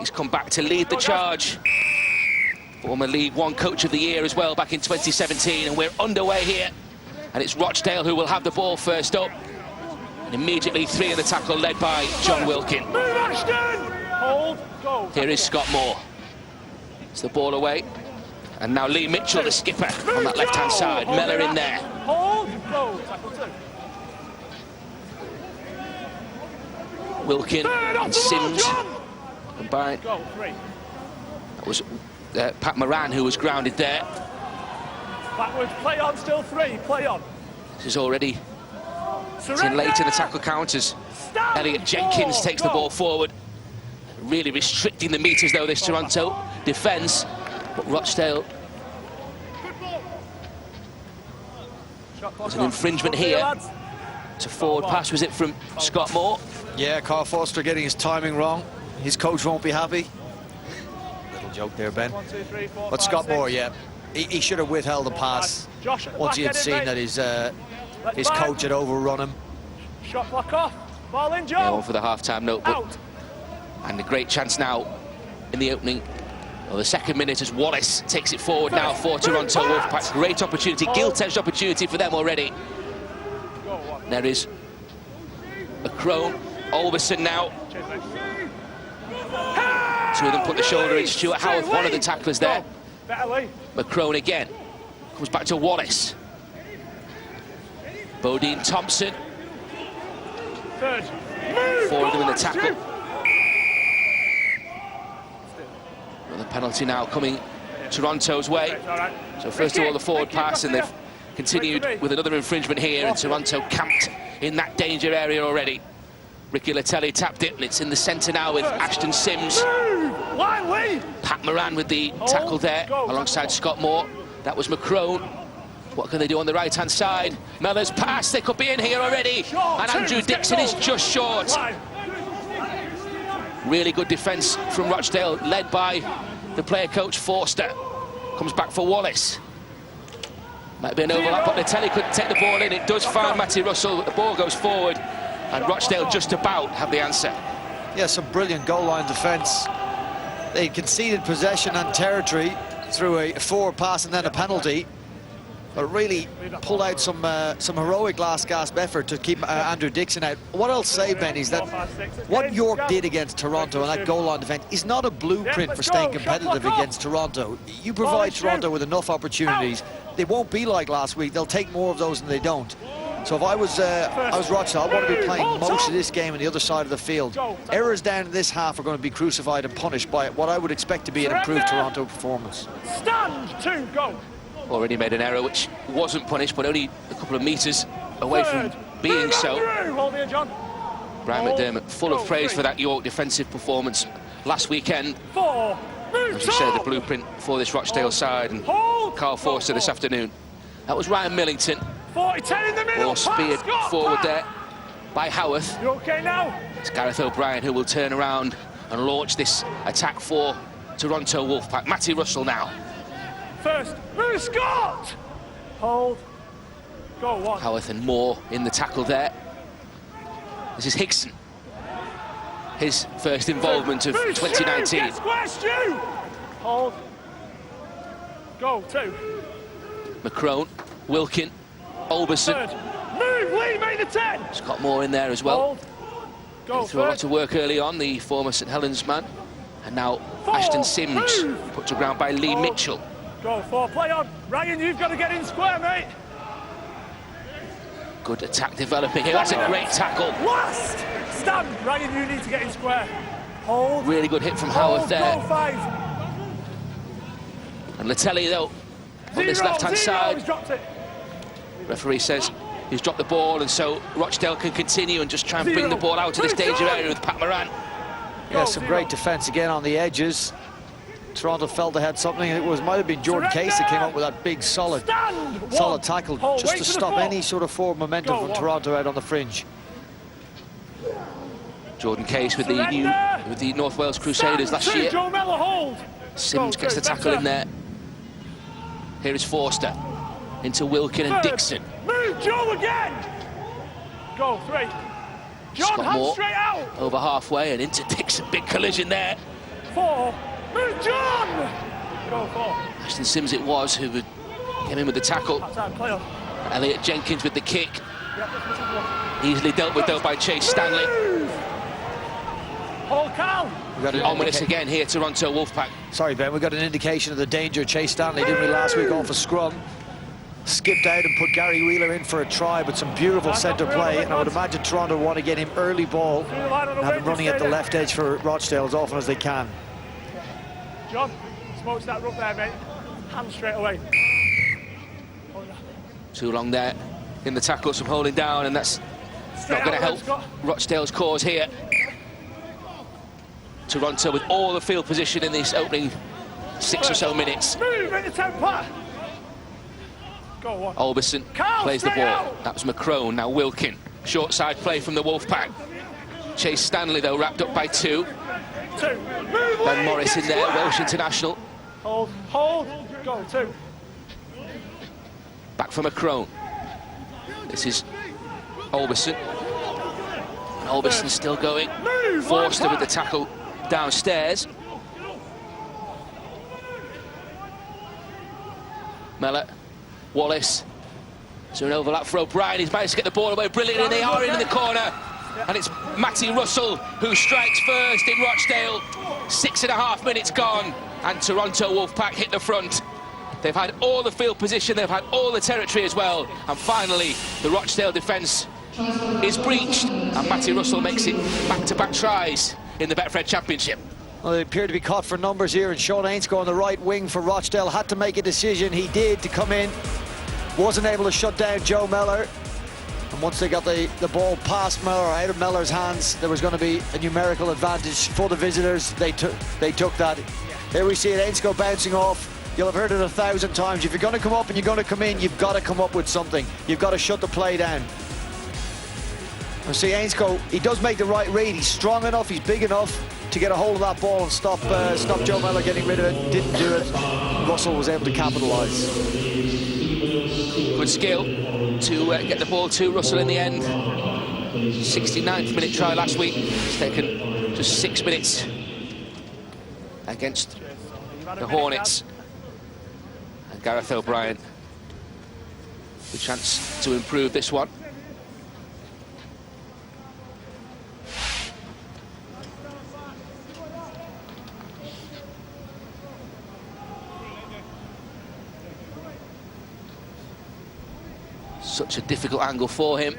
He's come back to lead the charge. Former League One Coach of the Year as well back in 2017, and we're underway here. And it's Rochdale who will have the ball first up. And immediately three in the tackle led by John Wilkin. Here is Scott Moore. It's the ball away. And now Lee Mitchell, the skipper, on that left-hand side. Mellor in there. Wilkin and Sims combined. That was Pat Moran who was grounded there. Backwards, play on, still three, play on. This is already in late in the tackle counters. Elliot Jenkins takes the ball forward. Really restricting the meters though, this Toronto defence. But Rochdale. There's an infringement here. It's a forward pass, was it, from Scott Moore? Yeah, Carl Foster getting his timing wrong. His coach won't be happy. Little joke there, Ben. 1, 2, 3, 4, But 5, Scott 6. Moore, yeah, he should have withheld the pass once he had seen that his coach had overrun him. Shot block off, ball in, Joe. Yeah, one for the half-time notebook. And a great chance now in the opening. Well, the second minute as Wallace takes it forward now for Toronto Wolfpack. Great opportunity, gilt-edged opportunity for them already. There is a Crone, Olberson now. Two of them put the shoulder in. Stuart Howarth, one of the tacklers there. McCrone again. Comes back to Wallace. Bodine Thompson. Four of them in the tackle. Another penalty now coming Toronto's way. So first of all the forward pass, and they've continued with another infringement here, and Toronto camped in that danger area already. Ricky Latelli tapped it, and it's in the centre now with Ashton Sims. Pat Moran with the tackle there, alongside Scott Moore. That was McCrone. What can they do on the right-hand side? Mellor's pass, they could be in here already. And Andrew Dixon is just short. Really good defence from Rochdale, led by the player coach Forster. Comes back for Wallace. Might be an overlap, but Latelli could take the ball in. It does find Matty Russell. The ball goes forward, and Rochdale just about have the answer. Yeah, some brilliant goal line defence. They conceded possession and territory through a forward pass and then a penalty, but really pulled out some heroic last gasp effort to keep Andrew Dixon out. What I'll say, Ben, is that what York did against Toronto and that goal line defence is not a blueprint for staying competitive against Toronto. You provide Toronto with enough opportunities. They won't be like last week. They'll take more of those than they don't. So if I was Rochdale, I want to be playing most of this game on the other side of the field. Errors down in this half are going to be crucified and punished by what I would expect to be an improved Toronto performance. Stand to go. Already made an error which wasn't punished, but only a couple of metres away from being so. Brian McDermott full of praise for that York defensive performance last weekend. As we said, the blueprint for this Rochdale side, and Carl Forster this afternoon. That was Ryan Millington. 40-10 in the middle. Ball speared forward there by Howarth. You okay now? It's Gareth O'Brien who will turn around and launch this attack for Toronto Wolfpack. Matty Russell now. First, move Scott! Hold. Go, one. Howarth and Moore in the tackle there. This is Hickson. His first involvement of 2019. Hold. Go, two. McCrone, Wilkin, Olberson. Move, Lee, made the 10. Scott Moore in there as well. Hold. Go, through a lot of work early on, the former St Helens man. And now Ashton Sims put to ground by Lee Mitchell. Go, four, play on. Ryan, you've got to get in square, mate. Good attack developing here. That's a great tackle. Last! Stand! Ryan, you need to get in square. Hold. Really good hit from Howarth there. Go, 5. And Latelli, though, on this left-hand side. He's dropped it. Referee says he's dropped the ball, and so Rochdale can continue and just try and bring the ball out of this danger area with Pat Moran. Yeah, some great defence again on the edges. Toronto felt they had something. It might have been Jordan Case that came up with that big, solid tackle, just to stop any sort of forward momentum from Toronto out on the fringe. Jordan Case with the North Wales Crusaders last year. Sims gets the tackle in there. Here is Forster into Wilkin and Dixon. Move Joe again. Go, 3. John, Scott Moore straight out. over halfway and into Dixon. Big collision there. 4. Move, John! Go 4. Ashton Sims it was who came in with the tackle. Outside, play on. Elliot Jenkins with the kick. Yep. Easily dealt with though by Chase Stanley. Hold calm. Ominous again here, Toronto Wolfpack. Sorry, Ben, we got an indication of the danger. Chase Stanley, didn't we, last week off a scrum? Skipped out and put Gary Wheeler in for a try, but some beautiful centre play, and I would imagine Toronto want to get him early ball and have him running at the left edge for Rochdale as often as they can. John, smokes that rough there, mate. Hand straight away. Too long there in the tackle, some holding down, and that's not going to help Rochdale's cause here. Toronto with all the field position in this opening 6 or so minutes. Move in the temper. Go on. Olberson plays the ball. That was McCrone, now Wilkin. Short side play from the Wolfpack. Chase Stanley, though, wrapped up by 2. Ben Morris in there, Welsh international. Hold, go 2. Back for McCrone. This is Olberson. And Olberson still going. Forster with the tackle downstairs. Mellor, Wallace. So an overlap for O'Brien. He's managed to get the ball away brilliantly, and they are in the corner. And it's Matty Russell who strikes first in Rochdale. 6.5 minutes gone, and Toronto Wolfpack hit the front. They've had all the field position, they've had all the territory as well, and finally the Rochdale defence is breached, and Matty Russell makes it back-to-back tries in the Betfred Championship. Well, they appear to be caught for numbers here, and Sean Ainscough on the right wing for Rochdale had to make a decision. He did, to come in. Wasn't able to shut down Joe Mellor. And once they got the ball past Mellor, or out of Mellor's hands, there was going to be a numerical advantage for the visitors. They took that. Here we see it, Ainscough bouncing off. You'll have heard it 1,000 times. If you're going to come up and you're going to come in, you've got to come up with something. You've got to shut the play down. And see, Ainscough, he does make the right read. He's strong enough, he's big enough to get a hold of that ball and stop Joe Mellor getting rid of it. Didn't do it. Russell was able to capitalise. Good skill to get the ball to Russell in the end. 69th minute try last week. It's taken just 6 minutes against the Hornets. And Gareth O'Brien, the chance to improve this one. Such a difficult angle for him.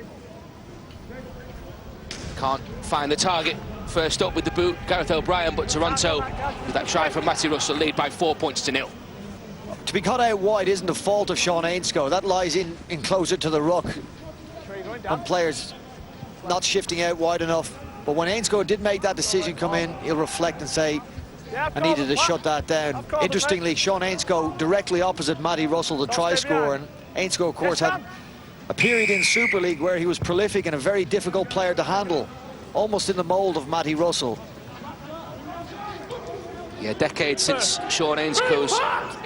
Can't find the target. First up with the boot, Gareth O'Brien, but Toronto, with that try from Matty Russell, lead by 4 points to 0. To be cut out wide isn't the fault of Sean Ainscough. That lies in closer to the ruck. And players not shifting out wide enough. But when Ainscough did make that decision come in, he'll reflect and say, I needed to shut that down. Interestingly, Sean Ainscough directly opposite Matty Russell, the try scorer. And Ainscough, of course, had a period in Super League where he was prolific and a very difficult player to handle, almost in the mould of Matty Russell. Yeah, decades since Sean Ainscough's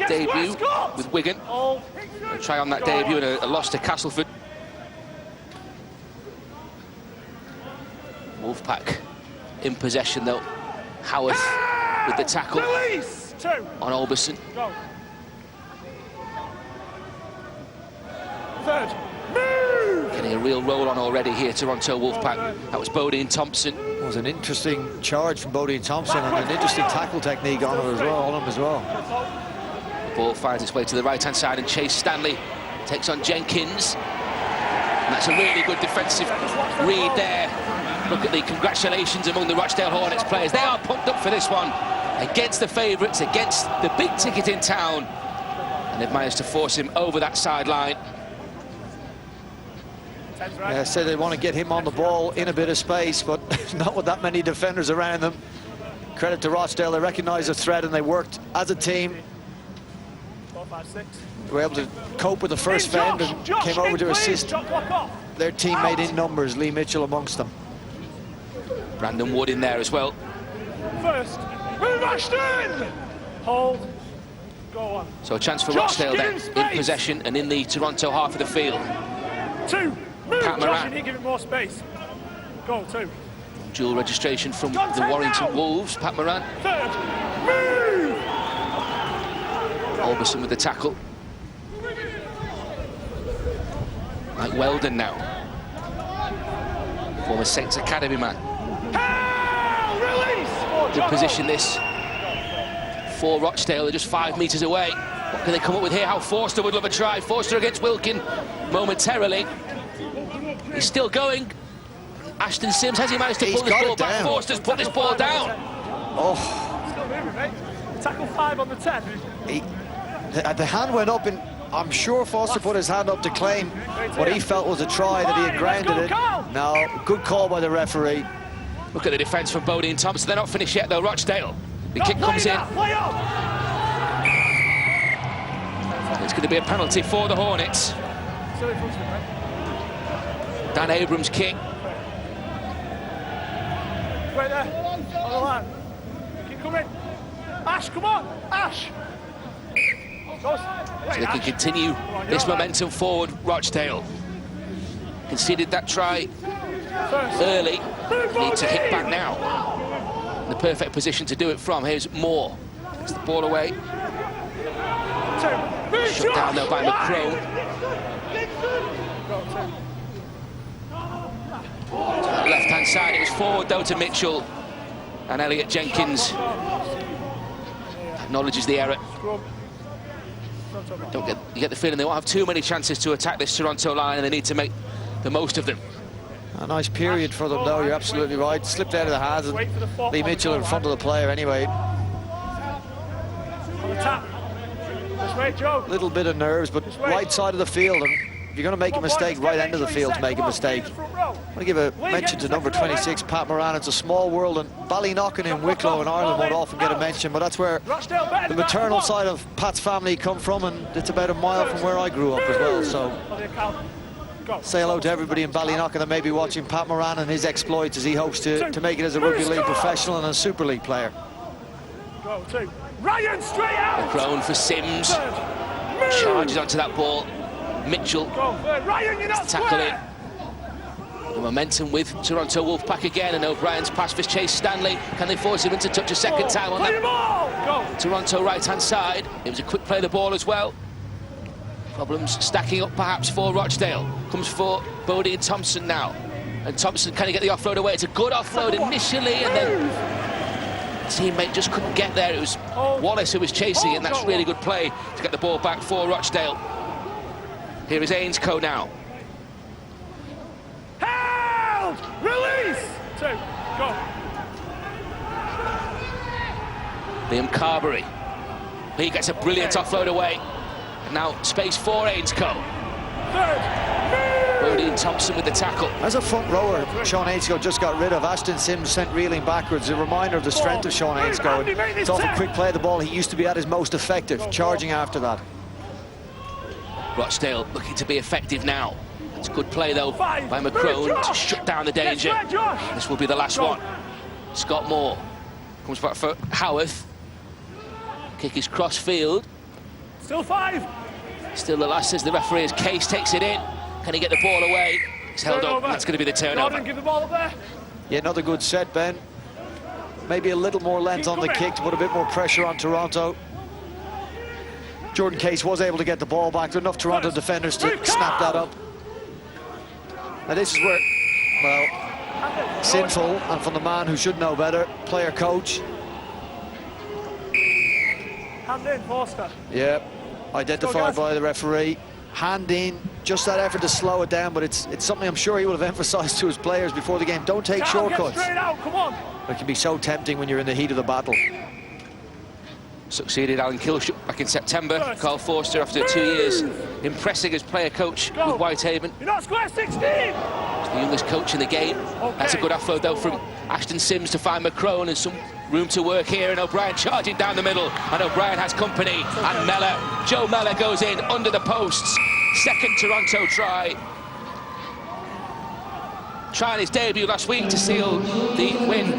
debut with Wigan. A try on that debut and a loss to Castleford. Wolfpack in possession though. Howarth with the tackle on Olberson. Third. Getting a real roll on already here, Toronto Wolfpack. That was Bodine Thompson. It was an interesting charge from Bodine Thompson and an interesting tackle technique on him as well. The ball finds its way to the right-hand side and Chase Stanley takes on Jenkins. And that's a really good defensive read there. Look at the congratulations among the Rochdale Hornets players. They are pumped up for this one. Against the favourites, against the big ticket in town. And they've managed to force him over that sideline. Yeah, I said they want to get him on the ball in a bit of space, but not with that many defenders around them. Credit to Rochdale, they recognised the threat and they worked as a team. 4, 5, 6. They were able to cope with the first fend and came over to assist their teammate in numbers, Lee Mitchell amongst them. Brandon Wood in there as well. First, move Ashton! Hold, go on. So a chance for Rochdale then, in possession and in the Toronto half of the field. 2, move Pat Josh, Moran. you need to give it more space. Go, 2. Dual registration from the Warrington Wolves, Pat Moran. Orbison with the tackle. Like Weldon now. Former Saints Academy man. Good position this for Rochdale. They're just 5 metres away. What can they come up with here? How Forster would love a try. Forster against Wilkin momentarily. He's still going. Ashton Sims, has he managed to pull this ball back? Forster's put this ball down. Oh. Still moving, mate. Tackle 5 on the 10. The hand went up, and I'm sure Forster put his hand up to claim what he felt was a try, that he had grounded it. No, good call by the referee. Look at the defence from Bodie and Thompson. They're not finished yet, though. Rochdale. The kick comes in. It's going to be a penalty for the Hornets. Dan Abrams' kick. Right there, on the line. Keep coming. Ash, come on, Ash. So they can continue this momentum forward, Rochdale. Conceded that try early. Need to hit back now. The perfect position to do it from. Here's Moore. Takes the ball away. Shut down though by McCrone. Left-hand side, it was forward though to Mitchell. And Elliot Jenkins acknowledges the error. You get the feeling they won't have too many chances to attack this Toronto line, and they need to make the most of them. A nice period for them, though. You're absolutely right. Slipped out of the hands, and Lee Mitchell in front of the player anyway. A little bit of nerves, but right side of the field, and if you're going to make a mistake, right end of the field to make a mistake. I want to give a mention to number 26, Pat Moran. It's a small world, and Ballyknocken in Wicklow in Ireland won't often get a mention, but that's where the maternal side of Pat's family come from, and it's about a mile from where I grew up as well. So say hello to everybody in Ballyknocken that may be watching Pat Moran and his exploits as he hopes to make it as a rugby league professional and a Super League player. Ryan, straight out. McCrone for Sims. Charges onto that ball. Mitchell tackle it. The momentum with Toronto Wolfpack again, and O'Brien's pass for Chase Stanley. Can they force him into touch a second time on that Toronto right-hand side? It was a quick play of the ball as well. Problems stacking up perhaps for Rochdale. Comes for Bodie and Thompson now. And Thompson, can he get the offload away? It's a good offload initially, and then teammate just couldn't get there. It was Wallace who was chasing it, and that's really good play to get the ball back for Rochdale. Here is Ainscoe now. Held! Release! 2, go. Liam Carberry. He gets a brilliant offload away. And now space for Ainscoe. Bodie and Thompson with the tackle. As a front rower, Sean Ainscoe just got rid of. Ashton Sims sent reeling backwards. A reminder of the strength of Sean Ainscoe. It's off a quick play of the ball. He used to be at his most effective, charging after that. Rochdale looking to be effective now. It's a good play though by McCrone to shut down the danger. This will be the last one. Scott Moore comes back for Howarth. Kick is cross field. Still 5. Still the last, says the referee, as Case takes it in. Can he get the ball away? It's held up. That's going to be the turnover. Give the ball up there. Yeah, another good set, Ben. Maybe a little more length on the kick to put a bit more pressure on Toronto. Jordan Case was able to get the ball back. Enough Toronto defenders to snap that up. Now this is where, well, sinful, and from the man who should know better, player coach. Hand in, Forster. Yeah, identified by the referee. Hand in, just that effort to slow it down, but it's something I'm sure he would have emphasised to his players before the game. Don't take shortcuts. Straight out, come on. It can be so tempting when you're in the heat of the battle. Succeeded Alan Kilshook back in September. Carl Forster, after 2 years, impressing as player coach with Whitehaven. You're not square 16. He's the youngest coach in the game. That's a good offload though from Ashton Sims to find McCrone, and some room to work here, and O'Brien charging down the middle, and O'Brien has company, and Mellor, Joe Mellor goes in under the posts. Second Toronto try. Trying his debut last week to seal the win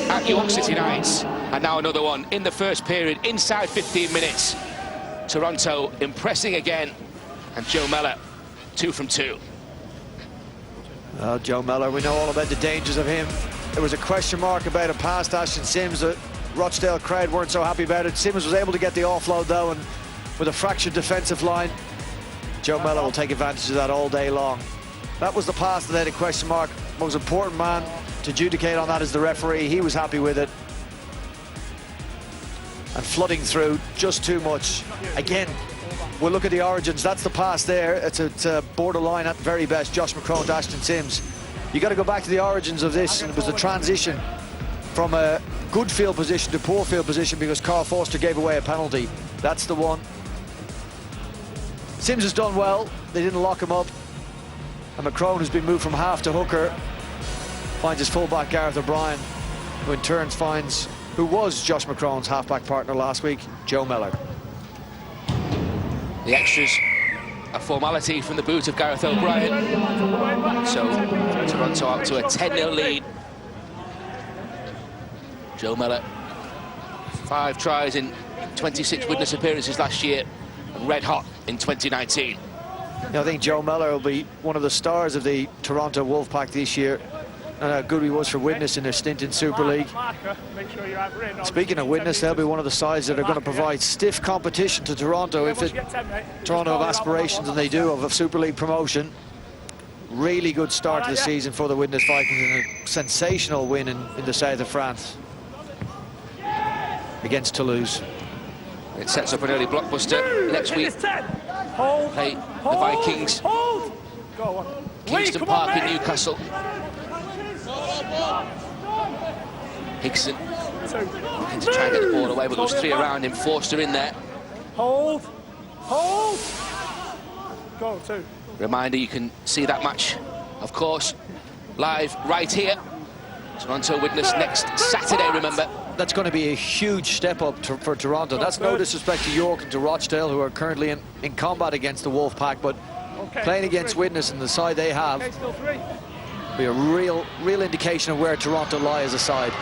at York City Knights. And now another one in the first period, inside 15 minutes. Toronto impressing again, and Joe Mellor, 2 from 2. Joe Mellor, we know all about the dangers of him there was a question mark about a pass to Ashton Sims. The Rochdale crowd weren't so happy about it. Sims was able to get the offload though, and with a fractured defensive line, Joe Mellor will take advantage of that all day long. That was the pass that had a question mark. Most important man to adjudicate on that is the referee. He was happy with it. And flooding through just too much. Again, we'll look at the origins. That's the pass there. It's a borderline at very best. Josh McCrone to Ashton Sims. You got to go back to the origins of this, and it was the transition from a good field position to poor field position because Carl Foster gave away a penalty. That's the one. Sims has done well. They didn't lock him up. And McCrone has been moved from half to hooker. Finds his fullback Gareth O'Brien, who in turn finds who was Josh McCrone's halfback partner last week, Joe Mellor. The extras, a formality from the boot of Gareth O'Brien. So Toronto up to a 10-0 lead. Joe Mellor, 5 tries in 26 witness appearances last year, and red hot in 2019. I think Joe Mellor will be one of the stars of the Toronto Wolfpack this year, and how good he was for Widnes in their stint in Super League. Speaking of Widnes, they'll be one of the sides that are going to provide stiff competition to Toronto if Toronto have aspirations, and they do, of a Super League promotion. Really good start to the season for the Widnes Vikings, and a sensational win in the south of France against Toulouse. It sets up an early blockbuster next week. Play the Vikings, Kingston Park in Newcastle. Hickson looking to try and get the ball away, but there was 3 around him. Forster in there. Hold. Go, 2. Reminder, you can see that match, of course, live right here. Toronto Widnes next Saturday, remember. That's going to be a huge step up for Toronto. That's no disrespect to York and to Rochdale, who are currently in combat against the Wolfpack, but playing against Widnes and the side they have be a real indication of where Toronto lie as a side.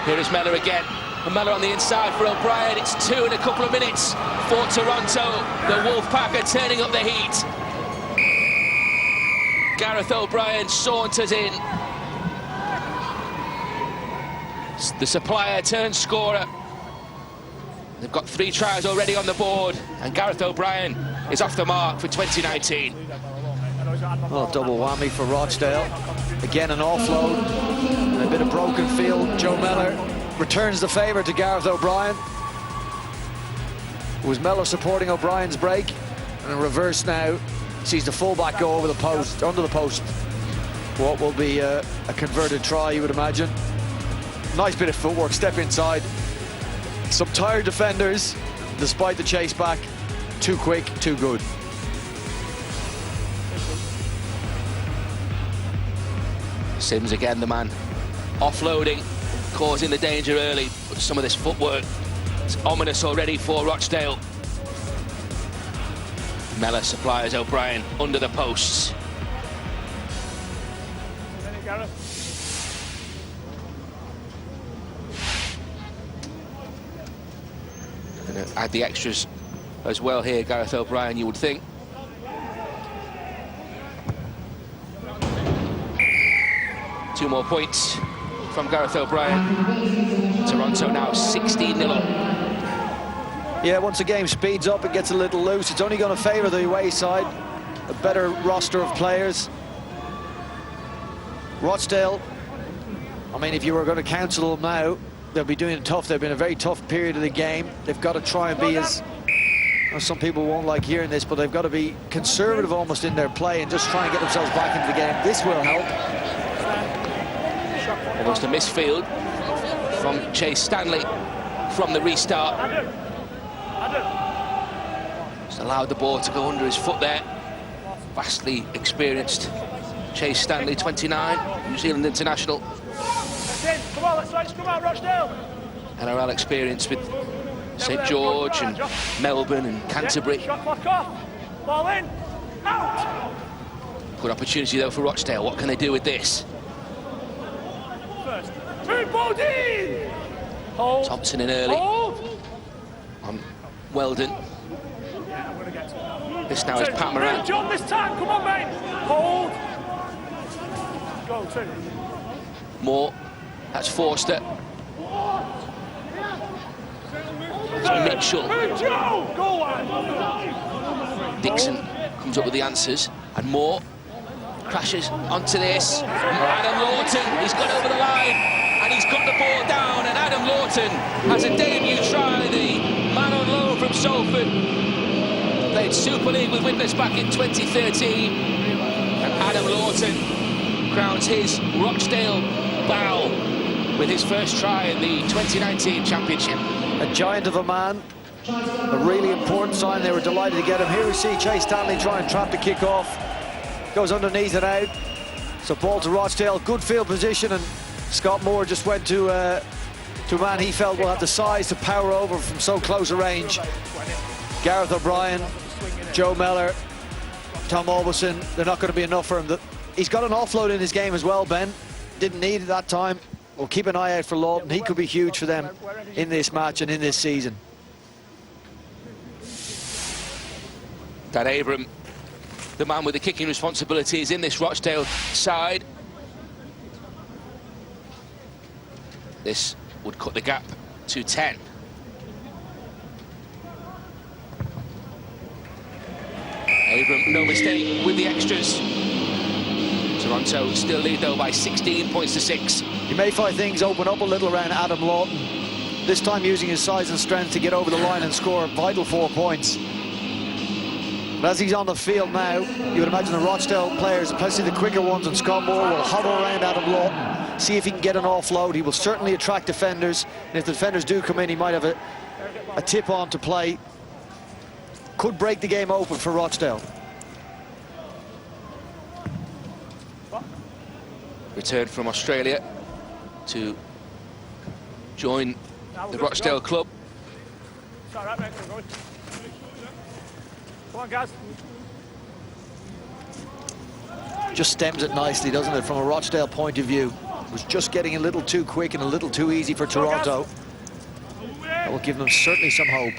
Here is Mellor again. And Mellor on the inside for O'Brien. It's 2 in a couple of minutes for Toronto. The Wolfpack are turning up the heat. Gareth O'Brien saunters in. The supplier turns scorer. They've got 3 tries already on the board, and Gareth O'Brien is off the mark for 2019. Well, double whammy for Rochdale. Again, an offload and a bit of broken field. Joe Mellor returns the favour to Gareth O'Brien. It was Mellor supporting O'Brien's break, and in reverse now sees the fullback go over the post, under the post. What will be a converted try, you would imagine. Nice bit of footwork, step inside. Some tired defenders, despite the chase back. Too quick, too good. Sims again, the man offloading, causing the danger early, but some of this footwork is ominous already for Rochdale. Mellor supplies O'Brien under the posts. Going to add the extras as well here, Gareth O'Brien, you would think. Two more points from Gareth O'Brien. Toronto now 16-0 up. Yeah, once the game speeds up, it gets a little loose. It's only going to favour the away side. A better roster of players. Rochdale, I mean, if you were going to counsel them now, they'll be doing it tough. They've been a very tough period of the game. They've got to try and be as some people won't like hearing this, but they've got to be conservative almost in their play and just try and get themselves back into the game. This will help. Almost a misfield from Chase Stanley from the restart. Just allowed the ball to go under his foot there. Vastly experienced Chase Stanley, 29, New Zealand international. Come on, let's come out, Rochdale. NRL experience with St George and Melbourne and Canterbury. Shot clock off. Ball in. Out. Good opportunity though for Rochdale. What can they do with this? First. Bodine. Hold. Thompson in early. Hold. On Weldon. Yeah, I'm going to get to it. This now is Pat Moran. John this time. Come on, mate. Hold. Go, 2. Moore That's Forster. It's Mitchell. Dixon comes up with the answers, and Moore crashes onto this. Adam Lawton, he's got over the line, and he's got the ball down, and Adam Lawton has a debut try, the man on loan from Salford. Played Super League with Widnes back in 2013, and Adam Lawton crowns his Rochdale bow with his first try in the 2019 Championship. A giant of a man, a really important sign. They were delighted to get him. Here we see Chase Stanley try and trap the kick off. Goes underneath and out. So ball to Rochdale, good field position, and Scott Moore just went to a man he felt will have the size to power over from so close a range. Gareth O'Brien, Joe Mellor, Tom Olberson, they're not going to be enough for him. He's got an offload in his game as well, Ben. Didn't need it that time. We'll keep an eye out for Lawton. He could be huge for them in this match and in this season. Dan Abram, the man with the kicking responsibilities in this Rochdale side. This would cut the gap to 10. Abram, no mistake with the extras. Toronto still lead though by 16 points to 6. You may find things open up a little around Adam Lawton. This time using his size and strength to get over the line and score a vital 4 points. But as he's on the field now, you would imagine the Rochdale players, especially the quicker ones, and Scott Moore will huddle around Adam Lawton, see if he can get an offload. He will certainly attract defenders, and if the defenders do come in, he might have a tip on to play. Could break the game open for Rochdale. Returned from Australia to join the Rochdale club. It's all right, mate. We're going. Come on, guys. Just stems it nicely, doesn't it, from a Rochdale point of view. It was just getting a little too quick and a little too easy for Toronto. That will give them certainly some hope.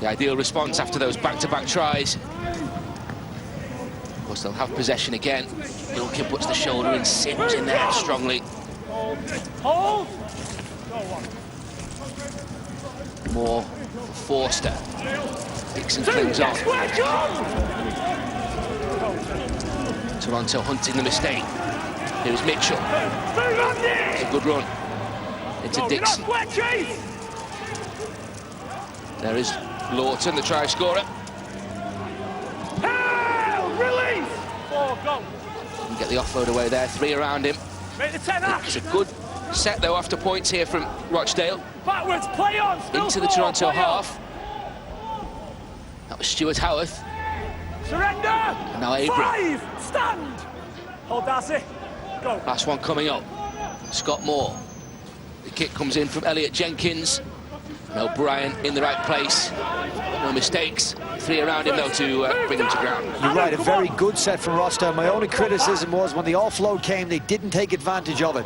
The ideal response after those back-to-back tries. Of course, they'll have possession again. Wilkin puts the shoulder in, Sims in there strongly. Hold! More Forster. Dixon clings on. Toronto hunting the mistake. Here's Mitchell. It's a good run into Dixon. There is Lawton, the try scorer. Release! Oh, go. Can get the offload away there, 3 around him. Make the 10 It's a good set though after points here from Rochdale. Backwards, play on! Into the Toronto half. That was Stuart Howarth. Surrender! And now Abram. 5! Stand! Hold Darcy. Go. Last one coming up. Scott Moore. The kick comes in from Elliot Jenkins. And O'Brien in the right place. No mistakes. 3 around him though to bring him to ground. You're right, a very good set from Rochdale. My only criticism was when the offload came, they didn't take advantage of it.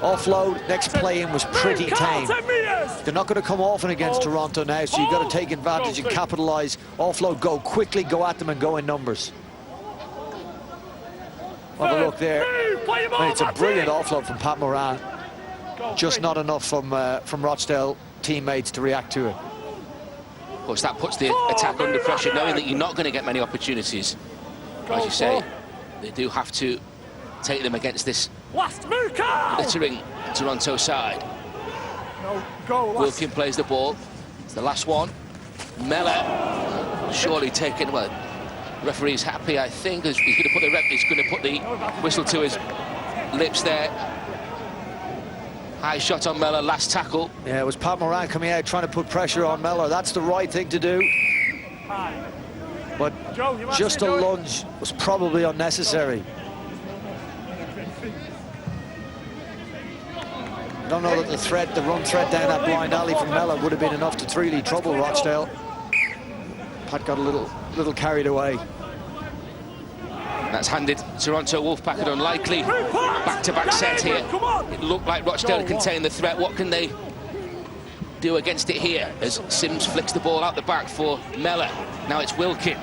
Offload, next play in was pretty tame. They're not going to come often against Toronto now, so you've got to take advantage and capitalise. Offload, go quickly, go at them and go in numbers. Have a look there. And it's a brilliant offload from Pat Moran. Just not enough from Rochdale teammates to react to it. Of course, that puts the attack under pressure, knowing that you're not going to get many opportunities. As you say, they do have to take them against this littering Toronto side. Wilkin plays the ball. It's the last one. Mellor surely taken. Well, referee's happy, I think. He's going to put the whistle to his lips there. High shot on Mellor, last tackle. Yeah, it was Pat Moran coming out trying to put pressure on Mellor. That's the right thing to do. But just a lunge was probably unnecessary. I don't know that the run threat down that blind alley from Mellor would have been enough to really trouble Rochdale. Pat got a little carried away. That's handed Toronto Wolfpack an unlikely back-to-back set here. It looked like Rochdale contained the threat. What can they do against it here as Sims flicks the ball out the back for Mellor? Now it's Wilkin.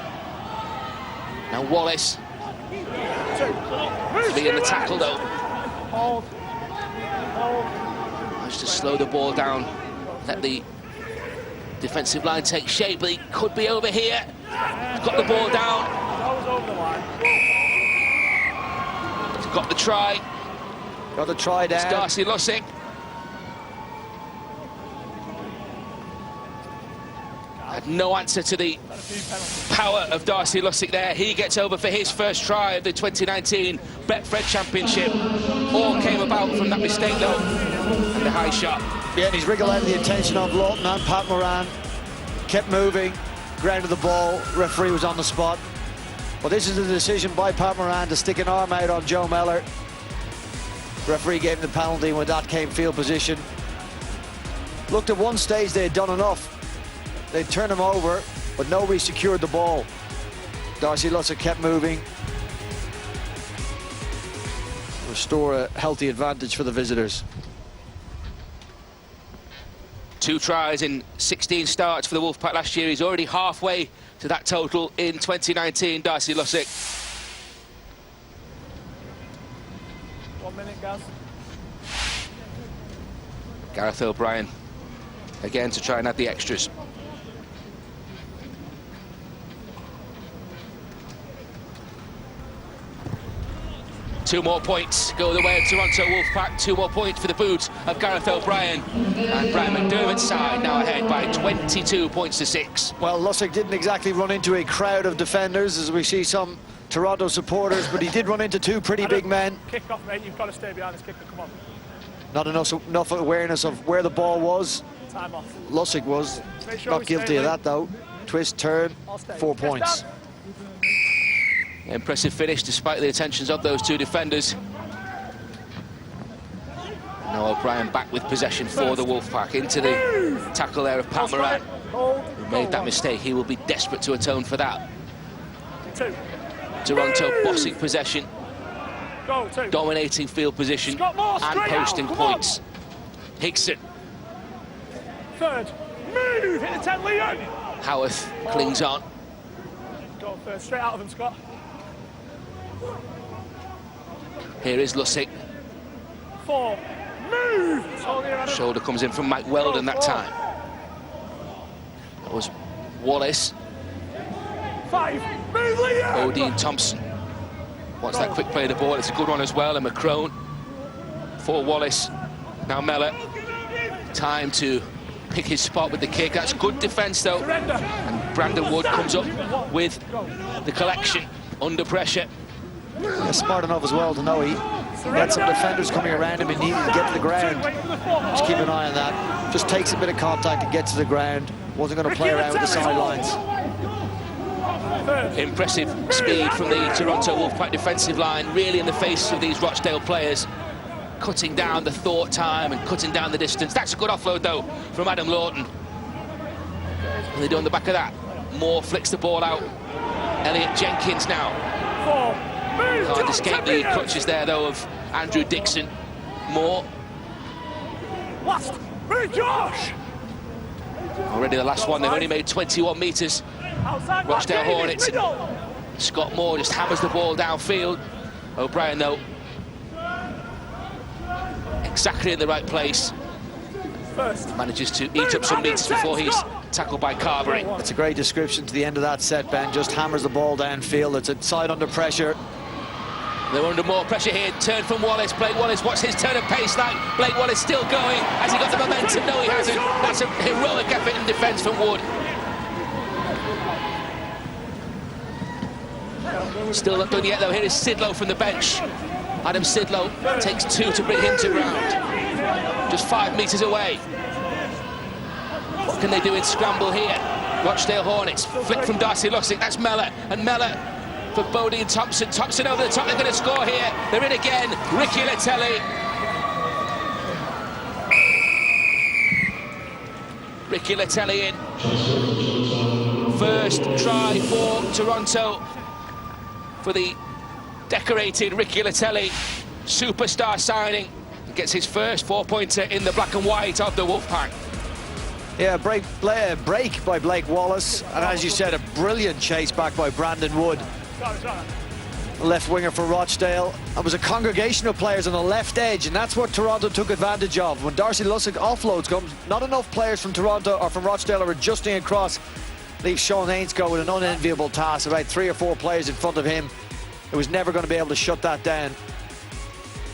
Now Wallace. 3 in the tackle though. Managed to slow the ball down, let the defensive line take shape, but he could be over here. He's got the ball down. He's got the try. Got the try down. It's Darcy Lussick. Had no answer to the power of Darcy Lussick there. He gets over for his first try of the 2019 Betfred Championship. All came about from that mistake, though, and the high shot. Yeah, and he's wriggled out the attention of Lawton and Pat Moran. Kept moving, grounded the ball. Referee was on the spot. Well, this is a decision by Pat Moran to stick an arm out on Joe Mellor. Referee gave him the penalty, and when that came field position. Looked at one stage they had done enough. They'd turn him over, but nobody secured the ball. Darcy Lussick kept moving. Restore a healthy advantage for the visitors. 2 tries in 16 starts for the Wolfpack last year. He's already halfway to that total in 2019, Darcy Lussick. 1 minute, Gaz. Gareth O'Brien, again, to try and add the extras. Two more points go the way of Toronto Wolfpack. 2 more points for the boot of Gareth O'Brien. And Brian McDermott's side now ahead by 22 points to 6. Well, Lussick didn't exactly run into a crowd of defenders, as we see some Toronto supporters, but he did run into 2 pretty big men. Kick off, mate. You've got to stay behind this kicker. Come on. Not enough awareness of where the ball was. Time off. Lussick was Sure not guilty of that, though. Twist, turn, 4 points. Impressive finish despite the attentions of those 2 defenders. Now O'Brien back with possession for the Wolfpack into the tackle there of Pat Moran, who made that mistake. He will be desperate to atone for that. 2. Toronto bossing possession, Go, 2. dominating field position and posting points. Higson. 3rd. Move! Hit the 10, Leon! Howarth clings on. Go first. Straight out of him, Scott. Here is Lussick. 4. Move! Shoulder comes in from Mike Weldon that time. That was Wallace. 5. Move, Leon! Odin Thompson wants that quick play of the ball. It's a good one as well. And McCrone for Wallace. Now Mellor. Time to pick his spot with the kick. That's good defence, though. And Brandon Wood comes up with the collection under pressure. Yeah, smart enough as well to know he had some defenders coming around him and needed to get to the ground. Just keep an eye on that. Just takes a bit of contact and gets to the ground. Wasn't going to play around with the sidelines. Impressive speed from the Toronto Wolfpack defensive line, really in the face of these Rochdale players. Cutting down the thought time and cutting down the distance. That's a good offload, though, from Adam Lawton. And they do on the back of that. Moore flicks the ball out. Elliot Jenkins now. 4. Move! Can't escape the clutches there, though, of Andrew Dixon. Moore. Last. Move, Josh! Already the last one. They've only made 21 metres. Outside, Rochdale Hornets. Scott Moore just hammers the ball downfield. O'Brien, though, exactly in the right place. First. Manages to eat up some metres before he's tackled by Carberry. That's a great description to the end of that set, Ben. Just hammers the ball downfield. It's a side under pressure. They're under more pressure here. Turn from Wallace. Blake Wallace, what's his turn of pace like? Blake Wallace still going. Has he got the momentum? No, he hasn't. That's a heroic effort in defence from Wood. Still not done yet, though. Here is Sidlow from the bench. Adam Sidlow takes 2 to bring him to ground. Just 5 metres away. What can they do in scramble here? Rochdale Hornets. Flick from Darcy Lussick. That's Mellor. And Mellor for Bodie and Thompson. Thompson over the top. They're going to score here. They're in again. Ricky Latelli. Ricky Latelli in. First try for Toronto for the decorated Ricky Latelli. Superstar signing. Gets his first 4-pointer in the black and white of the Wolfpack. Yeah, break by Blake Wallace. And as you said, a brilliant chase back by Brandon Wood. left winger for Rochdale. It was a congregation of players on the left edge, and that's what Toronto took advantage of. When Darcy Lussick offloads comes, not enough players from Toronto or from Rochdale are adjusting across. Leaves Sean Ainscough with an unenviable task. About 3 or 4 players in front of him. It was never going to be able to shut that down.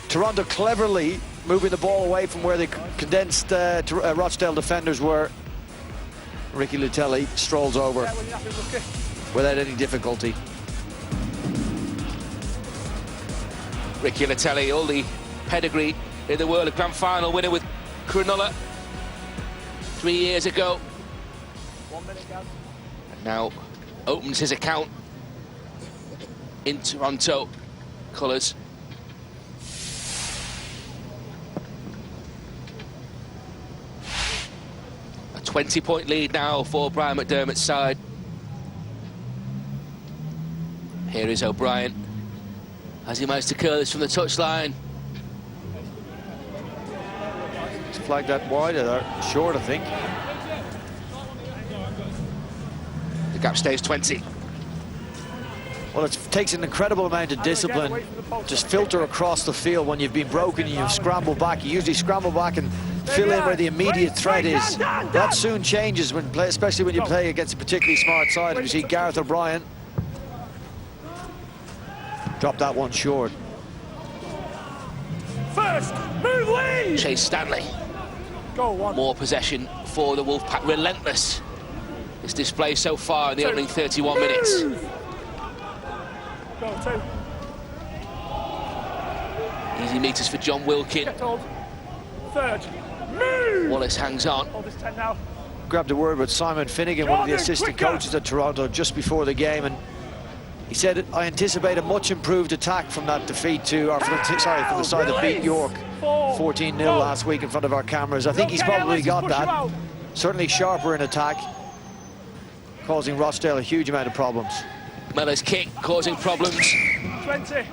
Toronto cleverly moving the ball away from where the condensed Rochdale defenders were. Ricky Lutelli strolls over without any difficulty. Ricky Lutelli, all the pedigree in the world, a grand final winner with Cronulla 3 years ago. 1 minute, Gav. And now opens his account in Toronto colours. A 20-point lead now for Brian McDermott's side. Here is O'Brien. Has he managed to curl this from the touchline? It's flagged that wide, or short, I think. The gap stays 20. Well, it takes an incredible amount of discipline. Just filter across the field when you've been broken and you scramble back. You usually scramble back and fill in where the immediate threat is. That soon changes, when especially when you play against a particularly smart side. You see Gareth O'Brien drop that one short. First, move lead! Chase Stanley. Go one. More possession for the Wolfpack. Relentless. This display so far in the opening 31 minutes. Go 2. Easy meters for John Wilkin. Get hold. Third, move! Wallace hangs on. Hold this 10 now. Grabbed a word with Simon Finnegan, one of the assistant coaches at Toronto, just before the game, and he said, I anticipate a much improved attack from that defeat from the side that beat York 14-0 last week in front of our cameras. I think he's probably got that. Certainly sharper in attack, causing Rochdale a huge amount of problems. Miller's kick causing problems. 20.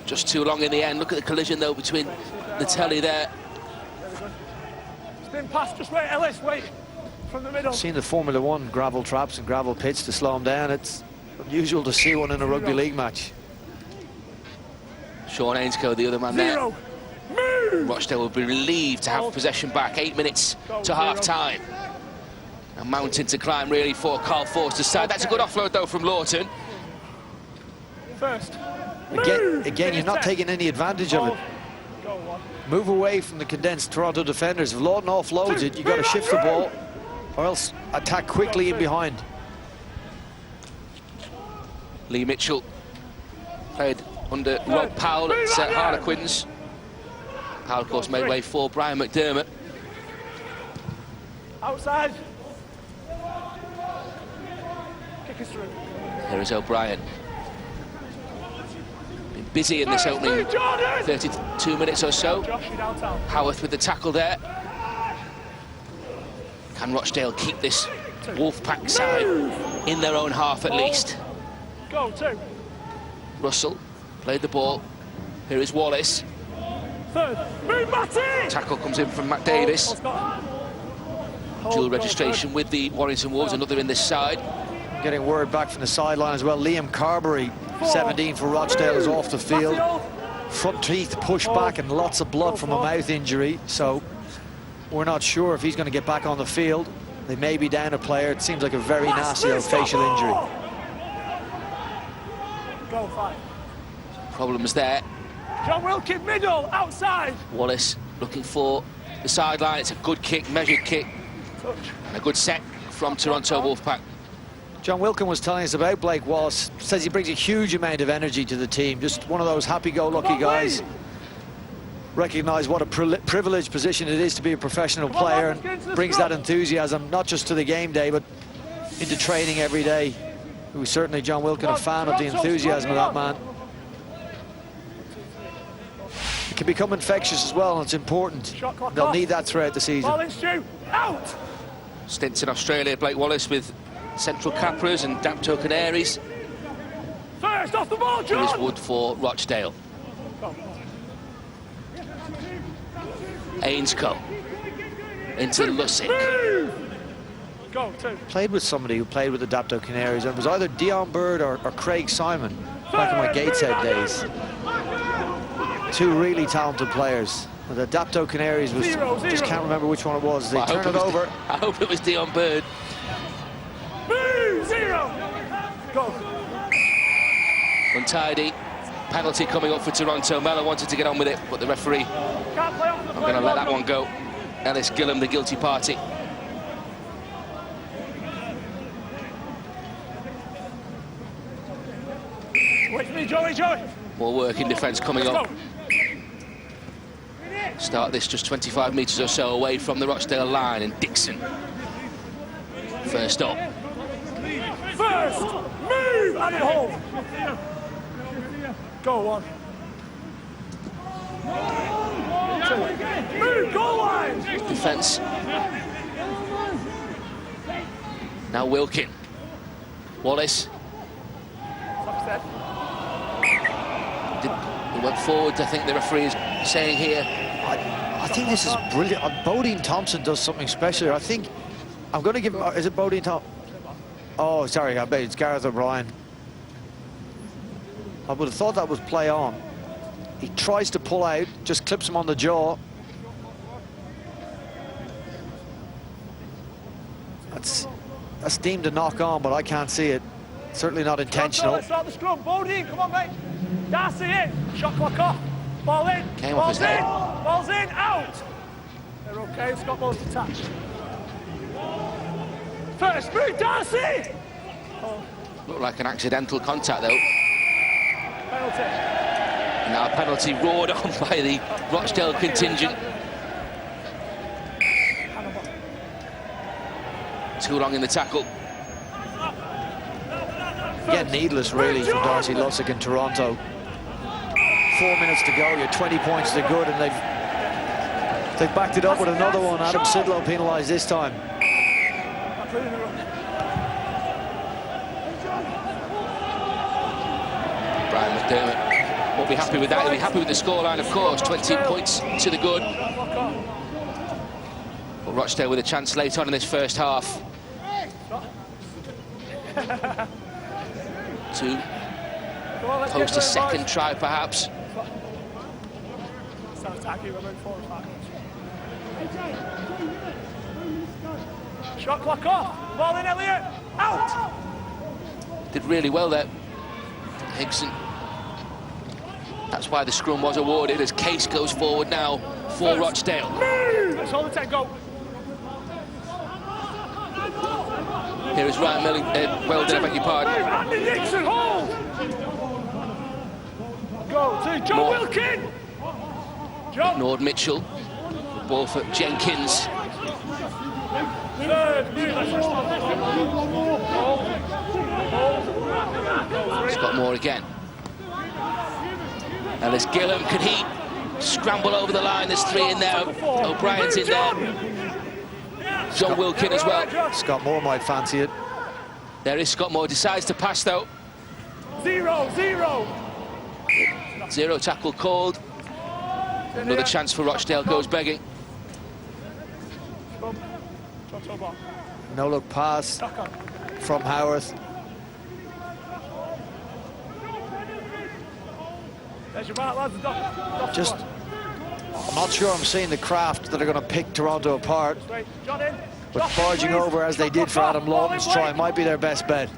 Just too long in the end. Look at the collision though between the telly there. Spin pass, just wait, Ellis, wait. From the middle. Seen the Formula 1 gravel traps and gravel pits to slow him down. It's unusual to see one in a rugby league match. Sean Ainscough, the other man there. Move! Rochdale will be relieved to have possession back. 8 minutes to half-time. A mountain to climb, really, for Carl Forster's side. That's a good offload, though, from Lawton. First. Again, you're not taking any advantage of it. Go one. Move away from the condensed Toronto defenders. If Lawton offloads it, you've got to shift the ball, or else attack quickly in behind. Lee Mitchell played under Rob Powell at Harlequins. Powell, of course, made way for Brian McDermott. Outside. Kick us through. Here is O'Brien. Been busy in this opening 32 minutes or so. Howarth with the tackle there. Can Rochdale keep this Wolfpack side in their own half at least? Go 2. Russell played the ball. Here is Wallace. Third. Move, Matty! Tackle comes in from Matt Davis. Dual registration with the Warrington Wolves, another in this side. Getting word back from the sideline as well. Liam Carberry, 17 for Rochdale, is off the field. Front teeth pushed back and lots of blood from a mouth injury. So we're not sure if he's going to get back on the field. They may be down a player. It seems like a very nasty old facial injury. Go 5. Problems there. John Wilkin, middle, outside. Wallace looking for the sideline. It's a good kick, measured kick. And a good set from Toronto Wolfpack. John Wilkin was telling us about Blake Wallace. Says he brings a huge amount of energy to the team. Just one of those happy-go-lucky guys. Recognise what a privileged position it is to be a professional player, and brings that enthusiasm not just to the game day but into training every day. It was certainly, John Wilkin, a fan of the enthusiasm of that man. It can become infectious as well, and it's important. They'll need that throughout the season. Out. Stints in Australia, Blake Wallace with Central Capras and Dapto Canaries. First off the ball, John. Here's Wood for Rochdale. Ainscough into Lussick. Go 2. Played with somebody who played with the Dapto Canaries, and it was either Dion Bird or Craig Simon. back in my Gateshead days. Two really talented players. The Adapto Canaries was, just can't remember which one it was. They turn it over. I hope it was Dion Bird. Move, 0. Go. Untidy. Penalty coming up for Toronto. Mellor wanted to get on with it, but the referee not going to let that one go. Ellis Gillum, the guilty party. Wait for me, Joey. More work in defence coming up. Start this just 25 metres or so away from the Rochdale line, and Dixon first up. First, move, and hold. Go on. Move, goal line. Defence. Now Wilkin. Wallace. He went forward, I think the referee is saying here. I think this is brilliant. Bodine Thompson does something special here. I think I'm going to give him. Is it Bodine Thompson? Oh, sorry, I bet it's Gareth O'Brien. I would have thought that was play on. He tries to pull out, just clips him on the jaw. That's deemed a knock on, but I can't see it. Certainly not intentional. Let's start the scrum. Bodine, come on, mate. Darcy in. Shot clock off. Ball in. Came off his head. Ball's in. Out. They're okay. Scott Ball's detached. First move, Darcy. Looked like an accidental contact though. Penalty. Now a penalty roared on by the Rochdale contingent. Too long in the tackle. Again, needless really from Darcy Lussick in Toronto. 4 minutes to go, you're 20 points to good, and they've backed it up with another one. Adam Sidlow penalised this time. Brian McDermott won't be happy with that. He'll be happy with the scoreline, of course. 20 points to the good. But Rochdale with a chance late on in this first half to post a second try, perhaps. Shot clock off. Ball in, Elliott. Out. Did really well there, Higson. That's why the scrum was awarded, as Case goes forward now for Rochdale. Let's hold the 10, go. Here is Ryan Weldon, I beg your pardon. Andy Dixon, hold. Go to John Wilkin. John. Ignored Mitchell. Ball for Jenkins. Scott Moore again. Ellis Gillum, could he scramble over the line? There's three in there. O'Brien's in there. John Wilkin as well. Scott Moore might fancy it. There is Scott Moore, decides to pass though. 0-0. Zero tackle called. Another chance for Rochdale goes begging. No look pass from Howarth. Just, I'm not sure I'm seeing the craft that are going to pick Toronto apart. But barging over as they did for Adam Lawton's try might be their best bet.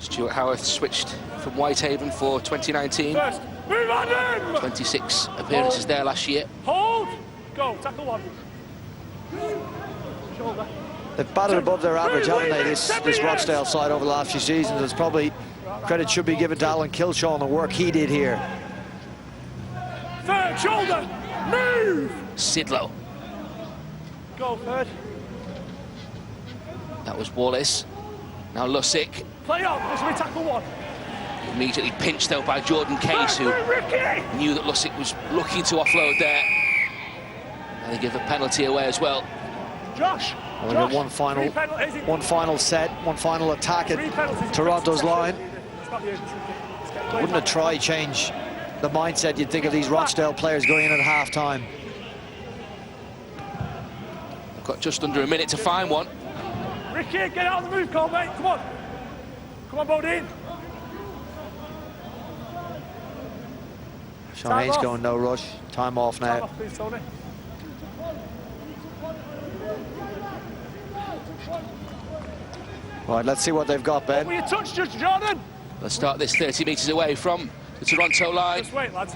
Stuart Howarth switched from Whitehaven for 2019. 26 appearances there last year. Hold. Go. Tackle one. Shoulder. They've batted above their average, haven't they, this Rochdale side over the last few seasons. There's probably credit should be given to Alan Kilshaw on the work he did here. Third shoulder. Move. Sidlow. Go third. That was Wallace. Now Lussick. Play on. This will be tackle one. Immediately pinched though by Jordan Case, who knew that Lussick was looking to offload there. And they give a penalty away as well. Josh. One final set, one final attack at Toronto's line. Wouldn't a try change the mindset you'd think of these Rochdale players going in at half-time? Got just under a minute to find one. Ricky, get out of the move, call, mate. Come on. Come on, Bodine. Sean Haynes going no rush. Time off now. Time off, please, Tony. Right, let's see what they've got, Ben. Will you touch just Jordan? Let's start this 30 metres away from the Toronto line. Just wait, lads.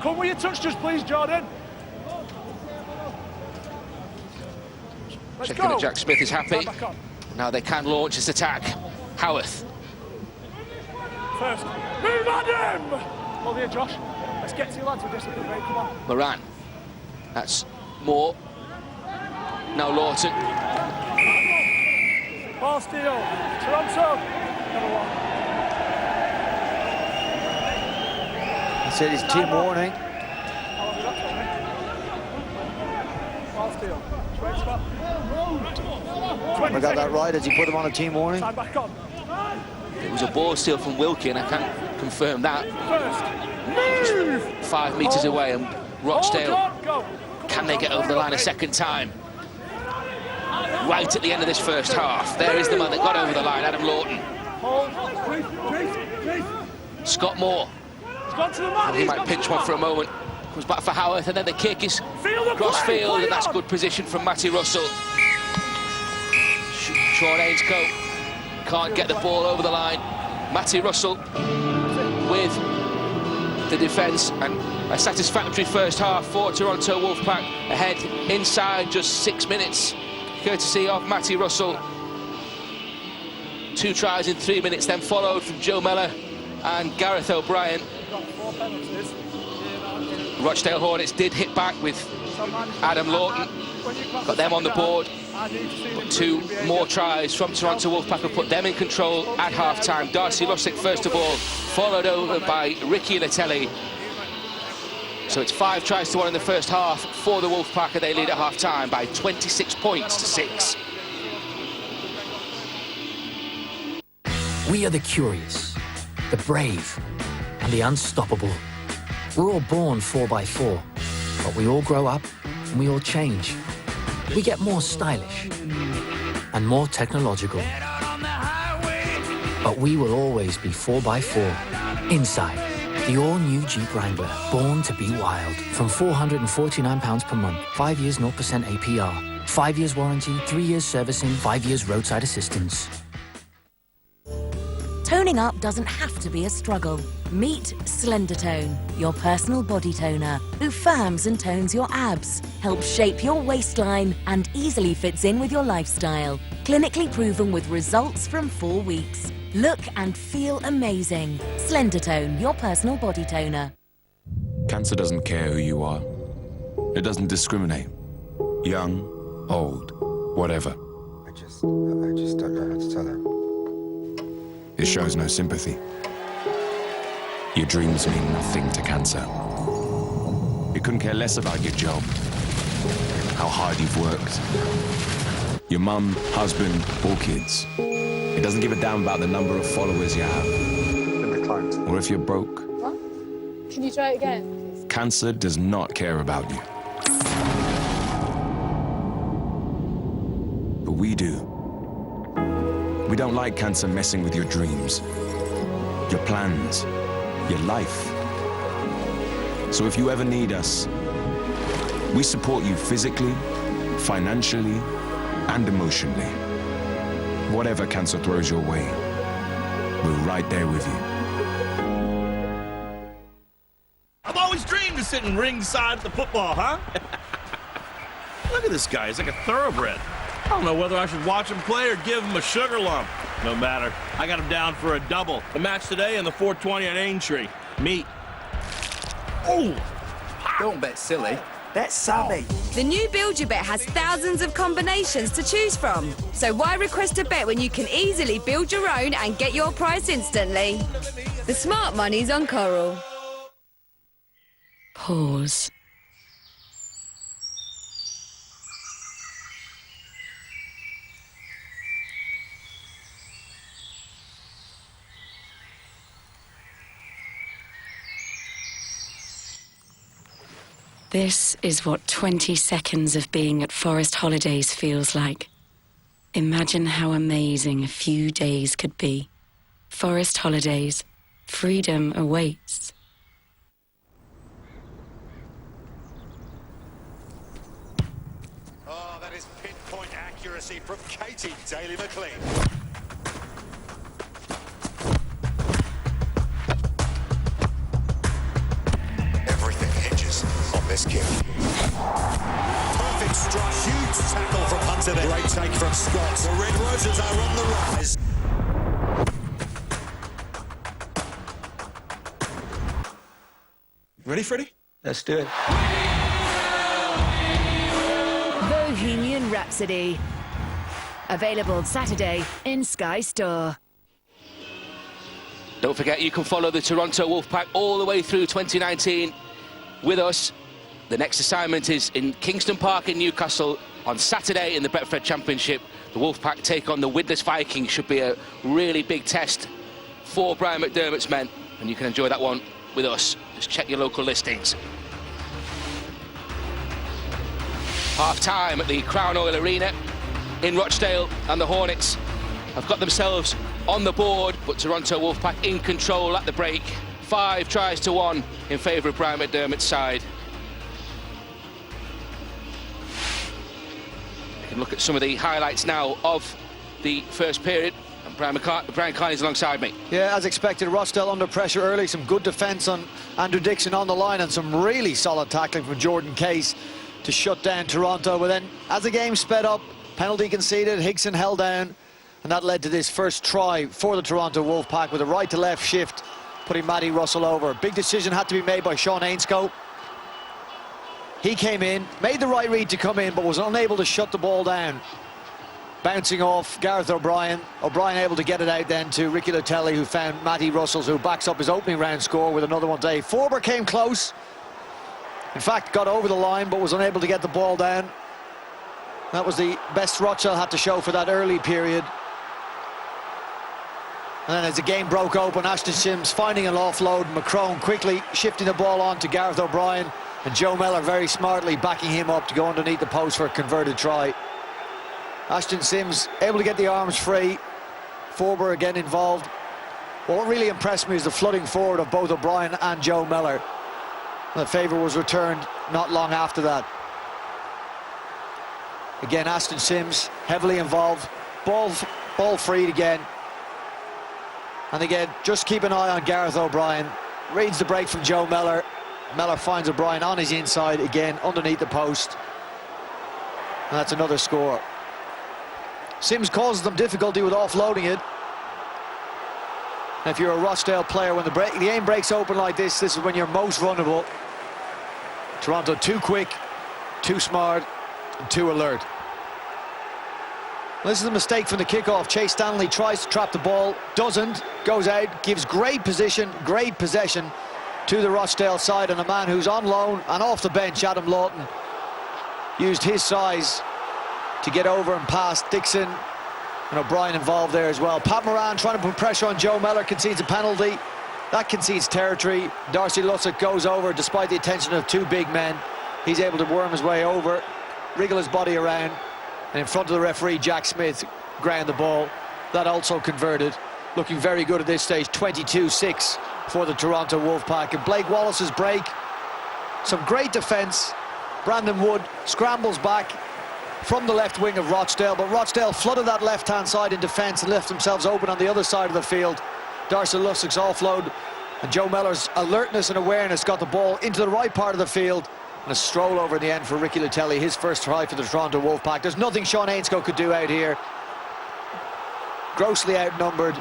Come with your touch just, please, Jordan. Let's Checking go. that Jack Smith is happy. Stand back on. Now they can launch this attack. Howarth. First. Move on him! Well, here, Josh. Let's get to you, lads, with discipline, mate. Come on. Moran. That's Moore. Now Lawton. Ball steal. Toronto. Another one. That's it, his team warning. How long have we got, Tony? Ball steal. Straight spot. I got that right as he put him on a team warning. Time back on. It was a ball steal from Wilkin. I can't confirm that. First. Move! 5 metres away, and Rochdale, Hold on, go. can they get over the line a second time? Right at the end of this first half. There is the man that got over the line, Adam Lawton. Hold. Scott Moore. He's gone to the man. He might pinch one for a moment. Comes back for Howarth, and then the kick is cross field, and that's good position from Matty Russell. Sean Haynes can't get the ball over the line. Matty Russell with the defence, and a satisfactory first half for Toronto Wolfpack, ahead inside just 6 minutes, courtesy of Matty Russell. 2 tries in 3 minutes, then followed from Joe Mellor and Gareth O'Brien. Rochdale Hornets did hit back with Adam Lawton, got them on the board. But 2 more tries from Toronto Wolfpack have put them in control at half-time. Darcy Lussick, first of all, followed over by Ricky Latelli. So it's 5 tries to 1 in the first half for the Wolfpack, and they lead at half-time by 26 points to 6. We are the curious, the brave, and the unstoppable. We're all born 4x4, but we all grow up and we all change. We get more stylish and more technological. But we will always be 4x4. Inside, the all-new Jeep Wrangler, born to be wild. From £449 per month, 5 years 0% APR, 5 years warranty, 3 years servicing, 5 years roadside assistance. Toning up doesn't have to be a struggle. Meet Slendertone, your personal body toner, who firms and tones your abs, helps shape your waistline, and easily fits in with your lifestyle. Clinically proven with results from 4 weeks. Look and feel amazing. Slendertone, your personal body toner. Cancer doesn't care who you are. It doesn't discriminate. Young, old, whatever. I just don't know how to tell her. It shows no sympathy. Your dreams mean nothing to cancer. It couldn't care less about your job, how hard you've worked, your mum, husband, or kids. It doesn't give a damn about the number of followers you have. Or if you're broke. What? Can you try it again? Cancer does not care about you. But we do. We don't like cancer messing with your dreams, your plans, your life. So if you ever need us, we support you physically, financially, and emotionally. Whatever cancer throws your way, we're right there with you. I've always dreamed of sitting ringside at the football, huh? Look at this guy, he's like a thoroughbred. I don't know whether I should watch him play or give him a sugar lump. No matter. I got him down for a double. The match today in the 420 at Aintree. Meet. Oh! Don't bet silly. Bet savvy. The new Build Your Bet has thousands of combinations to choose from. So why request a bet when you can easily build your own and get your price instantly? The smart money's on Coral. Pause. This is what 20 seconds of being at Forest Holidays feels like. Imagine how amazing a few days could be. Forest Holidays. Freedom awaits. Oh, that is pinpoint accuracy from Katie Daly-McLean. Everything hinges on this kick. Perfect strike, huge tackle from Hunter there. Great take from Scott. The Red Roses are on the rise. Ready, Freddie? Let's do it. Bohemian Rhapsody. Available Saturday in Sky Store. Don't forget, you can follow the Toronto Wolfpack all the way through 2019 with us. The next assignment is in Kingston Park in Newcastle on Saturday in the Betfred Championship. The Wolfpack take on the Widnes Vikings. Should be a really big test for Brian McDermott's men, and you can enjoy that one with us. Just check your local listings. Half-time at the Crown Oil Arena in Rochdale, and the Hornets have got themselves on the board, but Toronto Wolfpack in control at the break. 5-1 in favour of Brian McDermott's side. We can look at some of the highlights now of the first period. And Brian Carney's alongside me. Yeah, as expected, Rochdale under pressure early. Some good defence on Andrew Dixon on the line, and some really solid tackling from Jordan Case to shut down Toronto. But then, as the game sped up, penalty conceded, Higson held down, and that led to this first try for the Toronto Wolfpack with a right-to-left shift, putting Matty Russell over. Big decision had to be made by Sean Ainscough. He came in, made the right read to come in, but was unable to shut the ball down. Bouncing off Gareth O'Brien. O'Brien able to get it out then to Ricky Latelli, who found Matty Russell, who backs up his opening round score with another one today. Forber came close. In fact, got over the line, but was unable to get the ball down. That was the best Rochdale had to show for that early period. And then as the game broke open, Ashton Sims finding an offload, Macron quickly shifting the ball on to Gareth O'Brien, and Joe Mellor very smartly backing him up to go underneath the post for a converted try. Ashton Sims able to get the arms free. Forber again involved. Well, what really impressed me is the flooding forward of both O'Brien and Joe Mellor. The favour was returned not long after that. Again, Ashton Sims heavily involved. Ball freed again. And again, just keep an eye on Gareth O'Brien. Reads the break from Joe Mellor. Mellor finds O'Brien on his inside again, underneath the post. And that's another score. Sims causes them difficulty with offloading it. And if you're a Rochdale player, when the game breaks open like this is when you're most vulnerable. Toronto too quick, too smart, and too alert. This is a mistake from the kickoff. Chase Stanley tries to trap the ball, doesn't, goes out, gives great position, great possession to the Rochdale side, and a man who's on loan and off the bench, Adam Lawton, used his size to get over and past Dixon, and O'Brien involved there as well. Pat Moran trying to put pressure on Joe Mellor, concedes a penalty. That concedes territory. Darcy Lussick goes over despite the attention of two big men. He's able to worm his way over, wriggle his body around, and in front of the referee, Jack Smith ground the ball. That also converted. Looking very good at this stage, 22-6 for the Toronto Wolfpack. And Blake Wallace's break, some great defence. Brandon Wood scrambles back from the left wing of Rochdale, but Rochdale flooded that left-hand side in defence and left themselves open on the other side of the field. Darcy Lussick's offload and Joe Mellor's alertness and awareness got the ball into the right part of the field, and a stroll over in the end for Ricky Latelli, his first try for the Toronto Wolfpack. There's nothing Sean Ainscough could do out here. Grossly outnumbered.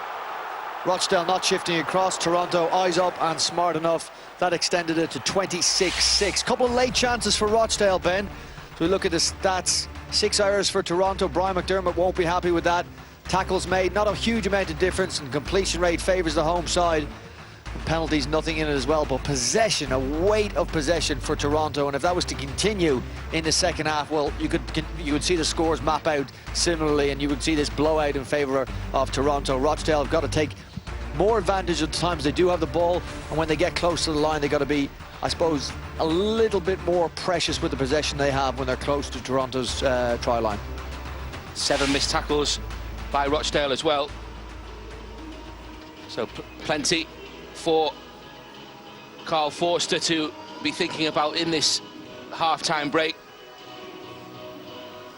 Rochdale not shifting across. Toronto eyes up and smart enough. That extended it to 26-6. Couple of late chances for Rochdale, Ben. So we look at the stats. 6 errors for Toronto. Brian McDermott won't be happy with that. Tackles made, not a huge amount of difference, and completion rate favours the home side. And penalties, nothing in it as well, but possession, a weight of possession for Toronto, and if that was to continue in the second half, well, you would see the scores map out similarly, and you would see this blowout in favour of Toronto. Rochdale have got to take more advantage of the times they do have the ball, and when they get close to the line, they've got to be, I suppose, a little bit more precious with the possession they have when they're close to Toronto's try line. 7 missed tackles by Rochdale as well. So plenty for Carl Forster to be thinking about in this half-time break.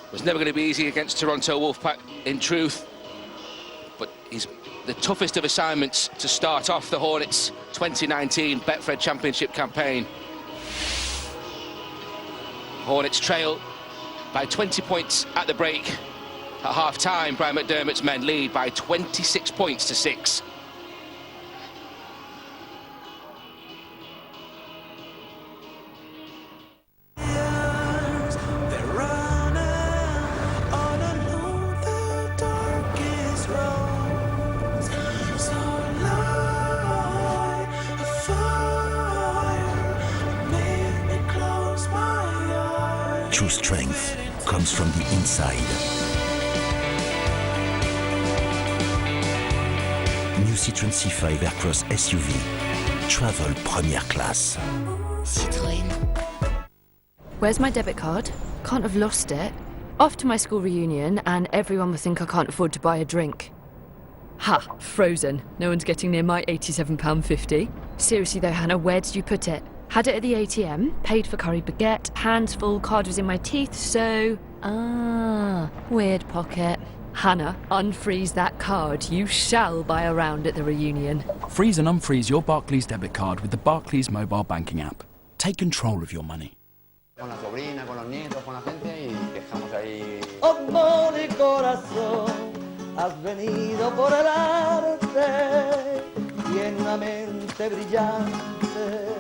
It was never going to be easy against Toronto Wolfpack, in truth. But he's the toughest of assignments to start off the Hornets' 2019 Betfred Championship campaign. Hornets trail by 20 points at the break. At half-time, Brian McDermott's men lead by 26 points to 6. True strength comes from the inside. New Citroën C5 Aircross SUV. Travel première classe. Citroën. Where's my debit card? Can't have lost it. Off to my school reunion and everyone will think I can't afford to buy a drink. Ha! Frozen. No one's getting near my £87.50. Seriously though, Hannah, where did you put it? Had it at the ATM, paid for curry baguette, hands full, card was in my teeth, so... Ah, weird pocket. Hannah, unfreeze that card. You shall buy a round at the reunion. Freeze and unfreeze your Barclays debit card with the Barclays mobile banking app. Take control of your money. Con la sobrina, con los nietos, con la gente y dejamos ahí... Amor y corazón, has venido por el arte y en una mente brillante.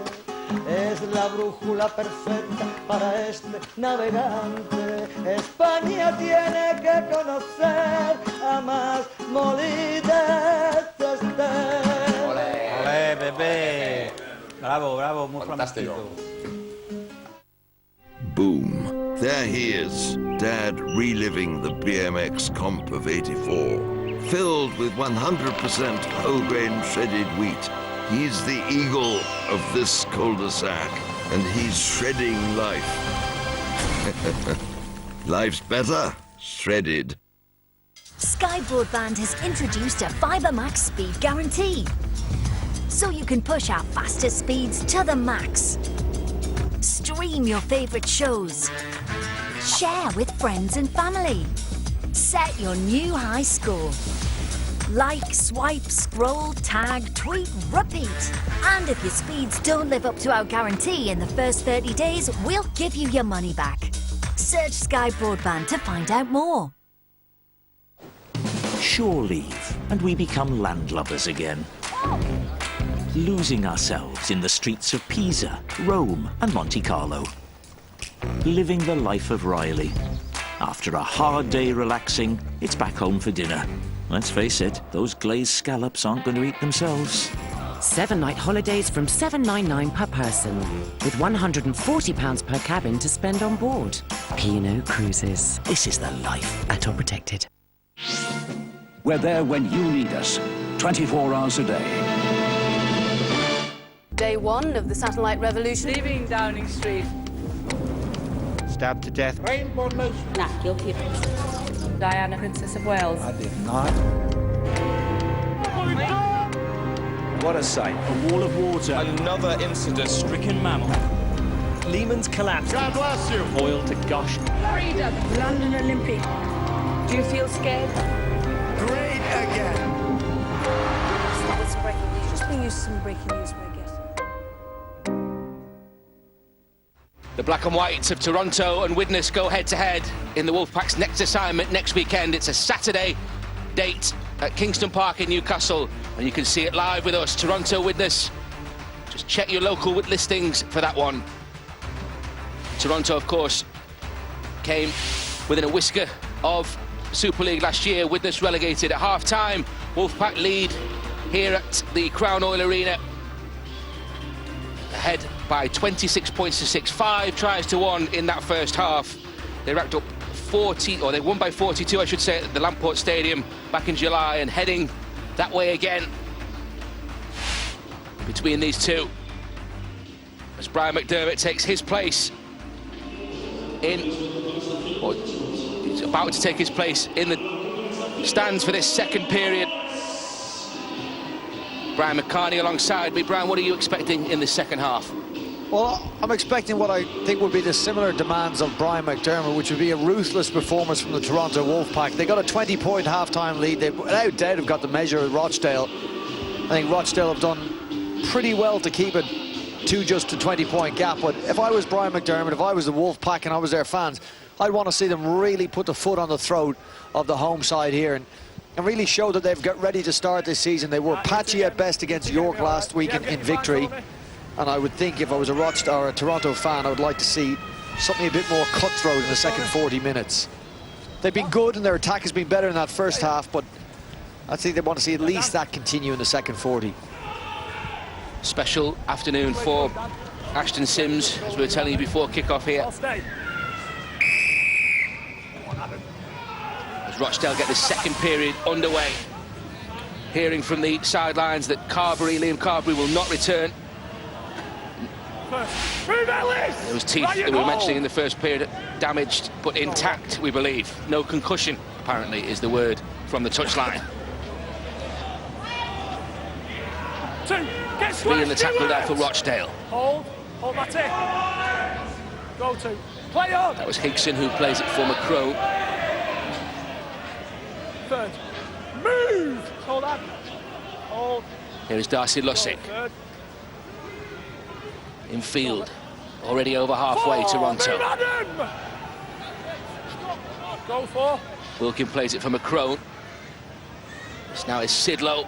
Es la brújula perfecta para este navegante. España tiene que conocer a más molides este. Olé, bebé. Bravo, bravo, muy fantástico. Boom. There he is, Dad reliving the BMX comp of '84. Filled with 100% whole-grain shredded wheat. He's the eagle of this cul-de-sac, and he's shredding life. Life's better, shredded. Sky Broadband has introduced a Fibre Max speed guarantee, so you can push our fastest speeds to the max. Stream your favourite shows. Share with friends and family. Set your new high score. Like, swipe, scroll, tag, tweet, repeat. And if your speeds don't live up to our guarantee in the first 30 days, we'll give you your money back. Search Sky Broadband to find out more. Shore leave, and we become landlubbers again. Losing ourselves in the streets of Pisa, Rome and Monte Carlo. Living the life of Riley. After a hard day relaxing, it's back home for dinner. Let's face it, those glazed scallops aren't going to eat themselves. 7-night holidays from $7.99 per person, with £140 per cabin to spend on board. P&O Cruises. This is the life. At or protected. We're there when you need us, 24 hours a day. Day one of the satellite revolution. Leaving Downing Street. Stabbed to death. Rainbow Nation. Nah, guilty. Diana, Princess of Wales. I did not. What a sight. A wall of water. Another incident. Stricken mammal. Lehman's collapse. God bless you. Oil to gush. Freedom. London Olympic. Do you feel scared? Great again. With some breaking news. Just bring you some breaking news, I guess. The Black and Whites of Toronto and Widnes go head-to-head in the Wolfpack's next assignment next weekend. It's a Saturday date at Kingston Park in Newcastle, and you can see it live with us. Toronto Widnes. Just check your local listings for that one. Toronto, of course, came within a whisker of Super League last year. Widnes relegated at half-time. Wolfpack lead here at the Crown Oil Arena. Ahead by 26 points to 6. 5 tries to 1 in that first half. They racked up 40, or they won by 42, I should say, at the Lamport Stadium back in July, and heading that way again between these two as Brian McDermott takes his place in, or he's about to take his place in the stands for this second period. Brian McCartney alongside me. Brian, what are you expecting in the second half? Well, I'm expecting what I think would be the similar demands of Brian McDermott, which would be a ruthless performance from the Toronto Wolfpack. They got a 20-point half-time lead. They, without doubt, have got the measure of Rochdale. I think Rochdale have done pretty well to keep it to just a 20-point gap. But if I was Brian McDermott, if I was the Wolfpack and I was their fans, I'd want to see them really put the foot on the throat of the home side here and really show that they've got ready to start this season. They were patchy at best against York last week in victory. And I would think if I was a Rochdale or a Toronto fan, I would like to see something a bit more cutthroat in the second 40 minutes. They've been good and their attack has been better in that first half, but I think they want to see at least that continue in the second 40. Special afternoon for Ashton Sims, as we were telling you before kick-off here. As Rochdale get the second period underway. Hearing from the sidelines that Liam Carberry will not return. There was teeth that we were mentioning in the first period, damaged but intact, we believe. No concussion, apparently, is the word from the touchline. Three in the tackle there for Rochdale. Hold that in. Go to. Play on. That was Higson who plays it for McCrone. Third. Move. Hold that. Hold. Here is Darcy Lussick. In field, already over halfway, Toronto. Go for. Wilkin plays it for McCrone. This now is Sidlow.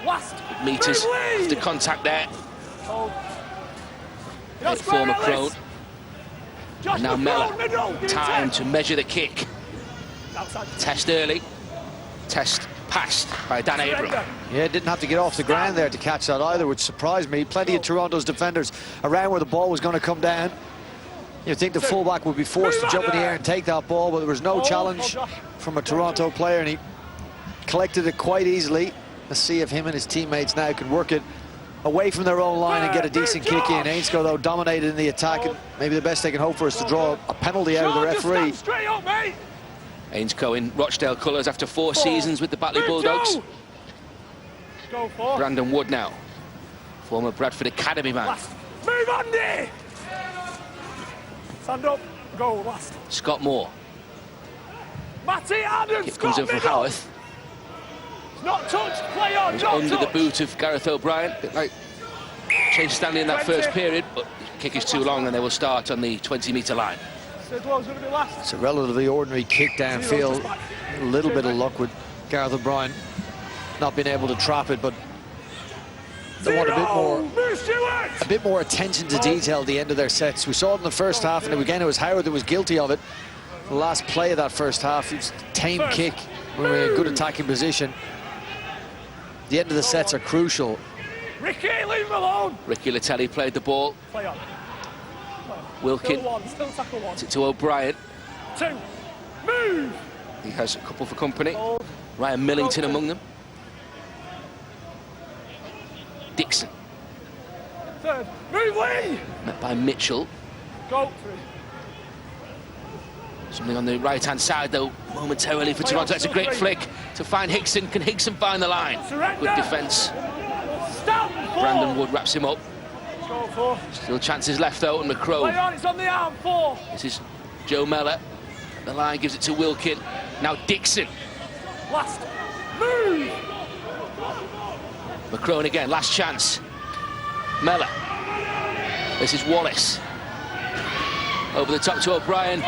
Last. Meters after contact there. Hit for McCrone. And now Mellor. Time to measure the kick. Test early. Test passed by Dan Abram. Yeah, didn't have to get off the ground there to catch that either, which surprised me. Plenty of Toronto's defenders around where the ball was going to come down. You'd think the fullback would be forced to jump in the air and take that ball, but there was no challenge from a Toronto player, and he collected it quite easily. Let's see if him and his teammates now can work it away from their own line and get a decent kick in. Ainscough, though, dominated in the attack, and maybe the best they can hope for is to draw a penalty out of the referee. Ainscough in Rochdale colours after 4 seasons with the Batley Bulldogs. Brandon Wood now, former Bradford Academy man. Move, Andy! Stand up, go last. Scott Moore. Matty Adams, Kick comes in from Howarth. Not touched, play on, not under the boot of Gareth O'Brien. A bit like Chase Stanley in that first period, but the kick is too long and they will start on the 20-metre line. It's a relatively ordinary kick downfield. A little bit of luck with Gareth O'Brien not being able to trap it, but they want a bit more attention to detail at the end of their sets. We saw it in the first half, and again it was Howard that was guilty of it. The last play of that first half, it was a tame kick. We were in a good attacking position. The end of the sets are crucial. Ricky, leave him alone. Ricky Latelli played the ball. Play on. Wilkin to O'Brien. 2. Move. He has a couple for company. Ryan Millington among them. Dixon. 3rd. Move, Lee. Met by Mitchell. Go. 3. Something on the right-hand side, though, momentarily for Toronto. It's a great flick to find Higson. Can Higson find the line? Good defence. Brandon Wood wraps him up. Still chances left, though, and McCrone. It's on the arm, 4. This is Joe Mellor. The line gives it to Wilkin. Now Dixon. Last. Move. McCrone again, last chance. Mellor. This is Wallace. Over the top to O'Brien.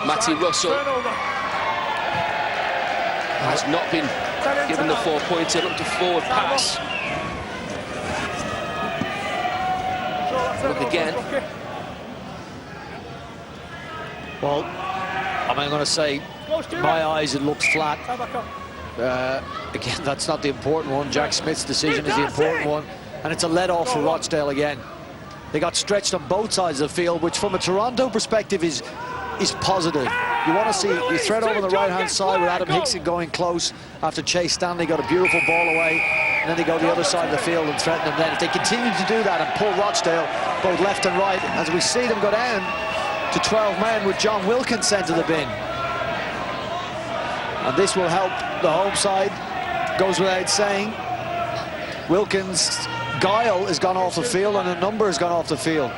Matty Russell has not been given the 4-pointer. Looked a forward pass. Look again. Well, I'm going to say, in my eyes, it looks flat. Again, that's not the important one. Jack Smith's decision is the important one. And it's a let-off for Rochdale again. They got stretched on both sides of the field, which from a Toronto perspective is positive. You want to see, you thread over the right-hand side with Adam Higson going close after Chase Stanley got a beautiful ball away, and then they go the other side of the field and threaten them then. If they continue to do that and pull Rochdale both left and right, as we see them go down to 12 men with John Wilkins sent to the bin. And this will help the home side, goes without saying. Wilkins' guile has gone off the field and a number has gone off the field.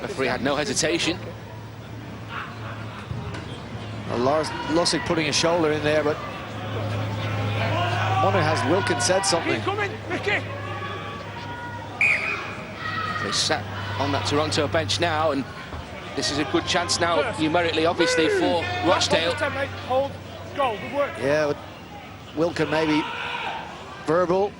Referee had no hesitation. Well, Lussick putting his shoulder in there, but I wonder, has Wilkins said something? Keep coming, Ricky. They sat on that Toronto bench now, and this is a good chance now, numerically, obviously, for Rochdale. Hold, go, good work. Yeah, but Wilkin maybe verbal.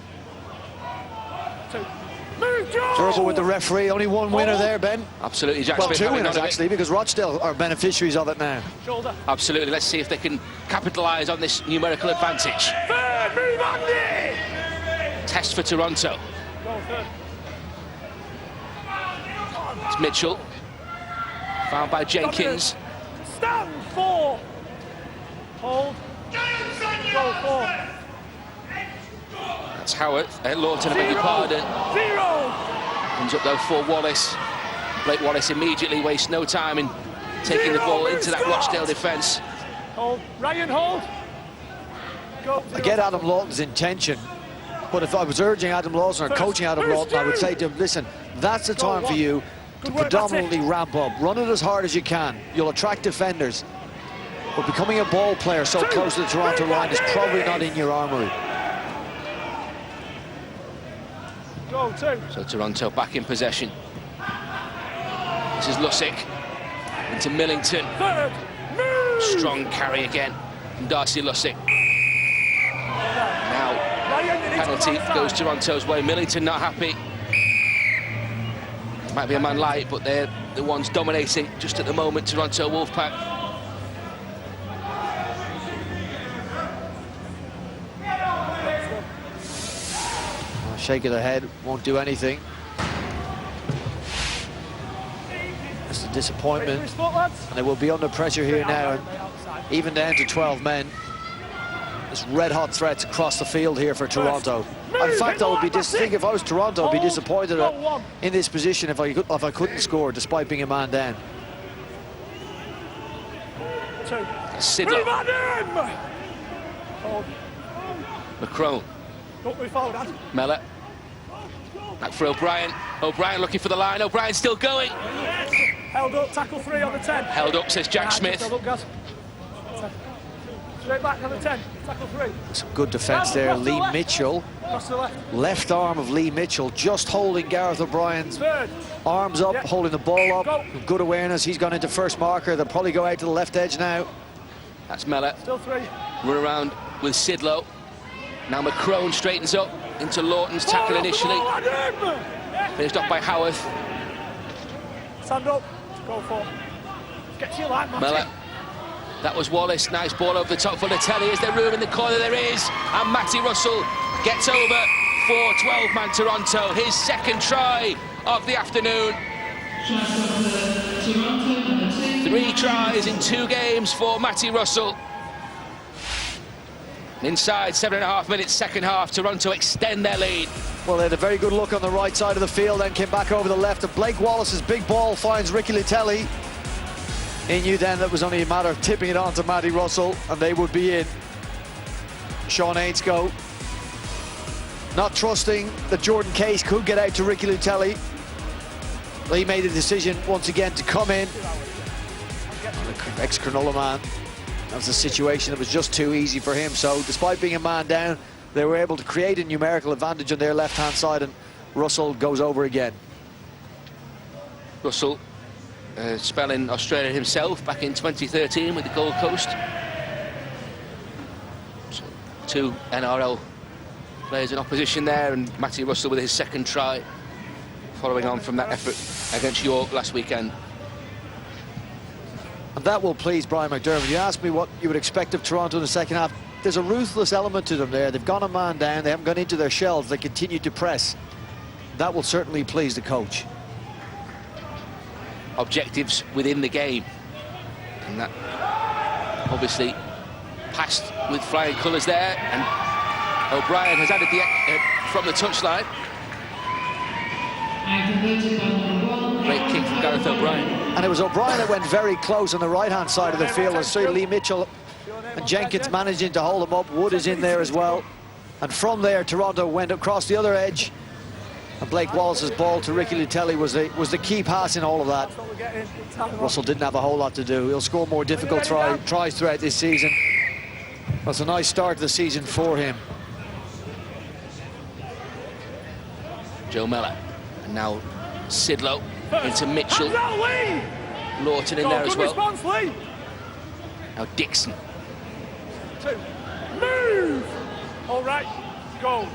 Verbal with the referee. Only one winner there, Ben. Absolutely, Jack well, Smith. two winners, actually, because Rochdale are beneficiaries of it now. Shoulder. Absolutely. Let's see if they can capitalise on this numerical advantage. Third, move Andy! Test for Toronto. Go, third. It's Mitchell. Found by Jenkins. Stand, 4. Hold. Go, 4. That's Howard. Lawton, I beg your pardon. 0. Comes up though for Wallace. Blake Wallace immediately wastes no time in taking the ball into that Rochdale defence. Hold. Ryan, hold. Go. I get Adam Lawton's intention, but if I was urging Adam Lawton or coaching Adam Lawton, I would say to him, listen, that's the time for you to predominantly ramp up. Run it as hard as you can. You'll attract defenders. But becoming a ball player so close to the Toronto line is probably not in your armoury. Go, 2. So Toronto back in possession. This is Lussick into Millington. Third. Move. Strong carry again from Darcy Lussick. Now penalty goes Toronto's way. Millington not happy. Might be a man light, but they're the ones dominating just at the moment, Toronto Wolfpack. Shake of the head, won't do anything. It's a disappointment, and they will be under pressure here now, and even down to 12 men. There's red-hot threats across the field here for Toronto. In fact, I would be think if I was Toronto, I'd be disappointed in this position if I couldn't score, despite being a man down. 2. Sidlow. McCrone. Don't move forward, Ad. Mellor. Back for O'Brien. O'Brien looking for the line. O'Brien still going. Held up, tackle 3 on the 10. Held up, says Jack Smith. Held up, guys. Straight back on the 10. Tackle 3. Some good defence there. Lee Mitchell. Across the left. Left arm of Lee Mitchell just holding Gareth O'Brien's arms up, holding the ball up. Go. Good awareness. He's gone into first marker. They'll probably go out to the left edge now. That's Mellor. Still 3. Run around with Sidlow. Now McCrone straightens up into Lawton's tackle initially. Finished off by Howarth. Stand up. Go for. Get to your line, Matty. Mellor. That was Wallace. Nice ball over the top for Latelli. Is there room in the corner? There is. And Matty Russell gets over for 12-man Toronto. His second try of the afternoon. 3 tries in 2 games for Matty Russell. Inside 7.5 minutes, second half, Toronto extend their lead. Well, they had a very good look on the right side of the field, then came back over the left, and Blake Wallace's big ball finds Ricky Latelli. He knew then that it was only a matter of tipping it on to Matty Russell, and they would be in. Sean Ainscough not trusting that Jordan Case could get out to Ricky Latelli. He made a decision once again to come in. Ex-Cronulla man. That was a situation that was just too easy for him. So despite being a man down, they were able to create a numerical advantage on their left-hand side, and Russell goes over again. Russell spelling Australia himself back in 2013 with the Gold Coast. So 2 NRL players in opposition there, and Matty Russell with his second try, following on from that effort against York last weekend. And that will please Brian McDermott. You asked me what you would expect of Toronto in the second half. There's a ruthless element to them there. They've gone a man down. They haven't gone into their shells. They continue to press. That will certainly please the coach. Objectives within the game. And that obviously passed with flying colours there. And O'Brien has added the from the touchline. Great kick from Gareth O'Brien. And it was O'Brien that went very close on the right-hand side of the field. And so Lee Mitchell and Jenkins managing to hold him up. Wood is in there as well. And from there, Toronto went across the other edge. And Blake Wallace's ball to Ricky Lutelli was the key pass in all of that. Russell didn't have a whole lot to do. He'll score more difficult tries throughout this season. That's a nice start to the season for him. Joe Mellor. And now Sidlow into Mitchell. Lawton in there as well. Now Dixon. 2. Move! All right, go.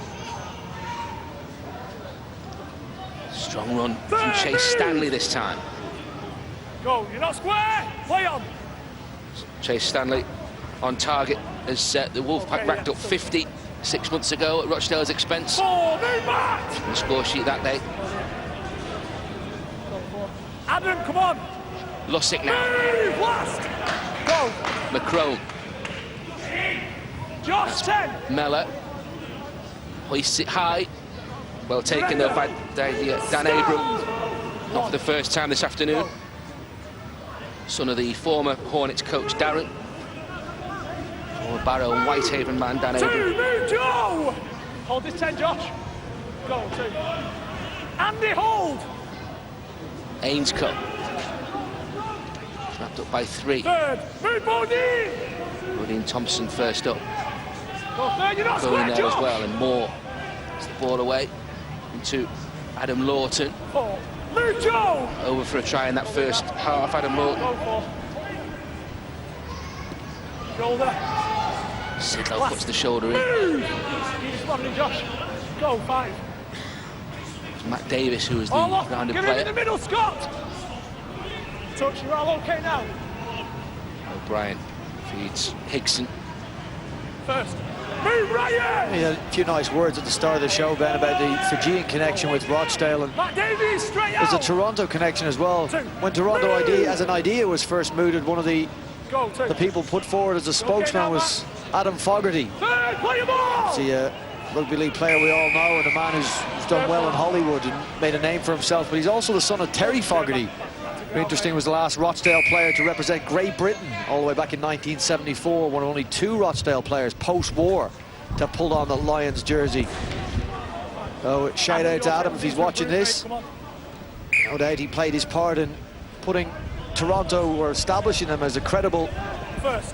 Strong run from Chase Stanley this time. Go, you're not square. Play on. Chase Stanley on target as the Wolfpack racked up 50 6 months ago at Rochdale's expense. Move back. On the score sheet that day. Adam, come on. Lussick now. Move, last. Go. McCrone. Josh, 10. Mellor. Hoists it high. Well taken though by Dan Abram. Not for the first time this afternoon. Son of the former Hornets coach Darren. Former Barrow and Whitehaven man Dan Abram. 2, move, Joe! Hold this 10, Josh. Go, 2. Andy, hold! Ainscoe. Snapped up by 3. Third, move, Bodine! Bodine Thompson first up. Go third, you're not Going square, there Josh. as well, and Moore. It's the ball away into Adam Lawton. 4, move, Joe! Over for a try in that first half, Adam Lawton. Go 4. Shoulder. Sidlow puts the shoulder in. Move! Keep responding, Josh. Go, 5. It's Matt Davis who was the All off. rounded Give player. him in the middle, Scott! Touch, you're all okay now. O'Brien feeds Higson. First. Move, Ryan! He had a few nice words at the start of the show, Ben, about the Fijian connection with Rochdale. And Matt Davies, straight there's a out! Toronto connection as well. 2. When Toronto as an idea was first mooted, one of the Go, 2. people put forward as a spokesman was Adam Fogarty. Third, play your ball! He's a rugby league player we all know, and a man who's done well in Hollywood and made a name for himself. But he's also the son of Terry Fogarty. Interesting, was the last Rochdale player to represent Great Britain all the way back in 1974. One of only 2 Rochdale players post-war to have pulled on the Lions jersey. So shout out to Adam if he's watching this. No doubt he played his part in putting Toronto, or establishing them as a credible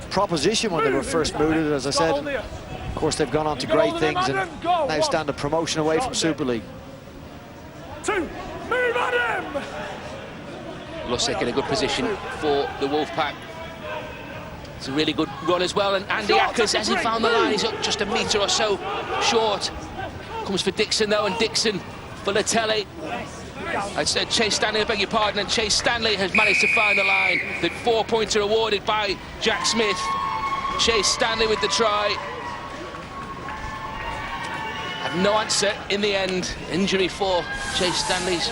proposition when they were first mooted, as I said. Of course, they've gone on to great things and now stand a promotion away from Super League. 2, move, Adam! Lussick in a good position for the Wolfpack. It's a really good run as well, and Andy Ackers, has he found the line? He's up just a metre or so short. Comes for Dixon though, and Dixon for Lutelli. I said Chase Stanley, I beg your pardon, and Chase Stanley has managed to find the line. The 4-pointer awarded by Jack Smith. Chase Stanley with the try. Had no answer in the end. Injury for Chase Stanley's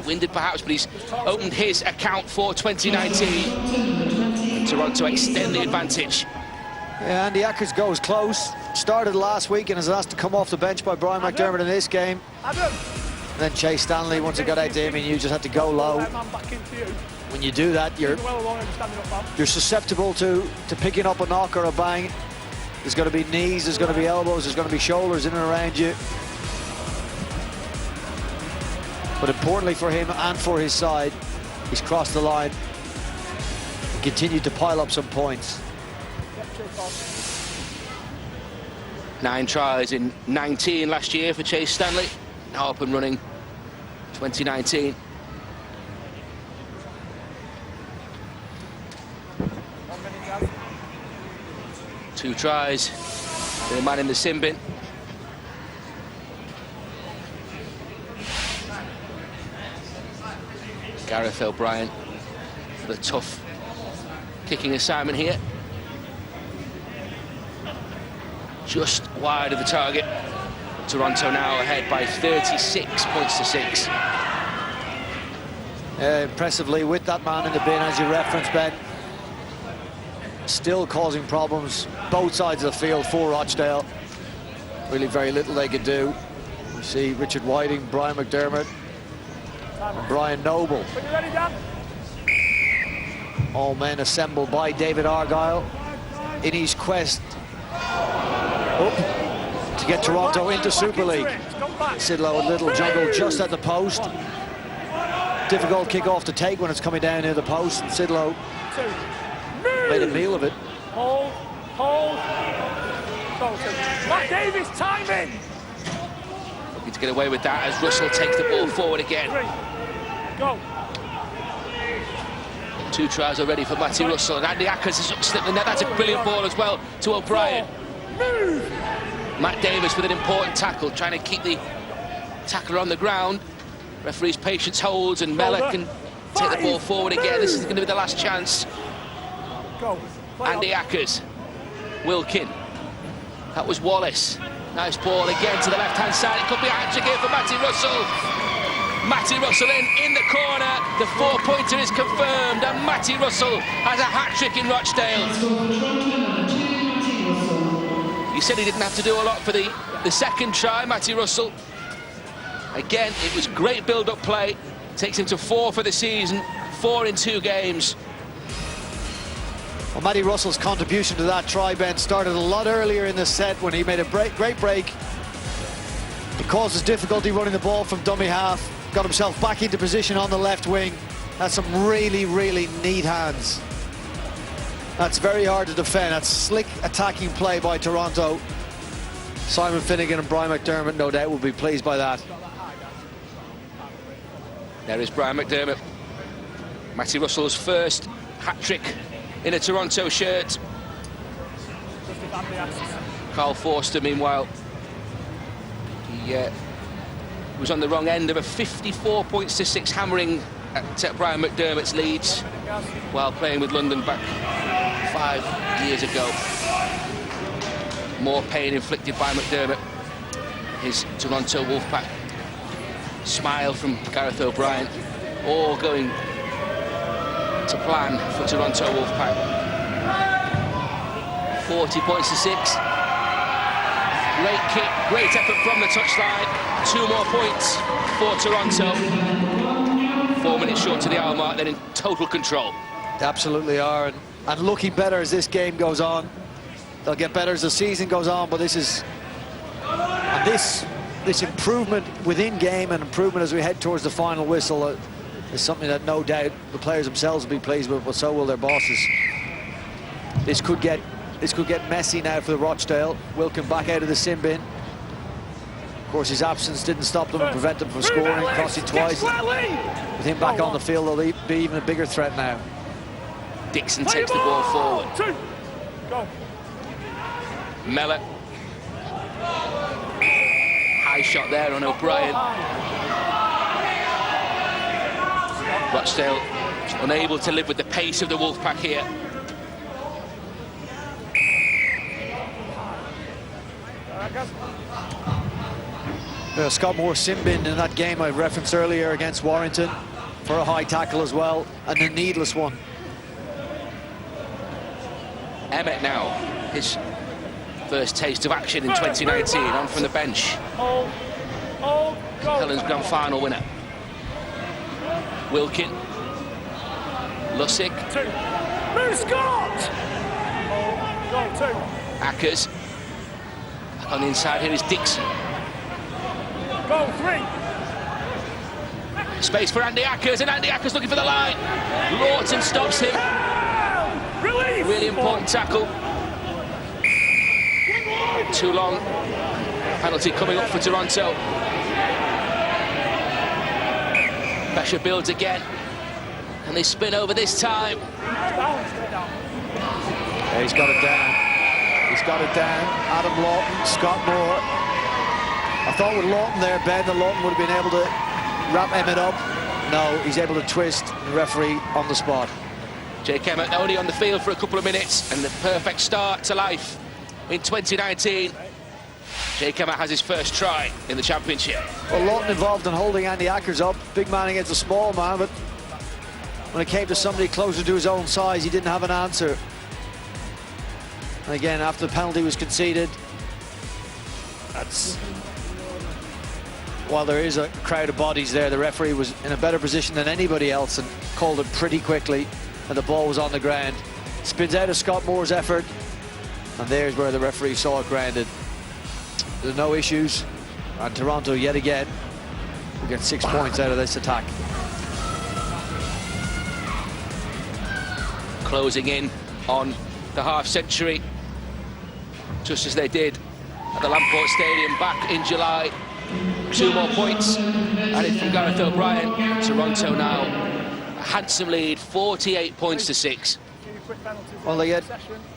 winded perhaps, but he's opened his account for 2019. And Toronto extend the advantage. Yeah, Andy Ackers goes close. Started last week and is asked to come off the bench by Brian McDermott in this game. And then Chase Stanley, once it got out to him, and you just had to go low. When you do that, you're susceptible to picking up a knock or a bang. There's going to be knees, there's going to be elbows, there's going to be shoulders in and around you. But importantly for him and for his side, he's crossed the line and continued to pile up some points. 9 tries in 19 last year for Chase Stanley. Now up and running 2019. Two tries for the man in the sin bin. Gareth O'Brien for the tough kicking assignment here. Just wide of the target. Toronto now ahead by 36 points to 6. Impressively with that man in the bin, as you referenced, Ben. Still causing problems both sides of the field for Rochdale. Really very little they could do. You see Richard Whiting, Brian McDermott, And Brian Noble. When you're ready, Dan. All men assembled by David Argyle in his quest up to get Toronto into Super League. Sidlow, a little juggle just at the post. Difficult kick-off to take when it's coming down near the post. And Sidlow made a meal of it. Hold. Go to Matt Davis, timing. Looking to get away with that as Russell takes the ball forward again. Go. 2 tries already for Matty Russell, and Andy Ackers has slipped the net. That's a brilliant ball as well to O'Brien. Matt Davis with an important tackle, trying to keep the tackler on the ground. Referee's patience holds, and Mellor can take the ball forward again. This is going to be the last chance. Andy Ackers, Wilkin. That was Wallace. Nice ball again to the left-hand side. It could be a hat-trick here for Matty Russell. Matty Russell in the corner. The 4-pointer is confirmed, and Matty Russell has a hat-trick in Rochdale. He said he didn't have to do a lot for the second try, Matty Russell. Again, it was great build-up play. Takes him to 4 for the season, 4 in 2 games. Well, Matty Russell's contribution to that try, Ben, started a lot earlier in the set when he made a great break. It causes difficulty running the ball from dummy half. Got himself back into position on the left wing. That's some really, really neat hands. That's very hard to defend. That's slick attacking play by Toronto. Simon Finnegan and Brian McDermott, no doubt, will be pleased by that. There is Brian McDermott. Matty Russell's first hat-trick in a Toronto shirt. Carl Forster, meanwhile, he was on the wrong end of a 54 points to 6 hammering at Brian McDermott's Leeds while playing with London back 5 years ago. More pain inflicted by McDermott. His Toronto Wolfpack. Smile from Gareth O'Brien. All going to plan for Toronto Wolfpack. 40 points to 6. Great kick, great effort from the touchline. 2 more points for Toronto. 4 minutes short to the hour mark, then in total control. They absolutely are, and looking better as this game goes on. They'll get better as the season goes on, but this improvement within game and improvement as we head towards the final whistle is something that no doubt the players themselves will be pleased with, but so will their bosses. This could get messy now for the Rochdale. Wilkin back out of the sin bin. Of course, his absence didn't stop them and prevent them from scoring. Crossing twice. With him back on the field, they'll be even a bigger threat now. Dixon takes the ball forward. Mellor. High shot there on O'Brien. Rochdale unable to live with the pace of the Wolfpack here. Scott Moore sin-binned in that game I referenced earlier against Warrington for a high tackle as well, and a needless one. Emmett now, his first taste of action in 2019, on from the bench. Helen's Grand Final winner. Wilkin. Lussick. Ackers. Back on the inside here is Dixon. Space for Andy Ackers, and Andy Ackers looking for the line. Lawton stops him. Really important tackle. Too long. Penalty coming up for Toronto. Pressure builds again. And they spin over this time. Yeah, he's got it down. He's got it down. Adam Lawton, Scott Moore. I thought with Lawton there, Ben, that Lawton would have been able to wrap Emmett up. No, he's able to twist the referee on the spot. Jake Emmett only on the field for a couple of minutes, and the perfect start to life in 2019. Jake Emmett has his first try in the championship. Well, Lawton involved in holding Andy Ackers up. Big man against a small man, but when it came to somebody closer to his own size, he didn't have an answer. And again, after the penalty was conceded, while there is a crowd of bodies there, the referee was in a better position than anybody else and called it pretty quickly, and the ball was on the ground. Spins out of Scott Moore's effort, and there's where the referee saw it grounded. There's no issues, and Toronto yet again will get 6 points out of this attack. Closing in on the half-century, just as they did at the Lamport Stadium back in July. 2 more points added from Gareth O'Brien. Toronto now a handsome lead, 48 points to 6. Well, they get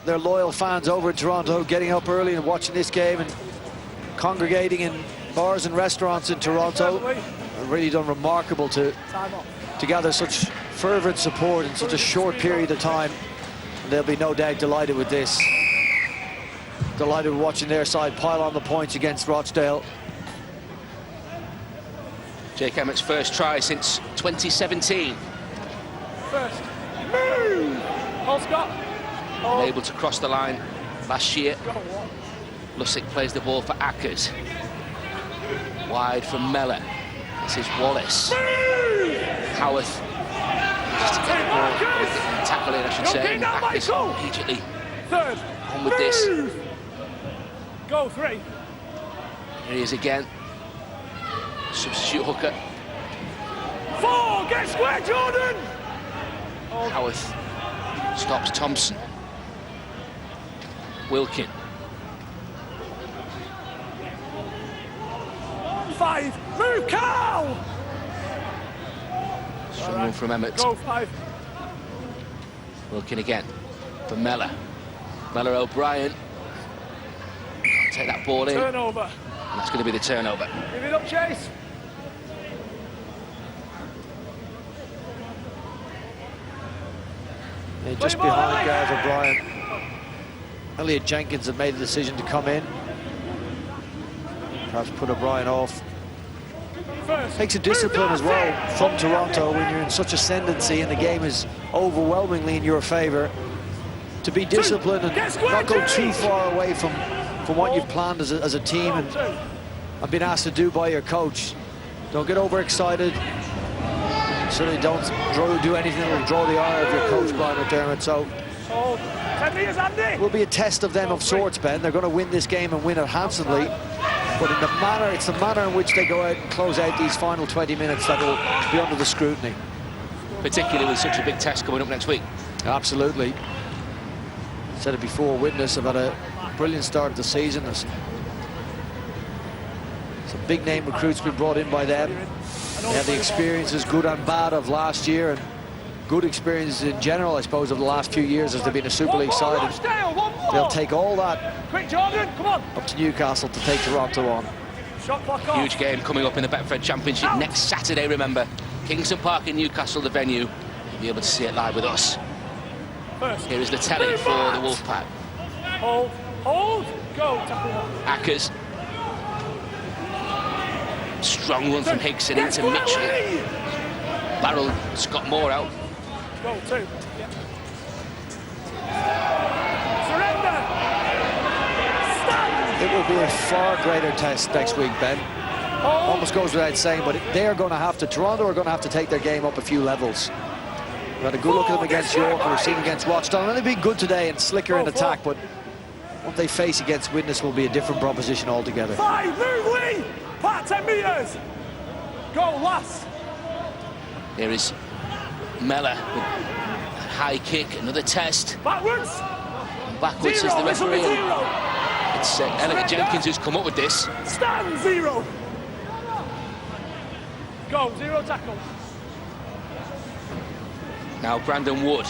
their loyal fans over in Toronto getting up early and watching this game and congregating in bars and restaurants in Toronto. They've really done remarkable to gather such fervent support in such a short period of time. And they'll be no doubt delighted with this. Delighted with watching their side pile on the points against Rochdale. Jake Emmett's first try since 2017. First move! Oh, Scott. Oh. Able to cross the line last year. Lussick plays the ball for Ackers. Wide from Mellor. This is Wallace. Howarth. Just to get the ball, tackle in, I should say. And Ackers immediately on with this. Go 3. Here he is again. Substitute hooker. 4, get square, Jordan! Howarth stops Thompson. Wilkin. 5, move, Carl! Strong run from Emmett. Go 5. Wilkin again for Mellor. Mellor O'Brien. Take that ball in. Turnover. And that's going to be the turnover. Give it up, Chase. Yeah, just behind Gareth O'Brien. Elliot Jenkins have made the decision to come in. Perhaps put O'Brien off. Takes a discipline as well from Toronto when you're in such ascendancy and the game is overwhelmingly in your favour. To be disciplined and not go too far away from what you've planned as a team and been asked to do by your coach. Don't get overexcited. Certainly don't do anything that will draw the ire of your coach, Brian McDermott. So it will be a test of them of sorts, Ben. They're going to win this game and win it handsomely. But it's the manner in which they go out and close out these final 20 minutes that will be under the scrutiny. Particularly with such a big test coming up next week. Absolutely. Said it before, Witness have had a brilliant start of the season. There's some big name recruits been brought in by them. They had the experiences, good and bad, of last year, and good experiences in general, I suppose, of the last few years as they've been a Super League side. They'll take all that up to Newcastle to take Toronto on. Huge game coming up in the Betfred Championship next Saturday, remember. Kingston Park in Newcastle, the venue. You'll be able to see it live with us. Here is the telly for the Wolfpack. Hold, go. Ackers. Strong run from Higson into Mitchell. Barrel Scott Moore out. Go 2. Surrender. It will be a far greater test next week, Ben. Almost goes without saying, but they're going to have to, Toronto are going to have to take their game up a few levels. We had a good look at them against York, we've seen against Rochdale. And they've been good today and slicker in attack, but what they face against Witness will be a different proposition altogether. 5, move, Lee! Pat, 10 metres! Go, last! Here is Mellor with a high kick, another test. Backwards! And backwards 0, is the referee. 0. It's Elliot Jenkins who's come up with this. Stand, 0! Go, 0 tackle. Now Brandon Wood.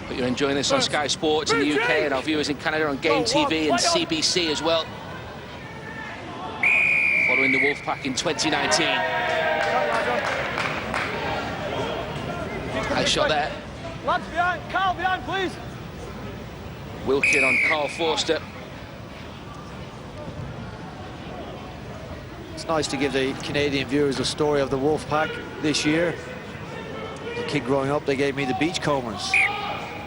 But you're enjoying this on Sky Sports in the UK and our viewers in Canada on Game TV and CBC as well. Following the Wolfpack in 2019. Nice shot there. Lads behind, Carl behind, please. Wilkin on Carl Forster. It's nice to give the Canadian viewers the story of the Wolfpack this year. As a kid growing up, they gave me the Beachcombers,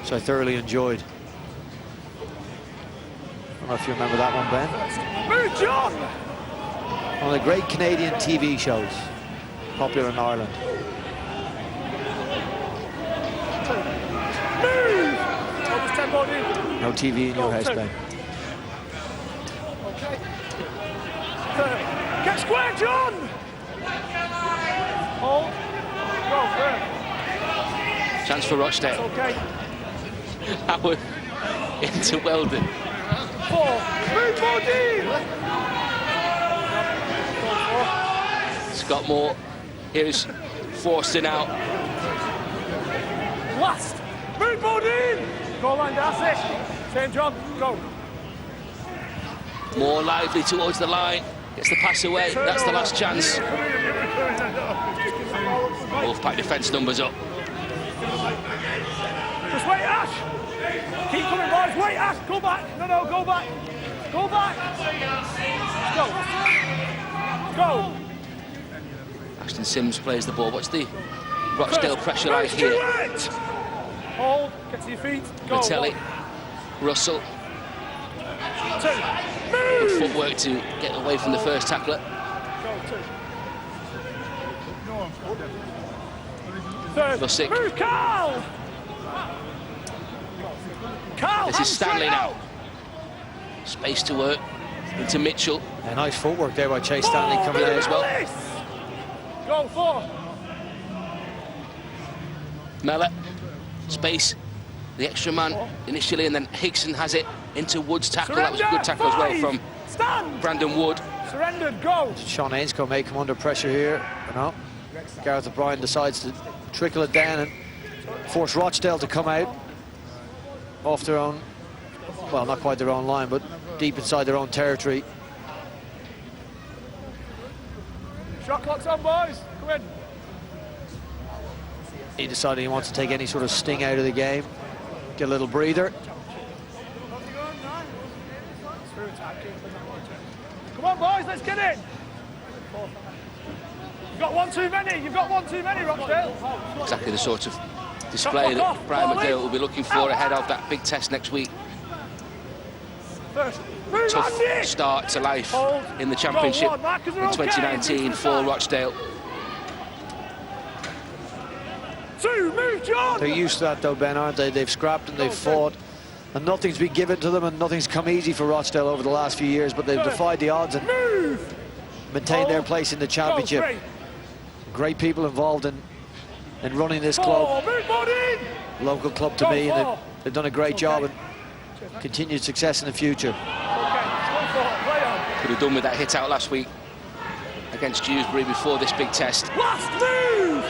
which I thoroughly enjoyed. I don't know if you remember that one, Ben. Move, John! One of the great Canadian TV shows, popular in Ireland. No TV in your house, Ben. Okay. Get square, John! Hold. Go, third. Chance for Rochdale. Okay. Howard into Weldon. 4. Move more deep! Scott Moore. Here's Forster now. Last. Move more deep! Goal line, that's it. St. John, go. More lively towards the line. Gets the pass away. That's the last chance. Wolfpack defence numbers up. Just wait, Ash. Keep coming, boys. Wait, Ash. Go back. No, go back. Go back. Go. Ashton Sims plays the ball. What's the Rochdale pressure like here? Hold. Get to your feet. Go. Mattelli. Russell. 2. Good footwork to get away from the first tackler. Third. Lussick. Move, Carl! Carl, this is Stanley now. Space to work into Mitchell. Yeah, nice footwork there by Chase Stanley coming out as well. Go 4. Mellor. Space. The extra man initially, and then Higson has it into Wood's tackle. That was a good tackle as well from Brandon Wood. Surrendered, go! Sean Ainscough may come under pressure here. No. Gareth O'Brien decides to trickle it down and force Rochdale to come out off their own, well, not quite their own line, but deep inside their own territory. Shot clock's on, boys. Come in. He decided he wants to take any sort of sting out of the game. Get a little breather. Come on, boys, let's get in. You've got one too many. You've got one too many, Rochdale. Exactly the sort of display that Brian McGill will be looking for ahead of that big test next week. Tough start to life in the championship in 2019 for Rochdale. 2, move, John! They're used to that though, Ben, aren't they? They've scrapped and they've fought, and nothing's been given to them, and nothing's come easy for Rochdale over the last few years, but they've defied the odds and maintained their place in the championship. Great people involved in running this club. Local club to me, and they've done a great job and continued success in the future. Could have done with that hit out last week against Dewsbury before this big test. Last move!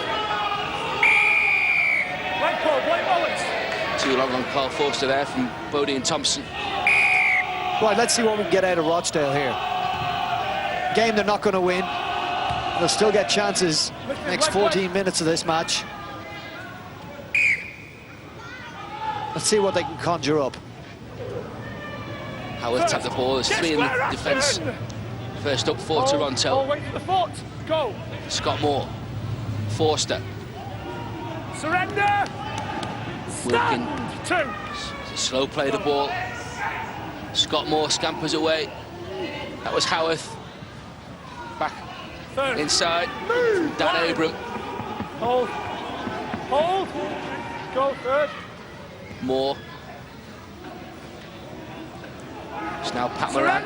Too long on Carl Forster there from Bodie and Thompson. Right, let's see what we can get out of Rochdale here. Game they're not going to win. They'll still get chances next 14 minutes of this match. Let's see what they can conjure up. Howard tapped the ball. There's 3 in the defence. First up for Toronto. Wait for the foot. Go. Scott Moore. Forster. Surrender. Wilkin. 2. Slow play the ball. Scott Moore scampers away. That was Howarth. Back inside. Dan Abram. Hold. Hold. Go third. Moore. It's now Pat Moran.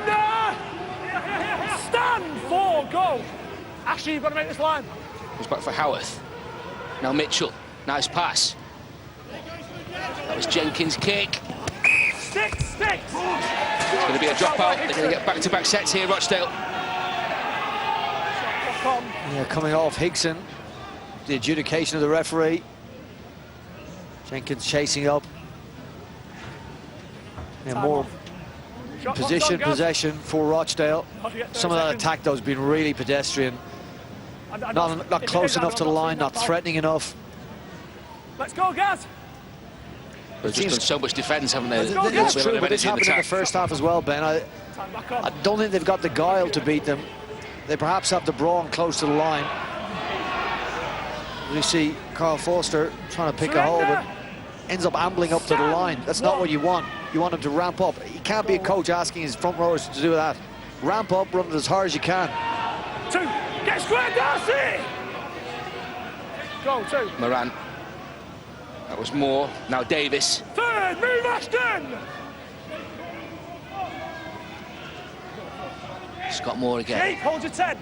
Stand 4. Go. Actually, you've got to make this line. Goes back for Howarth. Now Mitchell. Nice pass. That was Jenkins' kick. Stick. It's going to be a dropout. They're going to get back-to-back sets here, Rochdale. Yeah, coming off Higson. The adjudication of the referee. Jenkins chasing up. Yeah, more possession for Rochdale. Some of that attack, though, has been really pedestrian. Not close enough to the line, not threatening enough. Let's go, Gaz. They've just done so much defence, haven't they? That's true, but it's happened in the first half as well, Ben. I don't think they've got the guile to beat them. They perhaps have the brawn close to the line. You see Carl Forster trying to pick a hole, but ends up ambling up to the line. That's not what you want. You want him to ramp up. He can't be a coach asking his front rowers to do that. Ramp up, run it as hard as you can. 2. Get square, Darcy. Go, 2. Moran. That was Moore. Now Davis. 3rd, move Ashton. Scott Moore again. 8, hold your 10.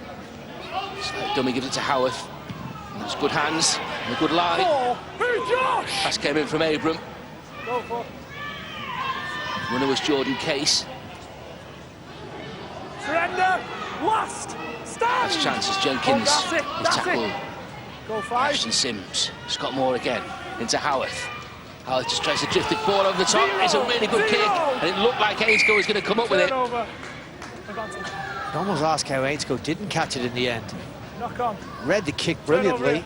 Dummy gives it to Howarth. That's good hands and a good line. 4, move Josh. Pass came in from Abram. Go for. Winner was Jordan Case. Surrender. Last. Stand. Last chance as Jenkins Oh, is tackled. Go 5. Ashton Sims. Scott Moore again into Howarth. Howarth just tries to drift the ball over the top. It's a really good kick, and it looked like Ainscough was going to come up with it. You almost ask how Ainscough didn't catch it in the end. Knock on. Read the kick brilliantly.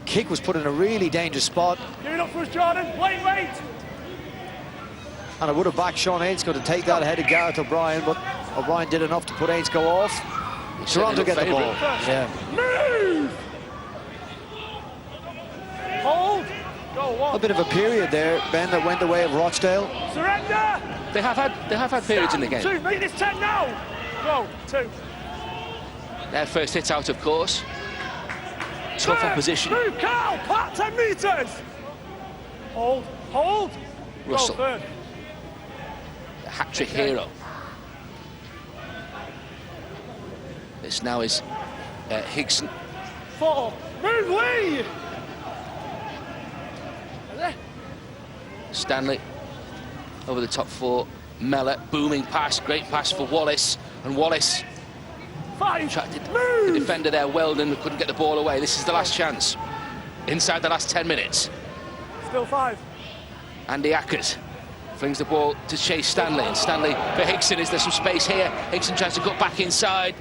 Kick was put in a really dangerous spot. Give it up for us, Jordan. Wait. And I would have backed Sean Ainscough to take that ahead of Gareth O'Brien, but O'Brien did enough to put Ainscough off. Toronto get the ball. Yeah. Move! Hold! Go, 1. A bit of a period there, Ben, that went the way of Rochdale. Surrender! They have had periods in the game. 2, make this 10 now! Go, 2. Their first hit out, of course. Tough opposition. Move, Carl! Pat, 10 metres! Hold! Russell. Go, 3rd. The hat-trick hero. This now is Higson. 4, move Lee! Stanley over the top 4. Mellor, booming pass, great pass for Wallace, and Wallace 5, attracted the defender there, Weldon, couldn't get the ball away. This is the last chance inside the last 10 minutes. Still 5. Andy Ackers flings the ball to Chase Stanley, and Stanley for Higson. Is there some space here? Higson tries to cut back inside.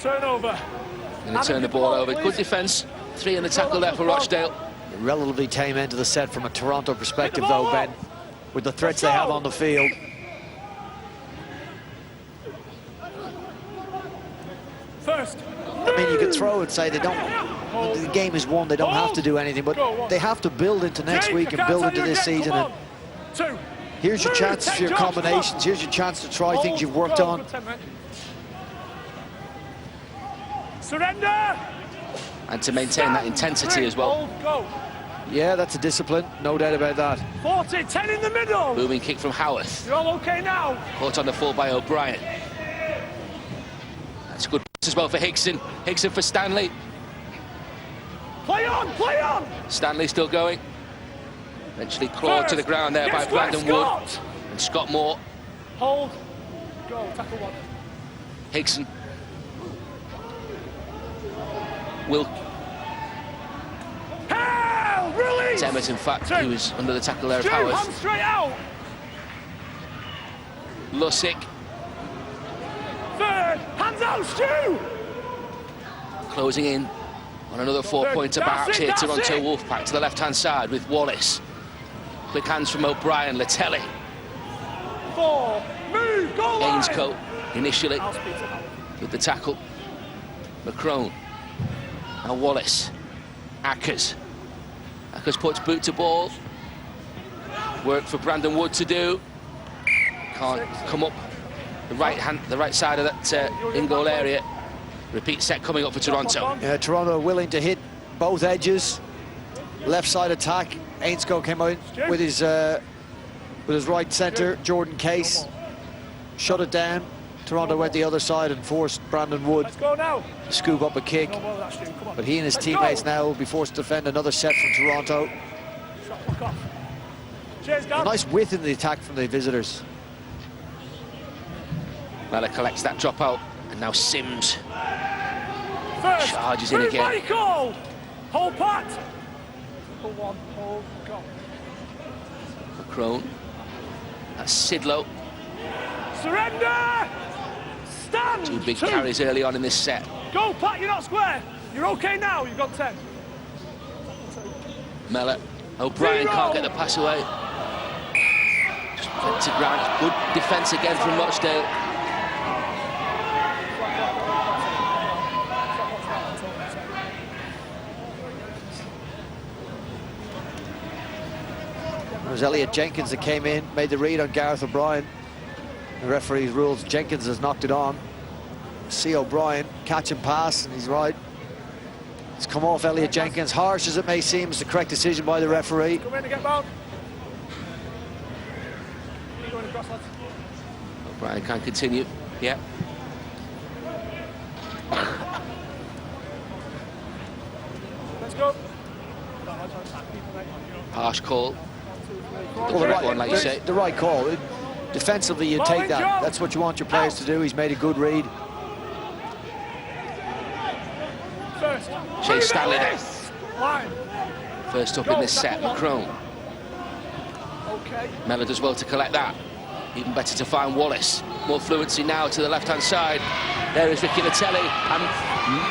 Turnover. Going to turn the ball over. Good defence. 3 in the tackle there for Rochdale. A relatively tame end to the set from a Toronto perspective, though, Ben, with the threats they have on the field. First. I mean, you could throw and say they don't. The game is won. They don't have to do anything, but they have to build into next week and build into this season. And here's your chance for your combinations. Here's your chance to try things you've worked on. Surrender. And to maintain that intensity as well. Yeah, that's a discipline, no doubt about that. 40, 10 in the middle. Booming kick from Howarth. You're all okay now. Caught on the full by O'Brien. That's a good pass as well for Higson. Higson for Stanley. Play on! Stanley still going. Eventually clawed to the ground there by Brandon Wood. And Scott Moore. Hold. Go, tackle 1. Higson. Will. Hell, release! Emmett, in fact, he was under the tackle there of Howard. Hand straight out. Lussick. 3rd, hands out, Stu! Closing in on another 4-pointer perhaps here. Toronto Wolfpack to the left-hand side with Wallace. Quick hands from O'Brien, Latelli. 4, move, goal line! Ainscough initially with the tackle. McCrone. Now Wallace. Ackers. Ackers puts boot to ball. Work for Brandon Wood to do. Can't come up the right side of that in-goal area. Repeat set coming up for Toronto. Yeah, Toronto willing to hit both edges. Left side attack. Ainscough came out with his right centre, Jordan Case. Shut it down. Toronto went the other side and forced Brandon Wood to scoop up a kick. But he and his teammates now will be forced to defend another set from Toronto. A nice width in the attack from the visitors. Mellor collects that dropout, and now Sims First, charges in again. Michael! Hold Pat! 1, hold, go. McCrone. That's Sidlow. Surrender! Stand! 2 big carries early on in this set. Go, Pat, you're not square. You're okay now, you've got 10. Mellor. O'Brien can't get the pass away. Just went to ground. Good defence again from Rochdale. It was Elliot Jenkins that came in, made the read on Gareth O'Brien. The referee's rules, Jenkins has knocked it on. See O'Brien catch and pass, and he's right. It's come off Elliot Jenkins. Harsh as it may seem, it's the correct decision by the referee. Come in and get bound. Keep going across, lads. O'Brien can continue. Yeah. Let's go. Harsh call. Well, The right one, like you say. The right call. Defensively, you take that. That's what you want your players to do. He's made a good read. Chase Stanley there. First up in this set, Macron. Mellor does well to collect that. Even better to find Wallace. More fluency now to the left-hand side. There is Ricky Latelli and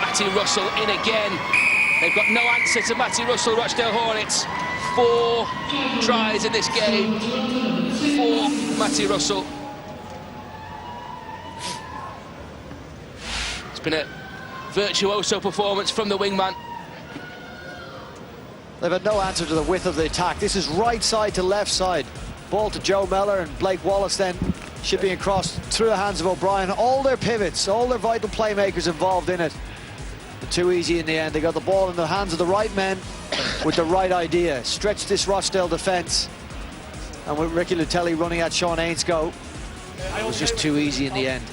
Matty Russell in again. They've got no answer to Matty Russell, Rochdale Hornets. 4 tries in this game for Matty Russell. It's been a virtuoso performance from the wingman. They've had no answer to the width of the attack. This is right side to left side. Ball to Joe Mellor, and Blake Wallace then shipping across through the hands of O'Brien. All their pivots, all their vital playmakers involved in it. But too easy in the end. They got the ball in the hands of the right men with the right idea. Stretch this Rochdale defence. And with Ricky Latelli running at Sean Ainscoe, it was just too easy in the end.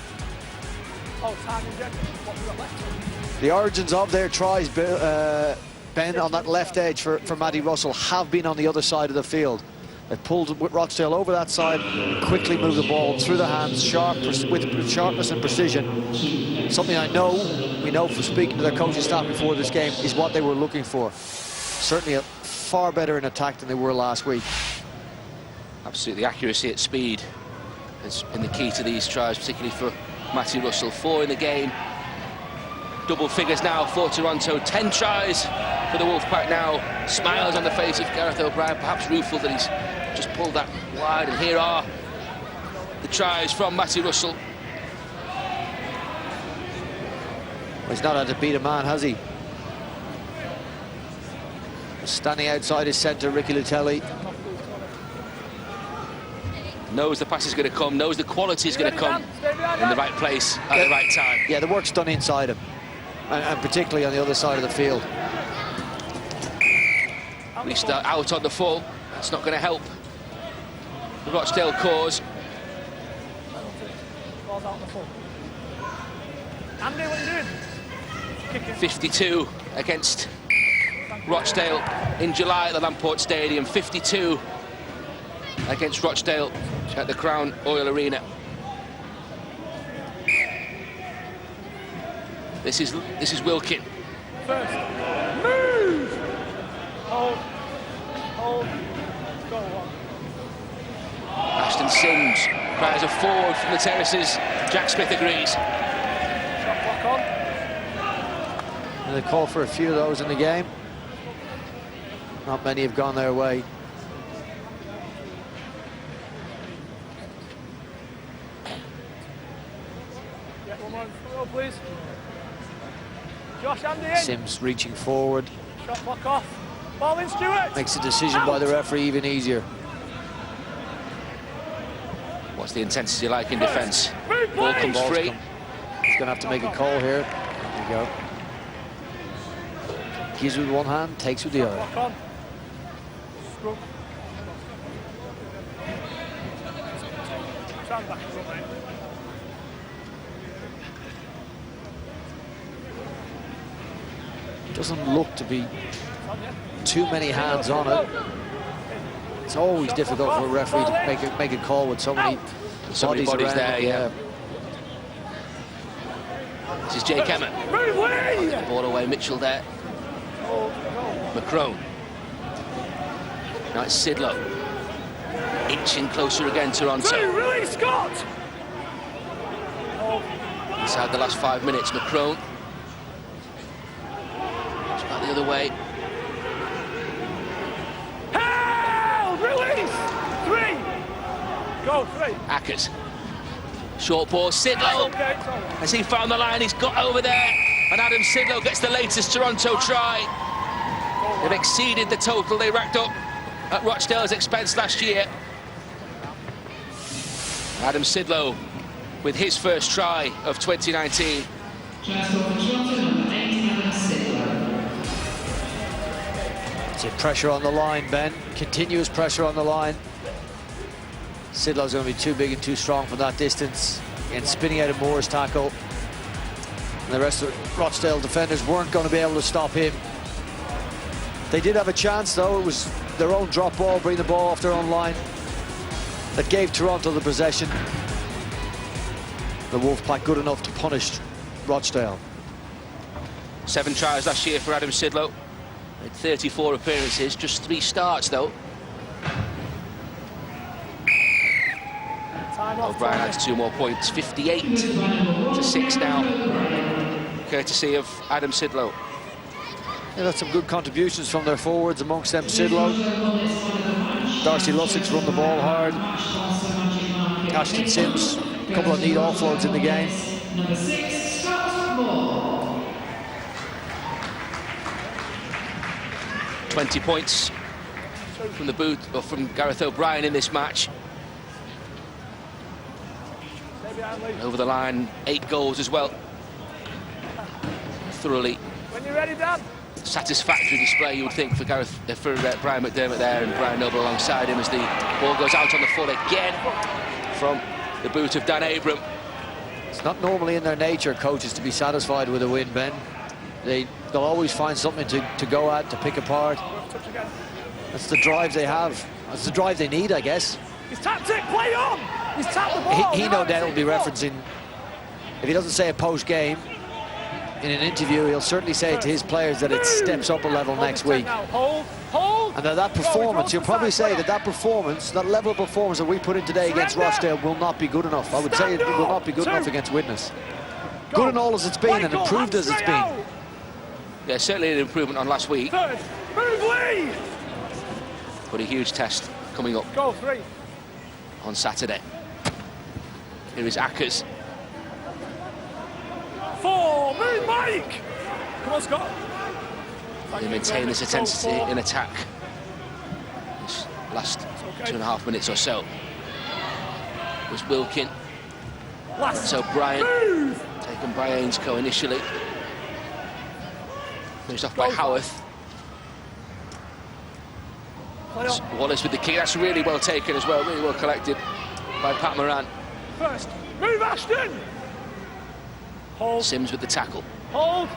The origins of their tries, Ben, on that left edge for Matty Russell have been on the other side of the field. They pulled Rochdale over that side and quickly moved the ball through the hands, with sharpness and precision. Something we know from speaking to their coaching staff before this game, is what they were looking for. Certainly far better in attack than they were last week. Absolutely, accuracy at speed has been the key to these tries, particularly for Matty Russell. 4 in the game. Double figures now for Toronto. 10 tries for the Wolfpack now. Smiles on the face of Gareth O'Brien, perhaps rueful that he's just pulled that wide. And here are the tries from Matty Russell. Well, he's not had to beat a man, has he? Standing outside his centre, Ricky Latelli. Knows the pass is going to come, knows the quality is going to come in the right place at the right time. Yeah, the work's done inside him, and particularly on the other side of the field. We start out on the full. That's not going to help the Rochdale cause. Andy, what are you doing? 52 against Rochdale in July at the Lamport Stadium. 52 against Rochdale at the Crown Oil Arena. This is Wilkin. First, move! Hold, go on. Ashton Sims cries a forward from the terraces. Jack Smith agrees. Shot clock on. And they call for a few of those in the game. Not many have gone their way. Get one more throw, please. Josh, Andy in. Sims reaching forward. Shot clock off. Ball in, Stewart. Makes the decision by the referee even easier. What's the intensity like in defence? Ball comes free. He's going to have to make a call here. There you go. Gives with one hand, takes with the other. Doesn't look to be too many hands on it. It's always difficult for a referee to make a call with so many bodies around there. it, Yeah. This is Jake Emmett. The ball away, Mitchell there. Macron. Now it's Sidlow. Inching closer again, Toronto. Release, Scott! Inside the last 5 minutes, Macron. It's back the other way. Held! Release! 3! Go, 3. Ackers. Short ball, Sidlow. Has he found the line? He's got over there. And Adam Sidlow gets the latest Toronto try. They've exceeded the total they racked up at Rochdale's expense last year. Adam Sidlow with his first try of 2019. It's a pressure on the line, Ben. Continuous pressure on the line. Sidlow's going to be too big and too strong from that distance. And spinning out of Moore's tackle. And the rest of the Rochdale defenders weren't going to be able to stop him. They did have a chance, though. It was their own drop ball, bring the ball off their own line, that gave Toronto the possession. The Wolfpack good enough to punish Rochdale. 7 tries last year for Adam Sidlow. Made 34 appearances, just 3 starts, though. O'Brien adds 2 more points, 58-6 now, courtesy of Adam Sidlow. They've had some good contributions from their forwards, amongst them Sidlow. Darcy Lussick's run the ball hard. Ashton Sims, a couple of neat offloads in the game. Number 6, Scott Moore. 20 points from the boot, or from Gareth O'Brien in this match. Over the line, 8 goals as well. Thoroughly when you're ready, Dan. Satisfactory display, you would think, for Brian McDermott there, and Brian Noble alongside him as the ball goes out on the full again from the boot of Dan Abram. It's not normally in their nature, coaches, to be satisfied with a win, Ben. They'll always find something to go at, to pick apart. That's the drive they have. That's the drive they need, I guess. His tactic, play on! He's tapped the ball. He no doubt will be referencing, if he doesn't say it post-game, in an interview, he'll certainly say to his players that it steps up a level next week. Hold. And that performance, he'll probably say that performance, that level of performance that we put in today against Rochdale will not be good enough. I would say it will not be good enough against Widnes. Good and all as it's been, and improved as it's been. Yeah, certainly an improvement on last week. Move, Lee! But a huge test coming up. Go 3. On Saturday. Here is Ackers. 4, move, Mike! Come on, Scott. They maintain this intensity in attack. This last 2.5 minutes or so. Was Wilkin. That's O'Brien. Taken by Ainscoe initially. Finished off by Howarth. Wallace with the kick. That's really well taken as well. Really well collected by Pat Moran. First, move, Ashton! Hold. Sims with the tackle. Hold.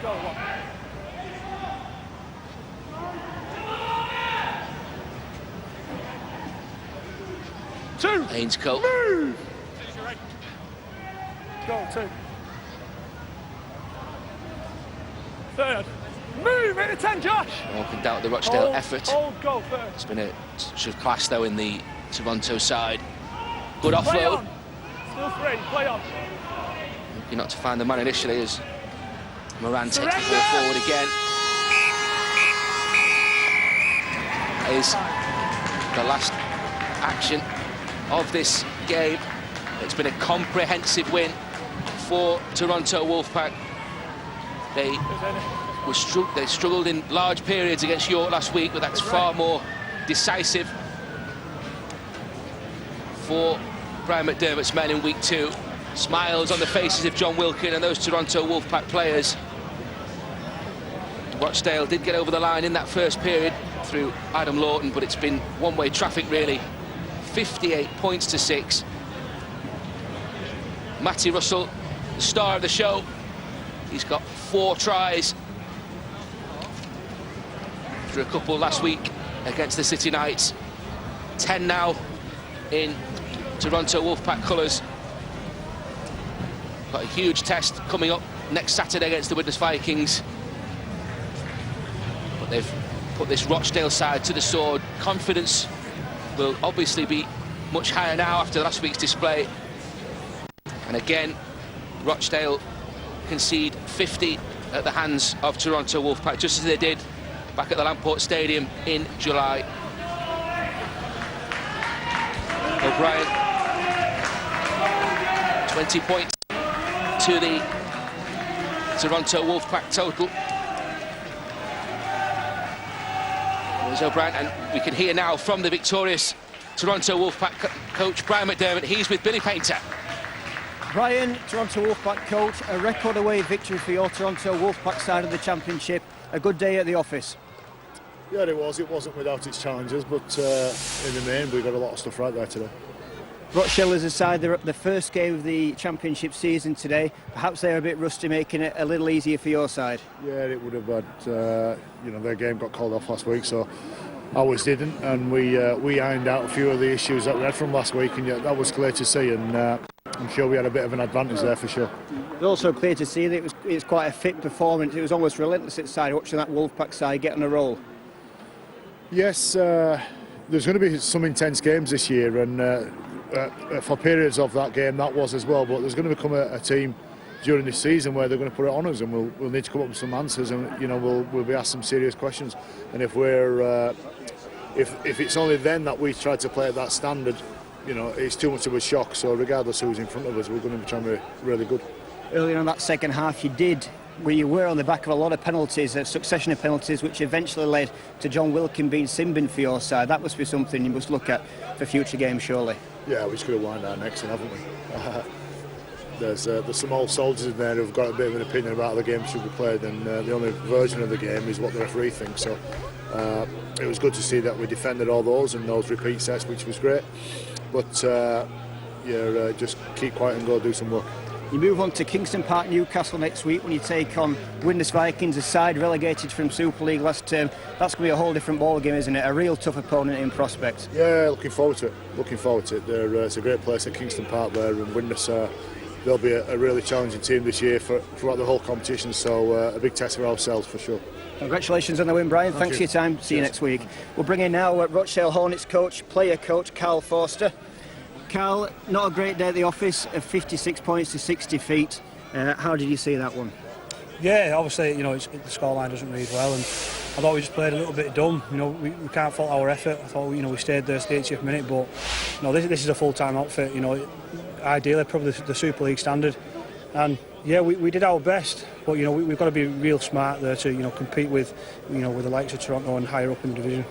Go, 1. Two. Ainscoe. Move. Go 2. Third. Move into 10, Josh. No one can doubt the Rochdale effort. Hold, go first. It's been a sort of class though in the Toronto side. Good offload. Still 3. Play on. Lucky not to find the man initially as Moran takes the ball forward again. Is the last action of this game. It's been a comprehensive win for Toronto Wolfpack. They struggled in large periods against York last week, but that's far more decisive for Brian McDermott's men in week 2. Smiles on the faces of John Wilkin and those Toronto Wolfpack players. Rochdale did get over the line in that first period through Adam Lawton, but it's been one-way traffic really. 58 points to 6. Matty Russell, the star of the show. He's got 4 tries. After a couple last week against the City Knights. 10 now in Toronto Wolfpack colours. Got a huge test coming up next Saturday against the Widnes Vikings. But they've put this Rochdale side to the sword. Confidence will obviously be much higher now after last week's display. And again, Rochdale concede 50 at the hands of Toronto Wolfpack, just as they did back at the Lamport Stadium in July. O'Brien, 20 points to the Toronto Wolfpack total. There's O'Brien, and we can hear now from the victorious Toronto Wolfpack coach Brian McDermott. He's with Billy Painter. Brian, Toronto Wolfpack coach, a record away victory for your Toronto Wolfpack side of the championship. A good day at the office. Yeah, it was. It wasn't without its challenges, but in the main, we got a lot of stuff right there today. Rochdale is aside, they're at the first game of the championship season today. Perhaps they're a bit rusty, making it a little easier for your side. Yeah, it would have, but you know, their game got called off last week, so ours didn't, and we ironed out a few of the issues that we had from last week, and yeah, that was clear to see, and I'm sure we had a bit of an advantage there for sure. It's also clear to see that it's quite a fit performance. It was almost relentless at side, watching that Wolfpack side get on a roll. Yes, there's going to be some intense games this year, and for periods of that game that was as well, but there's going to become a team during this season where they're going to put it on us, and we'll need to come up with some answers, and you know, we'll be asked some serious questions, and if we're if it's only then that we try to play at that standard, you know, it's too much of a shock. So regardless who's in front of us, we're going to be trying to be really good. Earlier in that second half, you were on the back of a lot of penalties, a succession of penalties, which eventually led to John Wilkin being sin-binned for your side. That must be something you must look at for future games, surely. Yeah, we just got to wind our necks in, haven't we? There's some old soldiers in there who've got a bit of an opinion about how the game should be played, and the only version of the game is what the referee thinks. So it was good to see that we defended all those and those repeat sets, which was great. But just keep quiet and go do some work. You move on to Kingston Park, Newcastle next week when you take on Witness Vikings, a side relegated from Super League last term. That's going to be a whole different ball game, isn't it? A real tough opponent in prospect. Yeah, looking forward to it. It's a great place at Kingston Park there, and Witness, they'll be a really challenging team this year throughout the whole competition. So a big test for ourselves for sure. Congratulations on the win, Brian. Thanks for your time. See you next week. We'll bring in now Rochdale Hornets player coach Carl Forster. Carl, not a great day at the office, of 56 points to 60 feet. How did you see that one? Yeah, obviously, you know, the scoreline doesn't read well, and I thought we just played a little bit dumb. You know, we can't fault our effort. I thought, you know, we stayed there to the 80th minute, but you know, this is a full-time outfit. You know, ideally probably the Super League standard, and yeah, we did our best. But you know, we've got to be real smart there to, you know, compete with, you know, with the likes of Toronto and higher up in the division.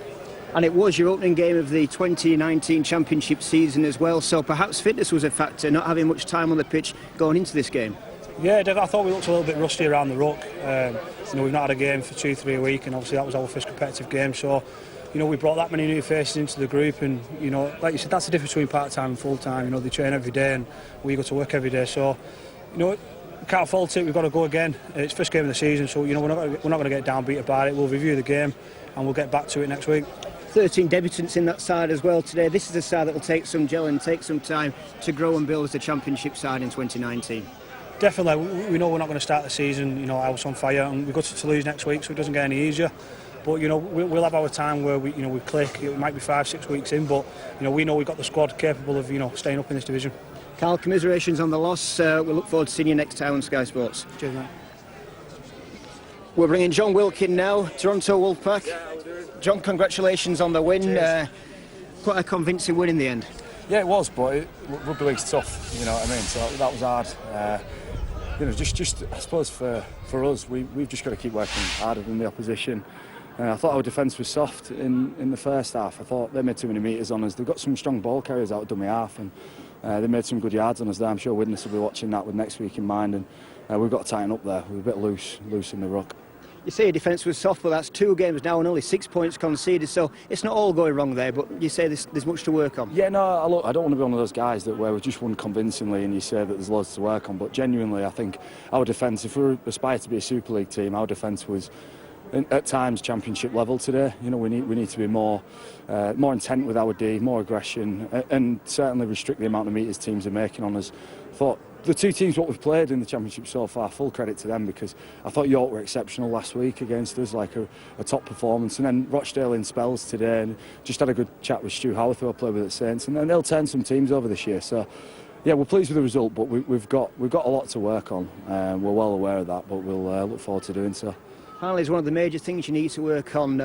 And it was your opening game of the 2019 championship season as well, so perhaps fitness was a factor, not having much time on the pitch going into this game. Yeah, I thought we looked a little bit rusty around the ruck. You know, we've not had a game for 2-3 a week, and obviously that was our first competitive game. So, you know, we brought that many new faces into the group, and you know, like you said, that's the difference between part-time and full-time. You know, they train every day, and we go to work every day. So, you know, we can't fault it. We've got to go again. It's first game of the season, so you know, we're not going to get downbeat about it. We'll review the game, and we'll get back to it next week. 13 debutants in that side as well today. This is a side that will take some gel and take some time to grow and build as a championship side in 2019. Definitely, we know we're not going to start the season, you know, house on fire, and we've got to lose next week, so it doesn't get any easier. But you know, we'll have our time where we click. It might be 5-6 weeks in, but you know, we know we've got the squad capable of, you know, staying up in this division. Carl, commiserations on the loss. We look forward to seeing you next time on Sky Sports. Cheers, mate. We're bringing John Wilkin now, Toronto Wolfpack. John, congratulations on the win. Quite a convincing win in the end. Yeah, it was, but rugby league's tough, you know what I mean? So that was hard. You know, just I suppose for us, we've just got to keep working harder than the opposition. I thought our defence was soft in the first half. I thought they made too many metres on us. They've got some strong ball carriers out of dummy half, and they made some good yards on us there. I'm sure Witness will be watching that with next week in mind, and we've got to tighten up there. We're a bit loose in the ruck. You say your defence was soft, but that's 2 games now and only 6 points conceded, so it's not all going wrong there, but you say there's much to work on. Yeah, no, look, I don't want to be one of those guys where we've just won convincingly and you say that there's loads to work on, but genuinely I think our defence, if we aspire to be a Super League team, our defence was at times championship level today. You know, we need to be more intent with our D, more aggression, and certainly restrict the amount of metres teams are making on us. I thought the 2 teams what we've played in the championship so far, full credit to them, because I thought York were exceptional last week against us, like a top performance, and then Rochdale in spells today, and just had a good chat with Stu Howarth, who I played with at Saints, and then they'll turn some teams over this year. So yeah, we're pleased with the result, but we've got a lot to work on. We're well aware of that, but we'll look forward to doing so. Finally, is one of the major things you need to work on.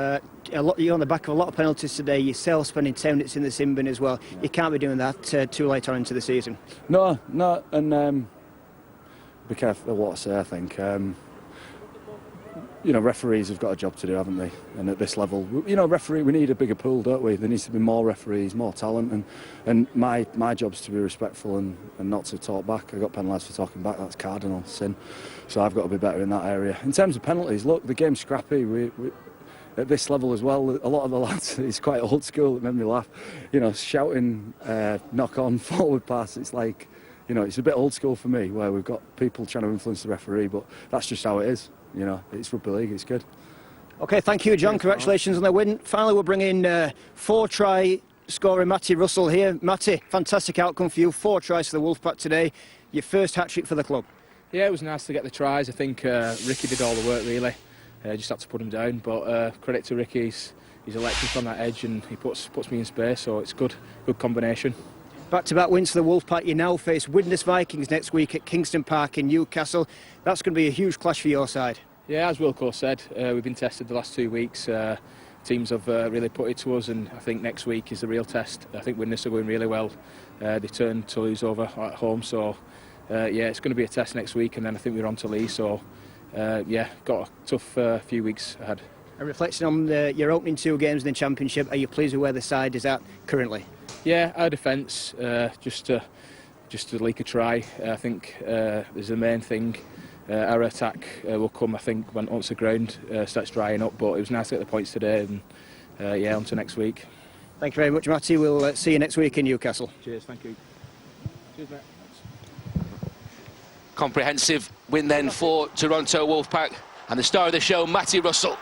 You're on the back of a lot of penalties today, yourself spending 10 minutes in the sin bin as well. You can't be doing that too late on into the season. No, and be careful what I say, I think. you know, referees have got a job to do, haven't they? And at this level, you know, we need a bigger pool, don't we? There needs to be more referees, more talent, and my job's to be respectful and not to talk back. I got penalised for talking back. That's cardinal sin. So I've got to be better in that area. In terms of penalties, look, the game's scrappy. We at this level as well, a lot of the lads, it's quite old school. It made me laugh. You know, shouting, knock on, forward pass. It's like, you know, it's a bit old school for me, where we've got people trying to influence the referee, but that's just how it is. You know, it's rugby league, it's good. OK, thank you, John. Congratulations on the win. Finally, we'll bring in 4-try scorer Matty Russell here. Matty, fantastic outcome for you. 4 tries for the Wolfpack today. Your first hat-trick for the club. Yeah, it was nice to get the tries. I think Ricky did all the work, really. Just had to put him down. But credit to Ricky, he's electric on that edge, and he puts me in space, so it's good combination. Back-to-back wins for the Wolfpack. You now face Widnes Vikings next week at Kingston Park in Newcastle. That's going to be a huge clash for your side. Yeah, as Wilco said, we've been tested the last 2 weeks. Teams have really put it to us, and I think next week is the real test. I think Widnes are going really well. They turned Toulouse over at home, so yeah, it's going to be a test next week, and then I think we're on to Lee. So yeah, got a tough few weeks ahead. And reflecting on your opening 2 games in the Championship, are you pleased with where the side is at currently? Yeah, our defence, just to leak a try, I think is the main thing. Our attack will come, I think, once the ground starts drying up, but it was nice to get the points today, and yeah, on to next week. Thank you very much, Matty. We'll see you next week in Newcastle. Cheers, thank you. Cheers, mate. Comprehensive win then for Toronto Wolfpack, and the star of the show, Matty Russell.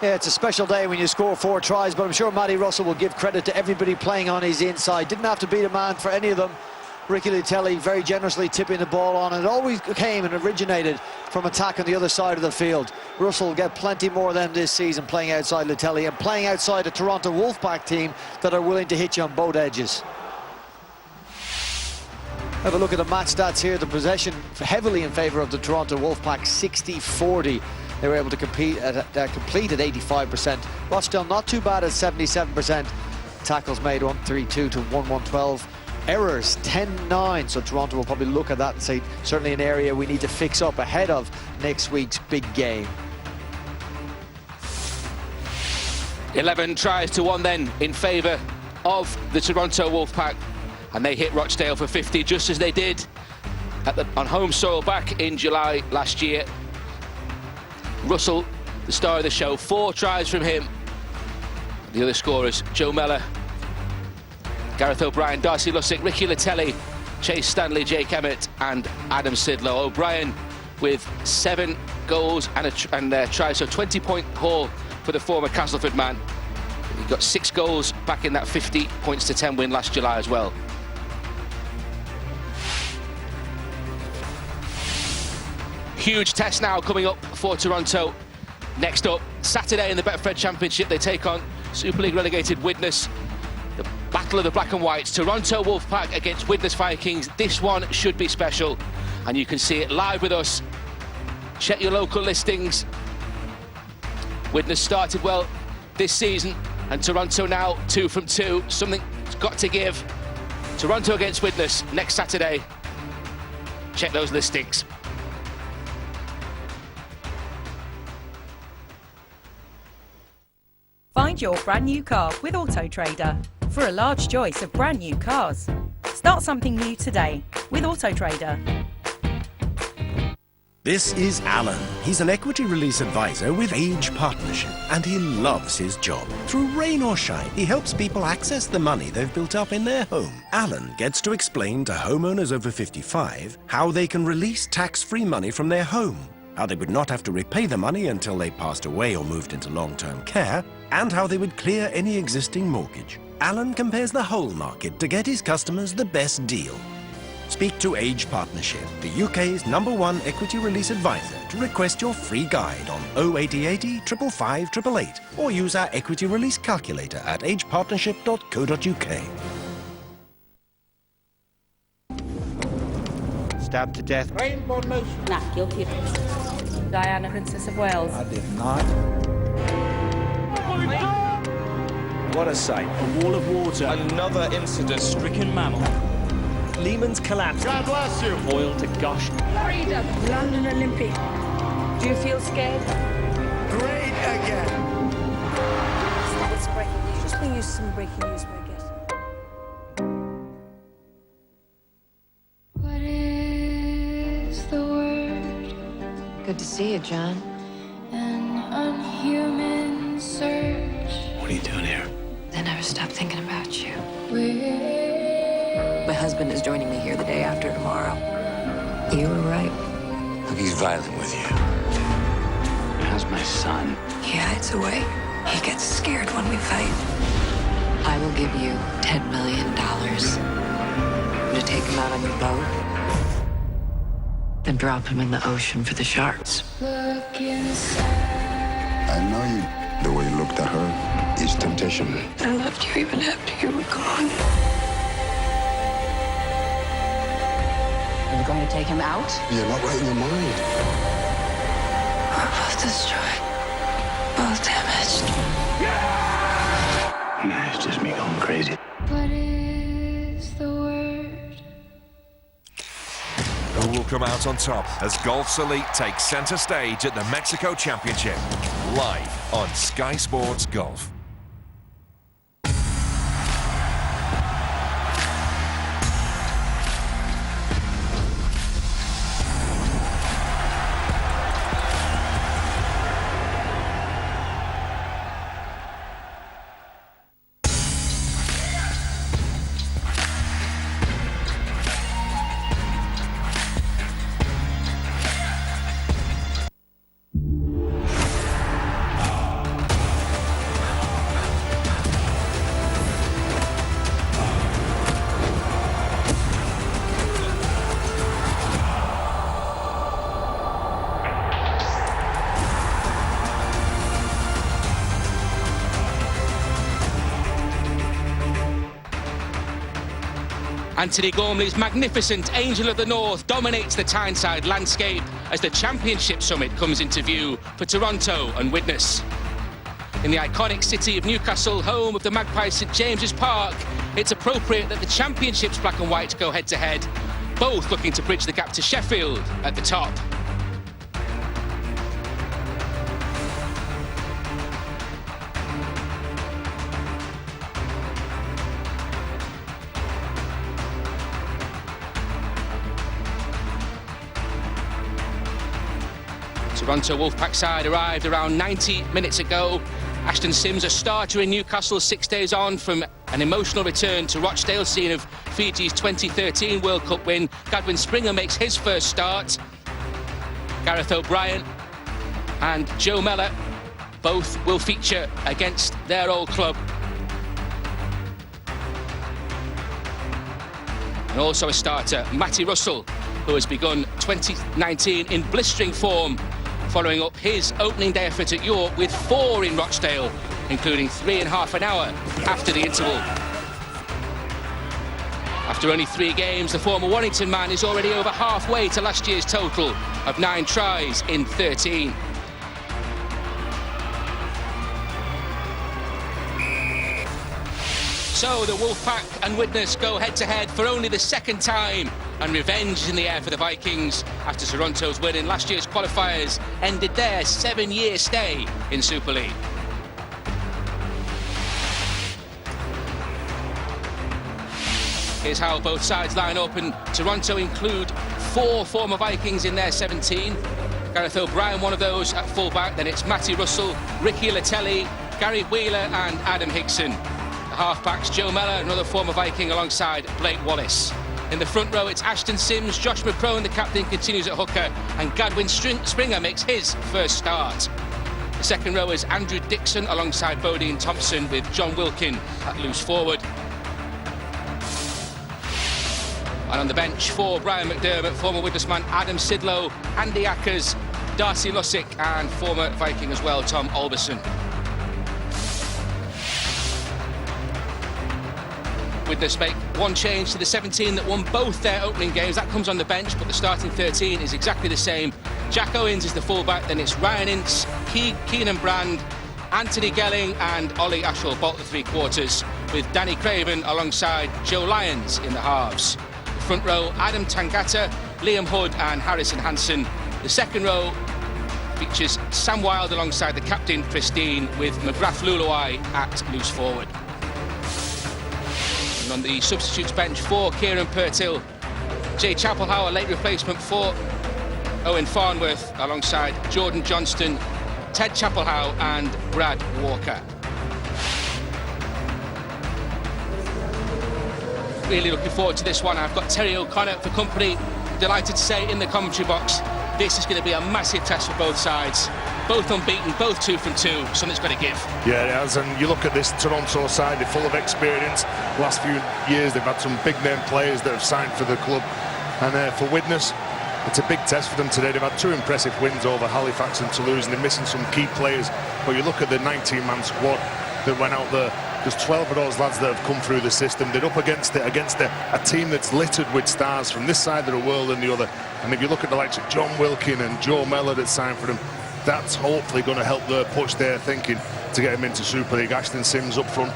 Yeah, it's a special day when you score 4 tries, but I'm sure Matty Russell will give credit to everybody playing on his inside. Didn't have to beat a man for any of them. Ricky Lutelli very generously tipping the ball on, and it always came and originated from attack on the other side of the field. Russell will get plenty more than this season playing outside Lutelli and playing outside a Toronto Wolfpack team that are willing to hit you on both edges. Have a look at the match stats here. The possession heavily in favour of the Toronto Wolfpack, 60-40. They were able to complete at 85%. Rochdale not too bad at 77%. Tackles made 132 to 112. Errors 10-9, so Toronto will probably look at that and say certainly an area we need to fix up ahead of next week's big game. 11 tries to 1 then in favour of the Toronto Wolfpack, and they hit Rochdale for 50, just as they did on home soil back in July last year. Russell, the star of the show, 4 tries from him. The other scorers, Joe Mellor, Gareth O'Brien, Darcy Lussick, Ricky Lutelli, Chase Stanley, Jake Emmett and Adam Sidlow. O'Brien with 7 goals and a try, so 20-point haul for the former Castleford man. He got 6 goals back in that 50 points to 10 win last July as well. Huge test now coming up for Toronto. Next up, Saturday in the Betfred Championship, they take on Super League relegated Widnes. The battle of the black and whites, Toronto Wolfpack against Widnes Vikings. This one should be special, and you can see it live with us. Check your local listings. Widnes started well this season, and Toronto now 2 from 2. Something's got to give. Toronto against Widnes next Saturday. Check those listings. Find your brand new car with Auto Trader for a large choice of brand new cars. Start something new today with Auto Trader. This is Alan. He's an equity release advisor with Age Partnership, and he loves his job. Through rain or shine, he helps people access the money they've built up in their home. Alan gets to explain to homeowners over 55 how they can release tax-free money from their home, how they would not have to repay the money until they passed away or moved into long-term care, and how they would clear any existing mortgage. Alan compares the whole market to get his customers the best deal. Speak to Age Partnership, the UK's #1 equity release advisor, to request your free guide on 08080 555 888, or use our equity release calculator at agepartnership.co.uk. Stabbed to death. Rainbow Nation. Nah, guilty. Diana, Princess of Wales. I did not. What a sight. A wall of water. Another incident. Stricken mammal. Lehman's collapse. God bless you. Oil to gush. Freedom. London Olympic. Do you feel scared? again. It's breaking news. Just bring you some breaking news, Margaret. What is the word? Good to see you, John. An unhuman search. What are you doing here? I never stop thinking about you. Where My husband is joining me here the day after tomorrow. You were right. Look, he's violent with you. How's my son? He hides away. He gets scared when we fight. I will give you $10 million to take him out on your boat, then drop him in the ocean for the sharks. look inside. I know you. The way you looked at her is temptation. I loved you even after you were gone. Are you going to take him out? You're not right in your mind. We're both destroyed. Both damaged. Nah, it's just me going crazy. What is the word? Who will come out on top as Golf's elite takes centre stage at the Mexico Championship? Live on Sky Sports Golf. Anthony Gormley's magnificent Angel of the North dominates the Tyneside landscape as the Championship Summit comes into view for Toronto and Widnes. In the iconic city of Newcastle, home of the Magpies St James's Park, it's appropriate that the Championship's black and white go head-to-head, both looking to bridge the gap to Sheffield at the top. Toronto Wolfpack side arrived around 90 minutes ago. Ashton Sims, a starter in Newcastle 6 days on from an emotional return to Rochdale, scene of Fiji's 2013 World Cup win. Gadwin Springer makes his first start. Gareth O'Brien and Joe Mellor both will feature against their old club. And also a starter, Matty Russell, who has begun 2019 in blistering form, following up his opening day effort at York with 4 in Rochdale, including 3.5 an hour after the interval. After only 3 games, the former Warrington man is already over halfway to last year's total of 9 tries in 13. So the Wolfpack and Widnes go head-to-head for only the second time, and revenge is in the air for the Vikings after Toronto's win in last year's qualifiers ended their 7-year stay in Super League. Here's how both sides line up, and Toronto include 4 former Vikings in their 17. Gareth O'Brien, one of those at fullback. Then it's Matty Russell, Ricky Latelli, Gary Wheeler and Adam Higson. The halfbacks, Joe Mellor, another former Viking, alongside Blake Wallace. In the front row, it's Ashton Sims, Josh McCrone, the captain, continues at hooker, and Gadwin Springer makes his first start. The second row is Andrew Dixon alongside Bodine Thompson, with John Wilkin at loose forward. And on the bench for Brian McDermott, former Widnes man Adam Sidlow, Andy Ackers, Darcy Lussick and former Viking as well, Tom Alberson. Widnes make one change to the 17 that won both their opening games. That comes on the bench, but the starting 13 is exactly the same. Jack Owens is the fullback, then it's Ryan Ince, Keenan Brand, Anthony Gelling and Ollie Ashwell-Bolt, the 3 quarters, with Danny Craven alongside Joe Lyons in the halves. The front row, Adam Tangata, Liam Hood and Harrison Hansen. The second row, features Sam Wilde alongside the captain Christine, with McGrath Luluai at loose forward. And on the substitutes bench for Kieran Purtill, Jay Chapelhow, a late replacement for Owen Farnworth, alongside Jordan Johnston, Ted Chapelhow and Brad Walker. Really looking forward to this one. I've got Terry O'Connor for company. Delighted to say in the commentary box, this is going to be a massive test for both sides. Both unbeaten, both 2 from 2. Something's got to give. Yeah, it has. And you look at this Toronto side, they're full of experience. Last few years, they've had some big-name players that have signed for the club. And for Widnes, it's a big test for them today. They've had 2 impressive wins over Halifax and Toulouse, and they're missing some key players. But you look at the 19-man squad that went out there. There's 12 of those lads that have come through the system. They're up against a team that's littered with stars from this side of the world and the other. And if you look at the likes of John Wilkin and Joe Mellor that signed for them, that's hopefully going to help their push their thinking to get them into Super League. Ashton Sims up front.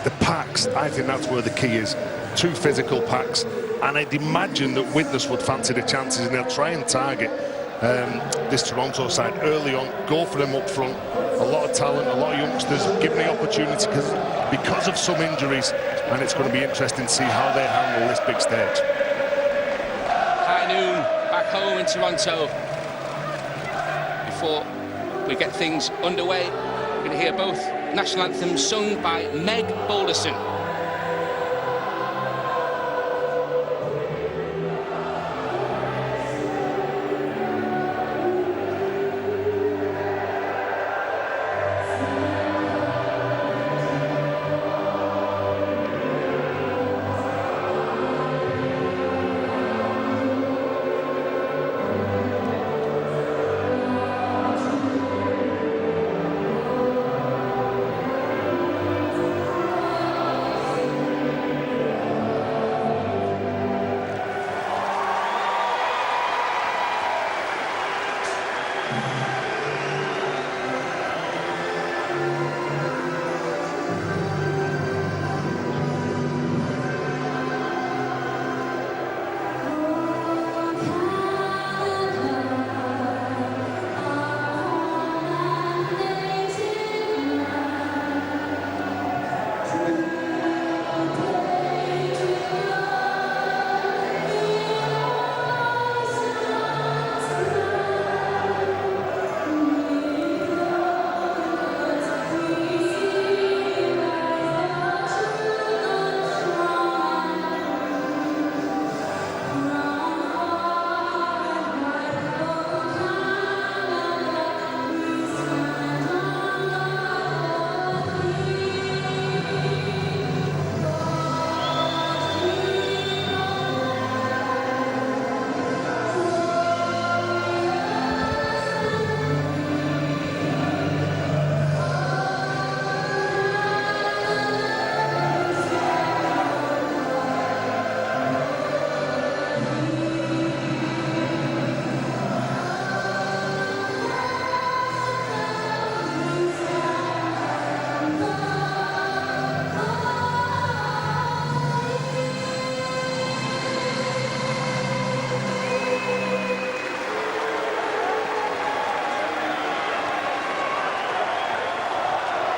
The packs, I think that's where the key is. 2 physical packs. And I'd imagine that Widnes would fancy the chances, and they'll try and target this Toronto side early on, go for them up front. A lot of talent, a lot of youngsters, given the opportunity because of some injuries, and it's going to be interesting to see how they handle this big stage. High noon, back home in Toronto. Before we get things underway, we're going to hear both national anthems sung by Meg Boulderson.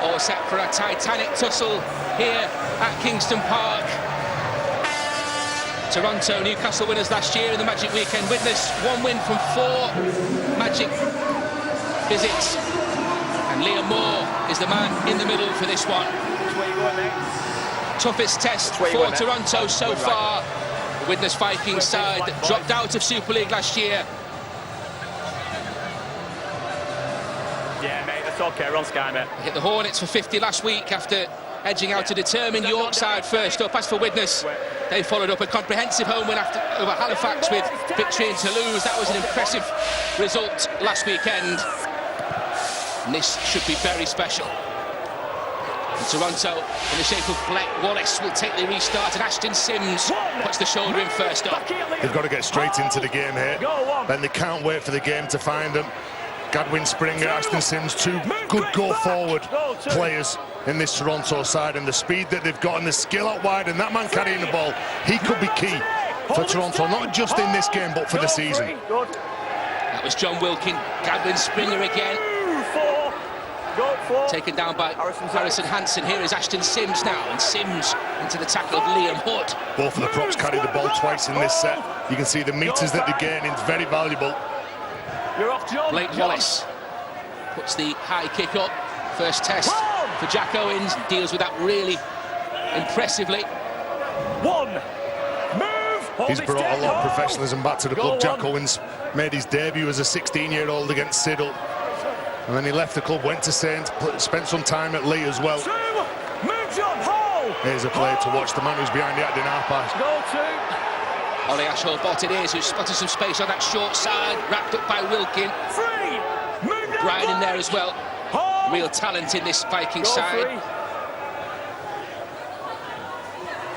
All set for a titanic tussle here at Kingston Park. Toronto, Newcastle winners last year in the Magic Weekend. Widnes, 1 win from 4 Magic visits. And Liam Moore is the man in the middle for this one. Toughest test for Toronto so far. The Widnes Vikings side that dropped out of Super League last year. Yeah, mate, that's okay. We're on Sky, mate. Hit the Hornets for 50 last week after edging out a determined York side first up. As for Widnes, they followed up a comprehensive home win over Halifax with victory in Toulouse. That was an impressive result last weekend. And this should be very special. And Toronto, in the shape of Black Wallace, will take the restart, and Ashton Sims puts the shoulder in first up. They've got to get straight into the game here. Then they can't wait for the game to find them. Gadwin Springer, Ashton Sims, 2 good go-forward players in this Toronto side, and the speed that they've got and the skill out wide, and that man carrying the ball, he could be key for Toronto, not just in this game, but for the season. That was John Wilkin. Gadwin Springer again. Taken down by Harrison Hansen. Here is Ashton Sims now, and Sims into the tackle of Liam Hood. Both of the props carried the ball twice in this set. You can see the metres that they're gaining is very valuable. You're off, John. Blake Wallace puts the high kick up. First test for Jack Owens. Deals with that really impressively. He's brought a lot of professionalism back to the club. Jack Owens made his debut as a 16-year-old against Siddle. And then he left the club, went to Saints, spent some time at Lee as well. Here's a player to watch, the man who's behind the acting half pass. Ollie Ashall-Bott it is, who spotted some space on that short side, wrapped up by Wilkin. Bryan in there as well. Real talent in this Viking side.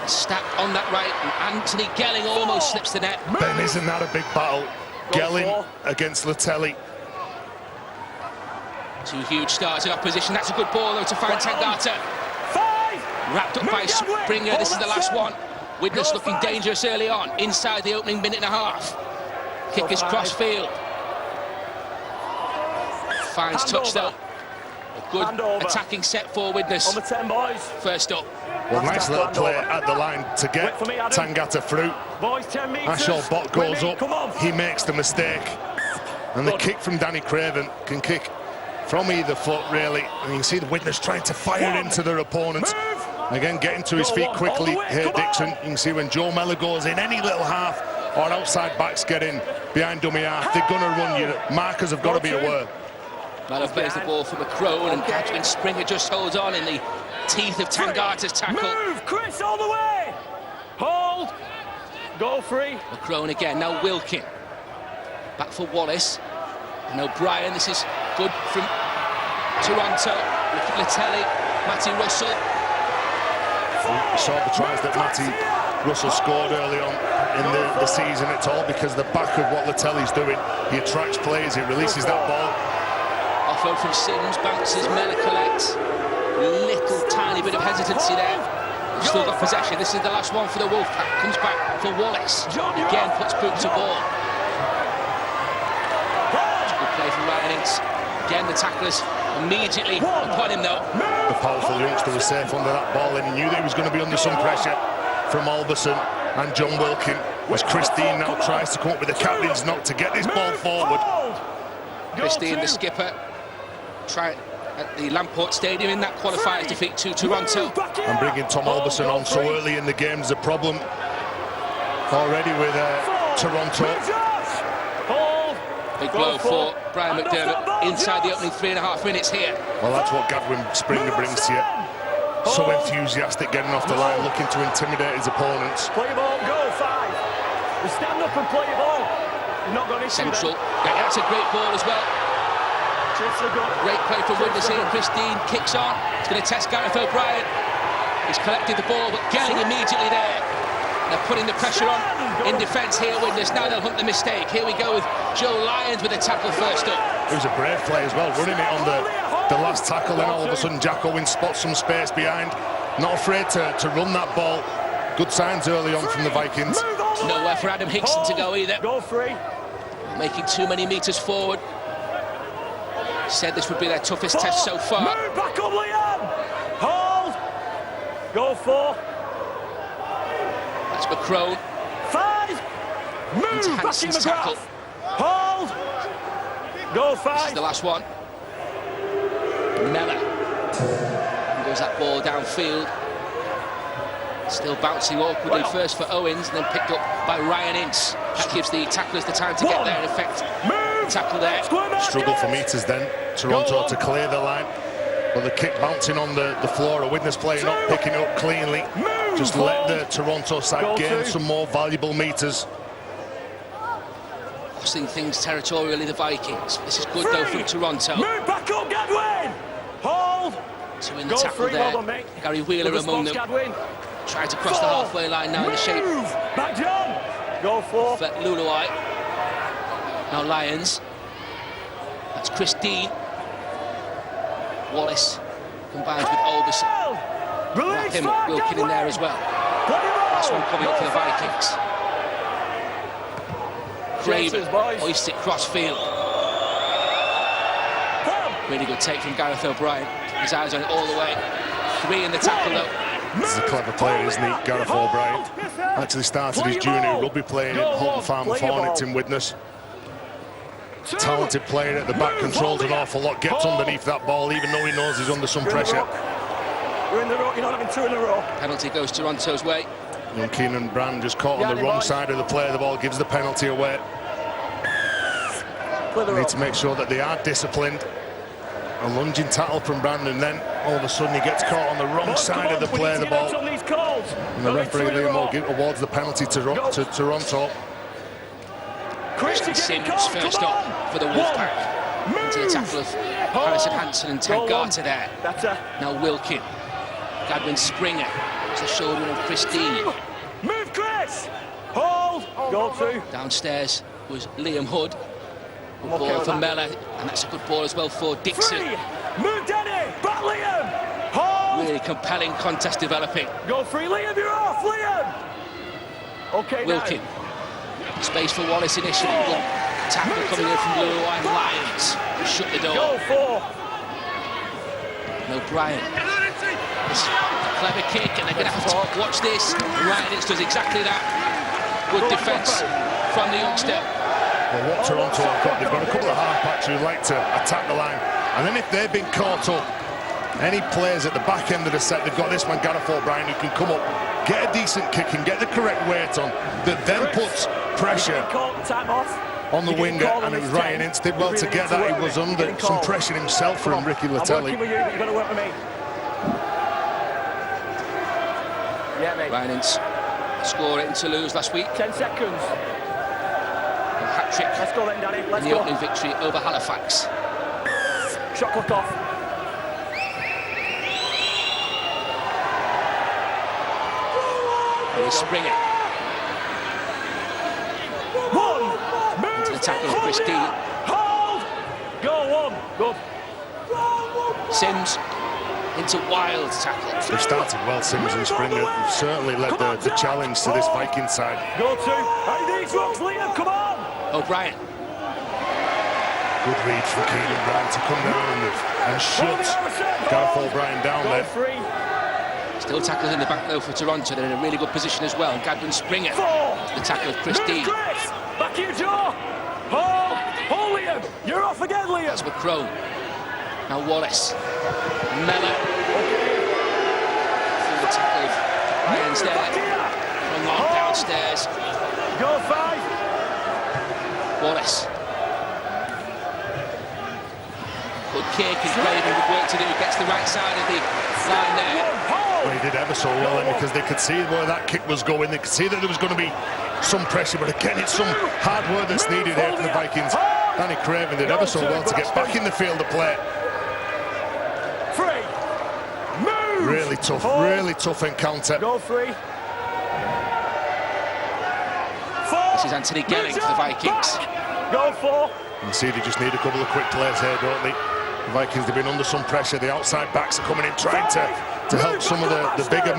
Stacked on that right, and Anthony Gelling almost slips the net. Ben, isn't that a big battle? Gelling against Latelli. Two huge stars in opposition. That's a good ball though to find Tangata. Wrapped up by Springer. This is the last one. Widnes looking dangerous early on, inside the opening minute and a half. Kick is cross field. Finds touch though. A good attacking set for Widnes. On the 10, boys. First up. Well, nice little play at the line to get Tangata through. Boys, 10 metres. Ashall-Bott goes up, he makes the mistake. And the kick from Danny Craven can kick from either foot, really. And you can see the Widnes trying to fire into their opponents. Again, getting to his feet quickly here, Dixon. You can see when Joe Mellor goes in, any little half or outside backs get in behind dummy half, they're going to run you. Markers have got to be aware. Mellor plays the ball for McCrone, and Gadwin Springer just holds on in the teeth of Tangata's tackle. Move, Chris, all the way. Hold. Go free. McCrone again, now Wilkin. Back for Wallace. And O'Brien, this is good from Toronto. Latelli, Matty Russell. We saw the tries that Matty Russell scored early on in the season. It's all because the back of what Latelli's doing. He attracts players, he releases that ball. Offload from Sims, bounces, Mellor collects. Little tiny bit of hesitancy there. We've still got possession. This is the last one for the Wolfpack. Comes back for Wallace. Again puts boot to ball. Good play from Ryan Ince. Again the tacklers immediately upon him though. The powerful youngster was safe under that ball, and he knew that he was going to be under some pressure from Alberson and John Wilkin. As Christine now tries to come up with the captain's knock to get this ball forward. Christine, the skipper, tried at the Lamport Stadium in that qualifiers defeat to Toronto. And bringing Tom Alberson on so early in the game is a problem already with Toronto. Big blow for Brian McDermott inside the opening 3.5 minutes here. Well, that's what Gadwin Springer brings to you. So enthusiastic, getting off the line, looking to intimidate his opponents. Play your ball, go, 5. We stand up and play your ball. You've not got issue Central. Yeah, that's a great ball as well. Great play from Widnes here. Christine kicks on. It's going to test Gareth O'Brien. He's collected the ball, but Gelling immediately there. They're putting the pressure on in defence here, Widnes. Now they'll hunt the mistake. Here we go with Joe Lyons with a tackle first up. It was a brave play as well, running it on the last tackle. Then all of a sudden Jack Owens spots some space behind. Not afraid to run that ball. Good signs early on from the Vikings. Nowhere for Adam Hickson to go either. Go free. Making too many metres forward. Said this would be their toughest test so far. Move back up, Liam. Hold. Go 4. That's McCrone. 5. Move back in the tackle. Hold. Go 5. This is the last one. Mellor. Goes that ball downfield. Still bouncing awkwardly first for Owens, and then picked up by Ryan Ince. That gives the tacklers the time to get there. In effect, tackle there. Struggle for metres then. Toronto to clear the line. But the kick bouncing on the floor. A Widnes player not picking it up cleanly. Just let the Toronto side gain some more valuable metres. Forcing things territorially, the Vikings. This is good though from Toronto. Move back up, Gadwin. Hold. 2 in the tackle there. Gary Wheeler among them. Trying to cross the halfway line now in the shape. Back John. Go 4. For Luluai. Now Lyons. That's Chris Dean. Wallace combines with Alderson. Wrap him up, Wilkin in there as well. Last one coming up for the Vikings. Craven hoists it cross field. Really good take from Gareth O'Brien. His eyes on it all the way. 3 in the tackle though. He's a clever player, isn't he, Gareth O'Brien? Actually started his junior rugby playing at Holton Farm Hornets in Widnes. Talented player at the back, controls an awful lot, gets underneath that ball even though he knows he's under some pressure. You're in the row, you're not having 2 in a row. Penalty goes Toronto's way. Young Keenan Brand just caught on the wrong side of the play. The ball gives the penalty away. They need to make sure that they are disciplined. A lunging tackle from Brandon, then all of a sudden he gets caught on the wrong side of the play, the ball. And the referee Liam awards the penalty to Toronto. Christian Sims first up for the Wolfpack. Into the tackle of Harrison Hansen and Tangata there. Now Wilkin. Gadwin Springer. It's the shoulder of Christine. Move, Chris! Hold! Goal 2. Downstairs was Liam Hood. Good ball for Mellor, and that's a good ball as well for Dixon. Move, Danny! Back, Liam! Hold! Really compelling contest developing. Go free, Liam, you're off, Liam! Okay, Wilkin. Space for Wallace initially. Good tackle coming in from Blue and Lyons. Shut the door. Go 4. No, Brian. It's a clever kick, and they're going to have to watch this. Lyons does exactly that. Good defence from the youngster. Well, what Toronto have got, they've got a couple of half-backs who like to attack the line. And then if they've been caught up, any players at the back end of the set, they've got this man, Gareth O'Brien, who can come up, get a decent kick and get the correct weight on, that then puts pressure on the winger, and it was Ryan Ince did well to get that. He was under some pressure himself from Ricky Latelli. Ryan Ince scored it in Toulouse last week. 10 seconds. Hat-trick Let's go then, Danny. Let's in the opening victory over Halifax. Shot clock off. Here's Springer. Into the tackle of Christine. Hold! Go 1. Good. Sims into Wild tackle. They've started well, Sims and Springer. They've certainly led the challenge to this Viking side. Go 2. Hey, these rocks, Liam, come on! O'Brien. Good read from Keenan Brown to come down and shut Gareth O'Brien down there. Still tackled in the back though for Toronto. They're in a really good position as well. Gadwin Springer. The tackle of Christine. Back your jaw. Hold, Liam. You're off again, Liam. That's McCrone. Now Wallace. Mellor. Through the tackle of Ryan's there. From long downstairs. Go 5. Wallace. Good kick and Craven with work to do. Gets the right side of the line there. Well, he did ever so well then, because they could see where that kick was going. They could see that there was going to be some pressure, but again, it's some hard work that's needed here for the Vikings. Danny Craven did ever so well to get back in the field of play. Really tough encounter. Go 3. 4. This is Anthony Gelling for the Vikings. Go 4. You see they just need a couple of quick plays here, don't they? The Vikings, they've been under some pressure. The outside backs are coming in, trying to help some of the bigger men.